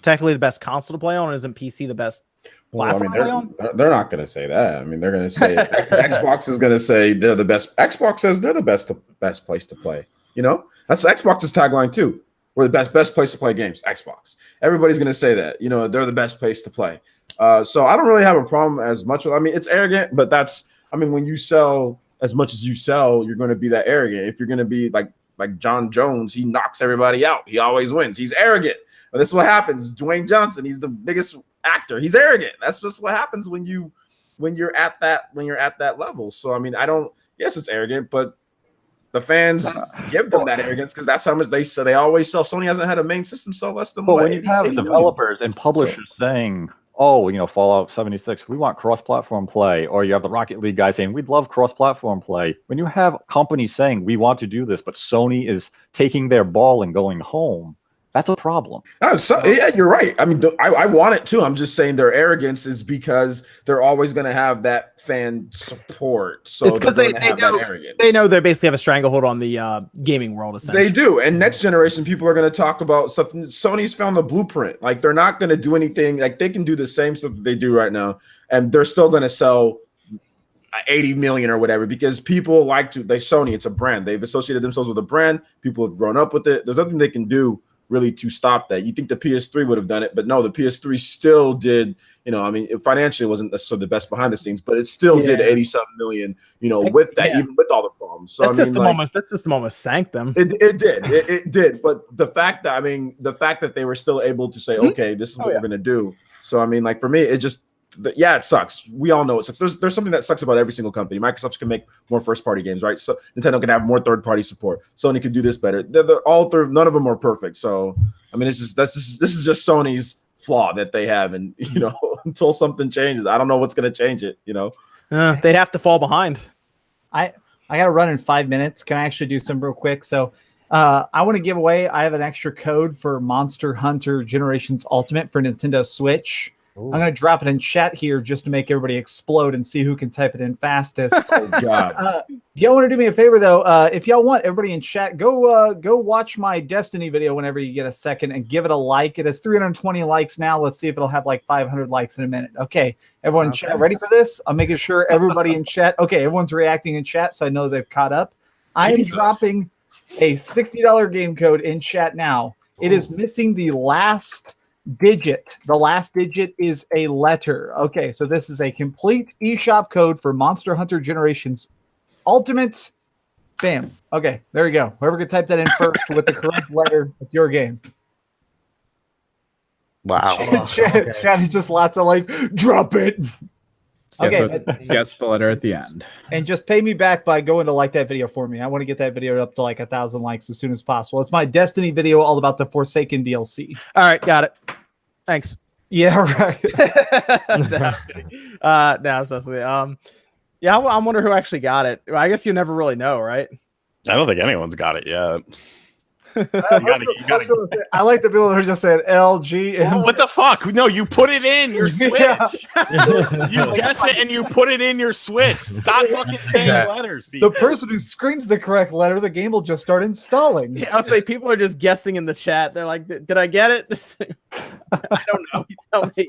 technically the best console to play on, and isn't PC the best platform to play on? They're not going to say that. I mean, they're going to say Xbox is going to say they're the best. Xbox says they're the best place to play. That's Xbox's tagline too. We're the best place to play games. Xbox. Everybody's going to say that. They're the best place to play. So I don't really have a problem as much. I mean, it's arrogant, but when you sell as much as you sell, you're going to be that arrogant. If you're going to be like John Jones, he knocks everybody out. He always wins. He's arrogant. But this is what happens. Dwayne Johnson, he's the biggest actor. He's arrogant. That's just what happens when you're at that level. So I mean, yes, it's arrogant, but the fans give them that arrogance because that's how much they say. They always sell. Sony hasn't had a main system sell less than. But when you have developers and publishers saying, "Oh, Fallout 76, we want cross-platform play," or you have the Rocket League guy saying, "We'd love cross-platform play," when you have companies saying, "We want to do this," but Sony is taking their ball and going home, that's a problem. Yeah, you're right. I mean, I want it too. I'm just saying their arrogance is because they're always going to have that fan support. So it's because they know they basically have a stranglehold on the gaming world. Essentially, they do. And next generation people are going to talk about stuff. Sony's found the blueprint. Like they're not going to do anything. Like they can do the same stuff that they do right now, and they're still going to sell 80 million or whatever because people Sony. It's a brand. They've associated themselves with a brand. People have grown up with it. There's nothing they can do really to stop that. You think the PS3 would have done it, but no, the PS3 still did, financially it wasn't necessarily the best behind the scenes, but it still did 87 million, with that, even with all the problems. So that system almost sank them. It did. But the fact that they were still able to say, okay, this is what we're going to do. So, I mean, like for me, it just, it sucks. We all know it sucks. There's something that sucks about every single company. Microsoft can make more first-party games, right? So Nintendo can have more third-party support. Sony can do this better. They're all through. None of them are perfect. So I mean, this is just Sony's flaw that they have, and until something changes, I don't know what's going to change it. They'd have to fall behind. I got to run in 5 minutes. Can I actually do some real quick? So I want to give away. I have an extra code for Monster Hunter Generations Ultimate for Nintendo Switch. Ooh. I'm going to drop it in chat here just to make everybody explode and see who can type it in fastest. Oh, God. Y'all want to do me a favor, though? If y'all want everybody in chat, go watch my Destiny video whenever you get a second and give it a like. It has 320 likes now. Let's see if it'll have like 500 likes in a minute. Okay, everyone in chat, ready for this? I'm making sure everybody in chat. Okay, everyone's reacting in chat, so I know they've caught up. I am dropping a $60 game code in chat now. It is missing the last digit. The last digit is a letter. Okay, so this is a complete eShop code for Monster Hunter Generations Ultimate. Bam. Okay, there you go. Whoever could type that in first with the correct letter, it's your game. Wow. Chat is just lots of like, drop it. Okay, so guess the letter at the end. And just pay me back by going to like that video for me. I want to get that video up to like 1,000 likes as soon as possible. It's my Destiny video all about the Forsaken DLC. All right, got it. Thanks. Yeah, right. Yeah, I wonder who actually got it. I guess you never really know, right? I don't think anyone's got it yet. I like the people who just said LG. What the fuck? No, you put it in your Switch. You guess it and you put it in your Switch. Stop fucking saying letters. The person who screams the correct letter, the game will just start installing. Yeah, I'll say people are just guessing in the chat. They're like, "Did I get it?" I don't know. You tell me.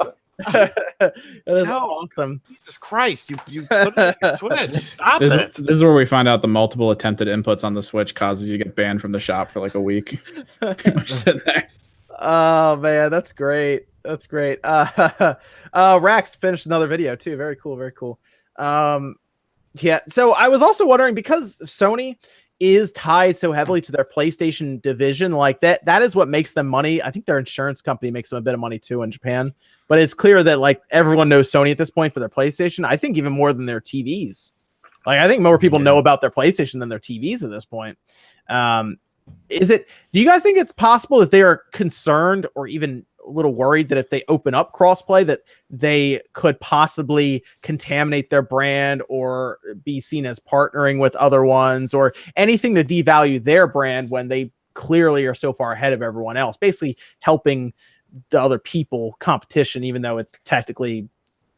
That is awesome. Jesus Christ, you put it in your Switch. Stop it. This is where we find out the multiple attempted inputs on the Switch causes you to get banned from the shop for like a week. Pretty much sitting there. Oh man, that's great. That's great. Rax finished another video too. Very cool, very cool. Yeah, so I was also wondering, because Sony is tied so heavily to their PlayStation division, like that is what makes them money. I think their insurance company makes them a bit of money too in Japan, but it's clear that like everyone knows Sony at this point for their PlayStation. I think even more than their TVs. Like I think more people know about their PlayStation than their TVs at this point. Do you guys think it's possible that they are concerned or even a little worried that if they open up crossplay that they could possibly contaminate their brand or be seen as partnering with other ones or anything to devalue their brand when they clearly are so far ahead of everyone else, basically helping the other people competition, even though it's technically,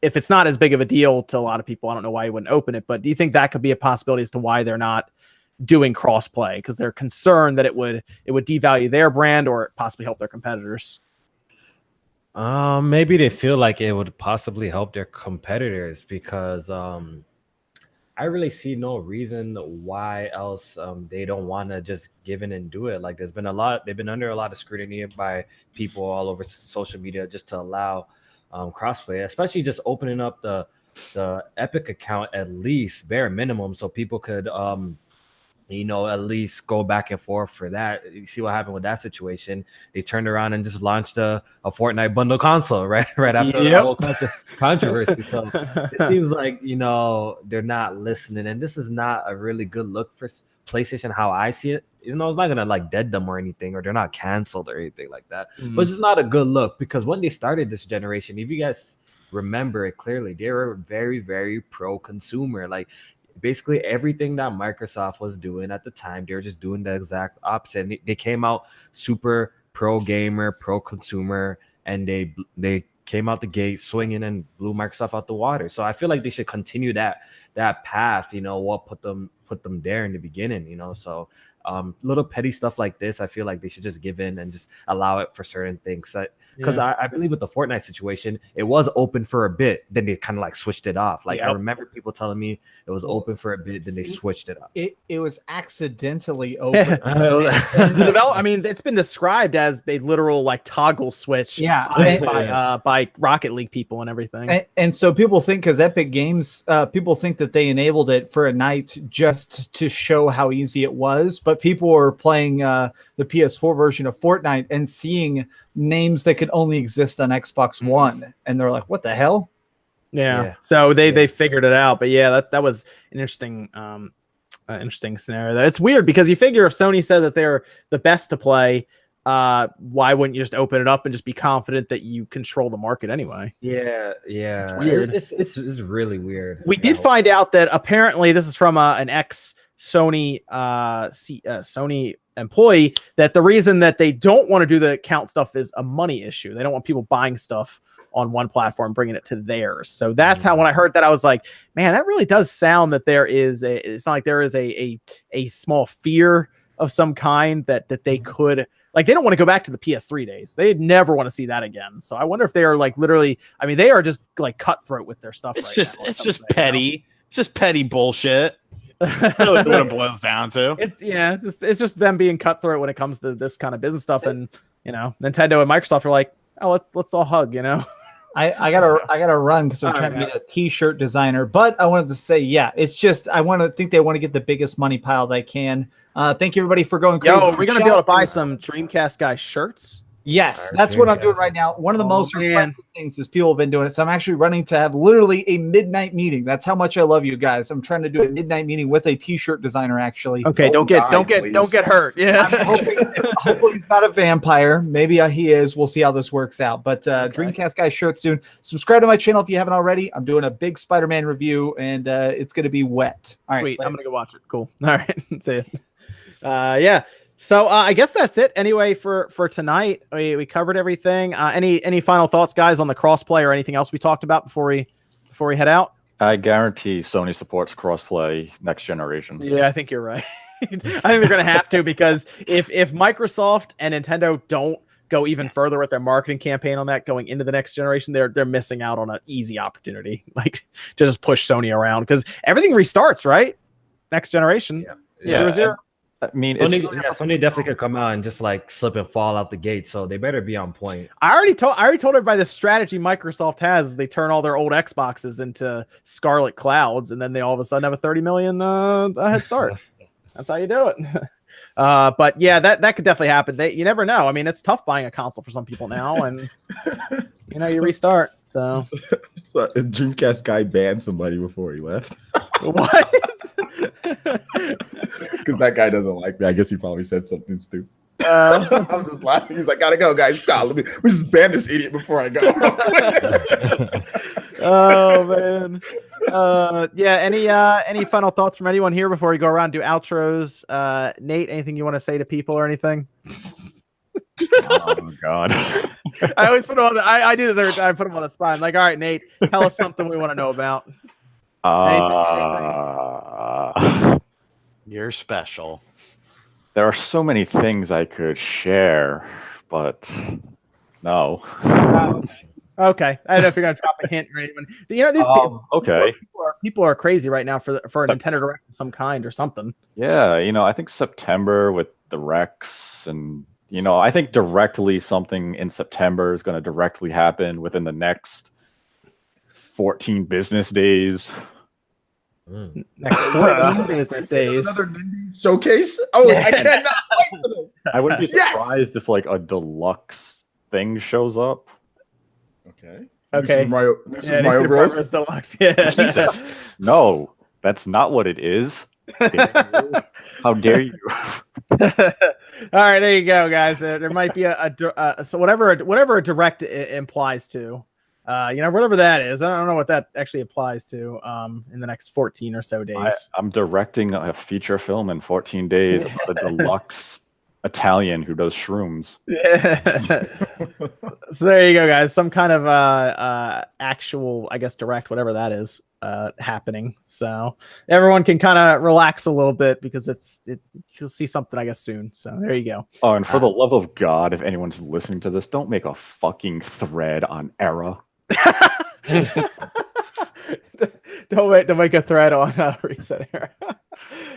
if it's not as big of a deal to a lot of people, I don't know why you wouldn't open it, but do you think that could be a possibility as to why they're not doing crossplay? Because they're concerned that it would devalue their brand or possibly help their competitors. Maybe they feel like it would possibly help their competitors because I really see no reason why else they don't want to just give in and do it. Like they've been under a lot of scrutiny by people all over social media just to allow crossplay, especially just opening up the Epic account at least bare minimum so people could at least go back and forth for that. You see what happened with that situation. They turned around and just launched a Fortnite bundle console right after the whole controversy. So it seems like, they're not listening. And this is not a really good look for PlayStation, how I see it. It's not going to like dead them or anything, or they're not canceled or anything like that. But it's just not a good look because when they started this generation, if you guys remember it clearly, they were very, very pro-consumer. Like, basically everything that Microsoft was doing at the time, they were just doing the exact opposite. And they came out super pro gamer, pro consumer, and they came out the gate swinging and blew Microsoft out the water. So I feel like they should continue that path. What put them there in the beginning. So little petty stuff like this, I feel like they should just give in and just allow it for certain things. Because I believe with the Fortnite situation, it was open for a bit, then they kind of like switched it off. Like I remember people telling me it was open for a bit, then they switched it off. It was accidentally open. It's been described as a literal like toggle switch. By Rocket League people and everything. And so people think, because Epic Games, people think that they enabled it for a night just to show how easy it was. But people were playing the PS4 version of Fortnite and seeing names that could only exist on Xbox One, and they're like, "What the hell?" Yeah. So they figured it out, but that was an interesting scenario. It's weird because you figure if Sony said that they're the best to play, why wouldn't you just open it up and just be confident that you control the market anyway? Yeah. It's weird. It's really weird. We did find out that apparently this is from an ex Sony Sony employee, that the reason that they don't want to do the account stuff is a money issue. They don't want people buying stuff on one platform, bringing it to theirs. So that's how, when I heard that, I was like, man, that really does sound that it's not like there is a small fear of some kind that they could, like, they don't want to go back to the PS3 days. They'd never want to see that again. So I wonder if they are like literally, I mean, they are just like cutthroat with their stuff. It's just petty. It's just petty bullshit. That's what it boils down to. It's just them being cutthroat when it comes to this kind of business stuff. And, you know, Nintendo and Microsoft are like, oh, let's all hug, you know? I gotta run because I'm trying to be a t-shirt designer. But I wanted to say, it's just they want to get the biggest money pile they can. Thank you everybody for going crazy. Yo, we're gonna be able to buy some Dreamcast guy shirts. Yes, that's what I'm doing right now. One of the most requested things is people have been doing it. So I'm actually running to have literally a midnight meeting. That's how much I love you guys. I'm trying to do a midnight meeting with a t-shirt designer, actually. Okay, don't get hurt. Yeah. Hopefully he's not a vampire. Maybe he is. We'll see how this works out. But Dreamcast guy shirt soon. Subscribe to my channel if you haven't already. I'm doing a big Spider-Man review, and it's going to be wet. All right, sweet. I'm gonna go watch it. Cool. All right. See ya. Yeah. So I guess that's it anyway for tonight. We covered everything. Any final thoughts, guys, on the crossplay or anything else we talked about before we head out? I guarantee Sony supports crossplay next generation. Yeah, I think you're right. I think they're going to have to, because if Microsoft and Nintendo don't go even further with their marketing campaign on that going into the next generation, they're missing out on an easy opportunity, like to just push Sony around, because everything restarts, right? Next generation. Yeah. 0-0. I mean, Sony definitely could come out and just like slip and fall out the gate, so they better be on point. I already told everybody the strategy Microsoft has is they turn all their old Xboxes into Scarlett clouds, and then they all of a sudden have a 30 million head start. That's how you do it. But yeah, that could definitely happen. You never know. I mean, it's tough buying a console for some people now, and you restart. So a Dreamcast guy banned somebody before he left. What? Because that guy doesn't like me. I guess he probably said something stupid. I'm just laughing. He's like, gotta go, guys. God, let me just ban this idiot before I go. Oh man. Yeah. Any final thoughts from anyone here before we go around and do outros? Nate, anything you want to say to people or anything? Oh God. I always put him on. I do this every time. I put him on the spot. I'm like, all right, Nate, tell us something we want to know about. Anything. You're special. There are so many things I could share, but no. Okay, I don't know if you're gonna drop a hint or anything. You know, these people are crazy right now for a Nintendo Direct of some kind or something. Yeah, I think September with Directs, and I think directly something in September is going to directly happen within the next 14 business days. Next 14 business days. Another Nindy showcase. Oh, I cannot wait for them. I wouldn't be surprised if like a deluxe thing shows up. Okay. Okay. Mario Bros. Deluxe. Yeah. Jesus. No, that's not what it is. How dare you? All right, there you go, guys. There might be so whatever a direct implies to. Whatever that is, I don't know what that actually applies to in the next 14 or so days. I'm directing a feature film in 14 days about a deluxe Italian who does shrooms. Yeah. So there you go, guys. Some kind of actual, I guess, direct, whatever that is, happening. So everyone can kind of relax a little bit, because you'll see something, I guess, soon. So there you go. Oh, and for the love of God, if anyone's listening to this, don't make a fucking thread on Era. Don't make a thread on Reset Era.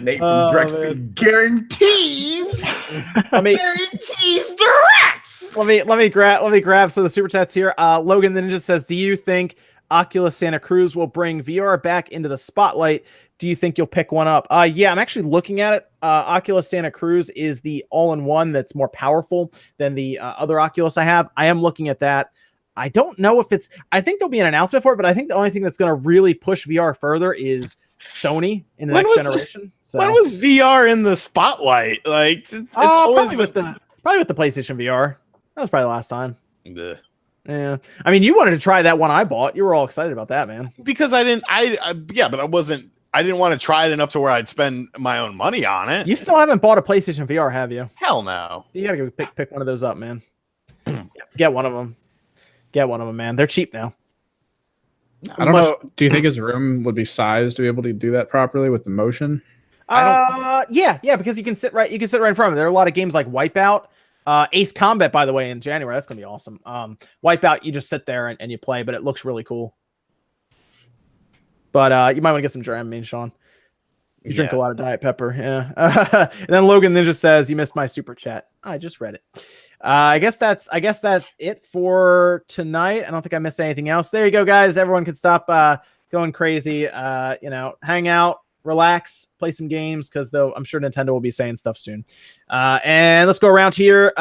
Nate from Direct guarantees. Guarantees directs. Let me grab some of the super chats here. Logan the Ninja says, "Do you think Oculus Santa Cruz will bring VR back into the spotlight? Do you think you'll pick one up?" Yeah, I'm actually looking at it. Oculus Santa Cruz is the all-in-one that's more powerful than the other Oculus I have. I am looking at that. I don't know if I think there'll be an announcement for it, but I think the only thing that's going to really push VR further is Sony in the next generation. When was VR in the spotlight? Like, it's always probably with the PlayStation VR. That was probably the last time. Ugh. Yeah, I mean, you wanted to try that one I bought. You were all excited about that, man. Because I didn't. But I wasn't I didn't want to try it enough to where I'd spend my own money on it. You still haven't bought a PlayStation VR, have you? Hell no. You gotta go pick one of those up, man. Get one of them. Get one of them, man. They're cheap now. I don't know. Do you think his room would be sized to be able to do that properly with the motion? Yeah, because you can sit right in front of it. There are a lot of games like Wipeout, Ace Combat, by the way, in January. That's gonna be awesome. Wipeout, you just sit there and you play, but it looks really cool. But you might want to get some Dramamine, Sean. You drink a lot of Diet Pepper, yeah. And then Logan Ninja says, "You missed my super chat." I just read it. I guess that's it for tonight. I don't think I missed anything else. There you go, guys. Everyone can stop going crazy. Hang out, relax, play some games, because though I'm sure Nintendo will be saying stuff soon. And let's go around here.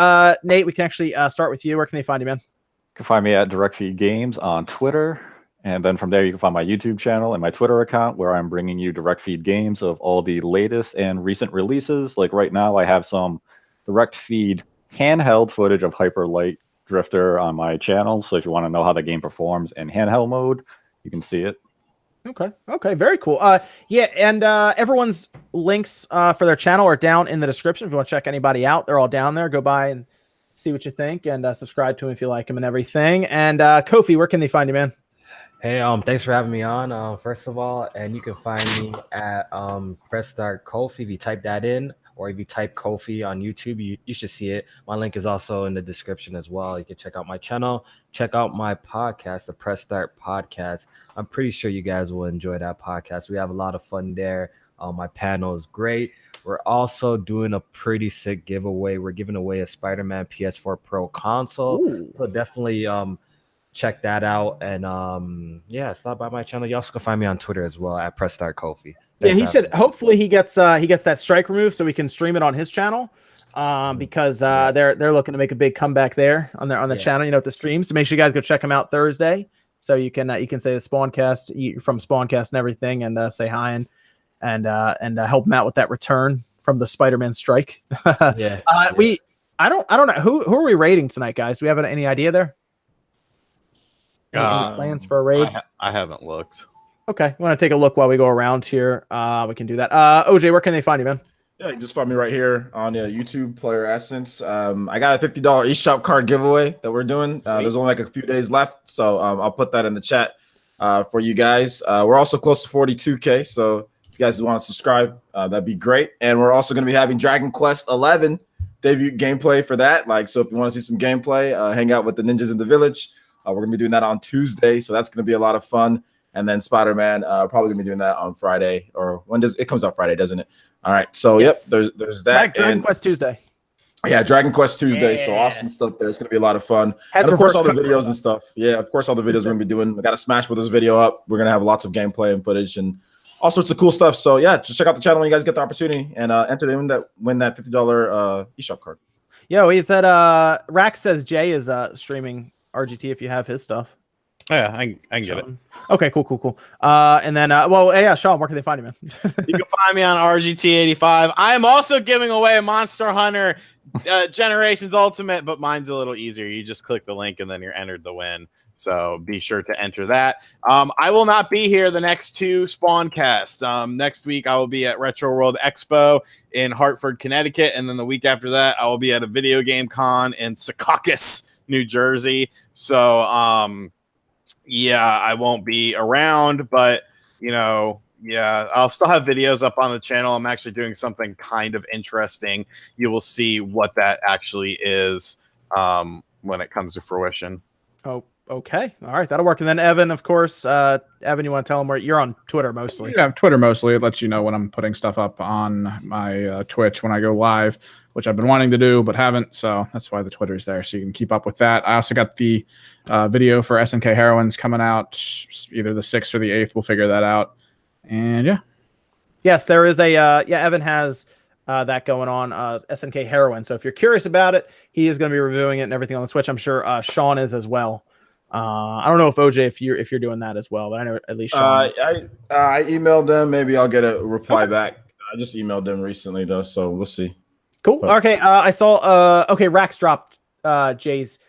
Nate, we can actually start with you. Where can they find you, man? You can find me at DirectFeed Games on Twitter. And then from there, you can find my YouTube channel and my Twitter account, where I'm bringing you direct feed games of all the latest and recent releases. Like right now, I have some direct feed handheld footage of Hyper Light Drifter on my channel. So if you want to know how the game performs in handheld mode, you can see it. Okay, very cool. Yeah, and everyone's links for their channel are down in the description. If you want to check anybody out, they're all down there. Go by and see what you think, and subscribe to them if you like them and everything. And Kofi, where can they find you, man? Hey, thanks for having me on. First of all, and you can find me at Press Start Kofi. If you type that in, or if you type Kofi on YouTube, you should see it. My link is also in the description as well. You can check out my channel, check out my podcast, the Press Start Podcast. I'm pretty sure you guys will enjoy that podcast. We have a lot of fun there. My panel is great. We're also doing a pretty sick giveaway. We're giving away a Spider-Man PS4 Pro console. Ooh. So definitely check that out, and stop by my channel. You also can find me on Twitter as well at Press Start Kofi. Yeah, he said hopefully he gets that strike removed so we can stream it on his channel, because they're looking to make a big comeback there on the channel, at the stream. So make sure you guys go check them out Thursday, so you can say the SpawnCast from SpawnCast and everything, and say hi and help them out with that return from the Spider-Man strike. I don't know who are we raiding tonight, guys? Do we have any idea there? Any plans for a raid? I haven't looked. Okay, we want to take a look while we go around here. We can do that. OJ, where can they find you, man? Yeah, you can just find me right here on YouTube, Player Essence. I got a $50 eShop card giveaway that we're doing. There's only like a few days left, so I'll put that in the chat for you guys. We're also close to 42K, so if you guys want to subscribe, that'd be great. And we're also going to be having Dragon Quest 11 debut gameplay for that. So if you want to see some gameplay, hang out with the ninjas in the village. We're going to be doing that on Tuesday, so that's going to be a lot of fun. And then Spider-Man, probably going to be doing that on Friday. Or when does it comes out Friday, doesn't it? All right, so yes. Yep, there's that. Dragon Quest Tuesday. Yeah, Dragon Quest Tuesday. Yeah. So awesome stuff there. It's going to be a lot of fun. And of course, all the videos and stuff. Yeah, of course, all the videos we're going to be doing. We got a Smash Brothers video up. We're going to have lots of gameplay and footage and all sorts of cool stuff. So yeah, just check out the channel when you guys get the opportunity and enter to win that $50 eShop card. Yo, he said Rax says Jay is streaming RGT if you have his stuff. Yeah, I can get it. Okay, cool. And then, Sean, where can they find you, man? You can find me on RGT85. I am also giving away a Monster Hunter Generations Ultimate, but mine's a little easier. You just click the link and then you're entered to win. So be sure to enter that. I will not be here the next two SpawnCasts. Next week, I will be at Retro World Expo in Hartford, Connecticut. And then the week after that, I will be at a video game con in Secaucus, New Jersey. So, I won't be around, but, I'll still have videos up on the channel. I'm actually doing something kind of interesting. You will see what that actually is when it comes to fruition. Oh, okay. All right. That'll work. And then Evan, of course, Evan, you want to tell them where you're on Twitter mostly? Yeah, Twitter mostly. It lets you know when I'm putting stuff up on my Twitch when I go live, which I've been wanting to do but haven't. So that's why the Twitter's there, so you can keep up with that. I also got the video for Snk Heroines coming out either the 6th or the 8th. We'll figure that out. And yeah. Yes, there is a Evan has that going on, Snk Heroine. So if you're curious about it, he is going to be reviewing it and everything on the Switch. I'm sure Sean is as well. I don't know if OJ if you're doing that as well, but I know at least Sean is. I emailed them. Maybe I'll get a reply back. I just emailed them recently though, so we'll see. Cool. Okay. I saw. Rax dropped Jay's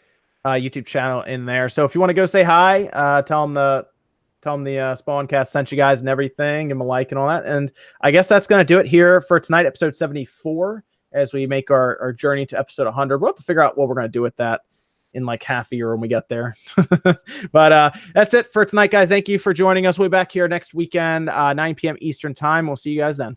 YouTube channel in there. So if you want to go say hi, tell him Tell them the SpawnCast sent you guys and everything. Give them a like and all that. And I guess that's going to do it here for tonight, episode 74, as we make our journey to episode 100. We'll have to figure out what we're going to do with that in like half a year when we get there. But that's it for tonight, guys. Thank you for joining us. We'll be back here next weekend, 9 p.m. Eastern time. We'll see you guys then.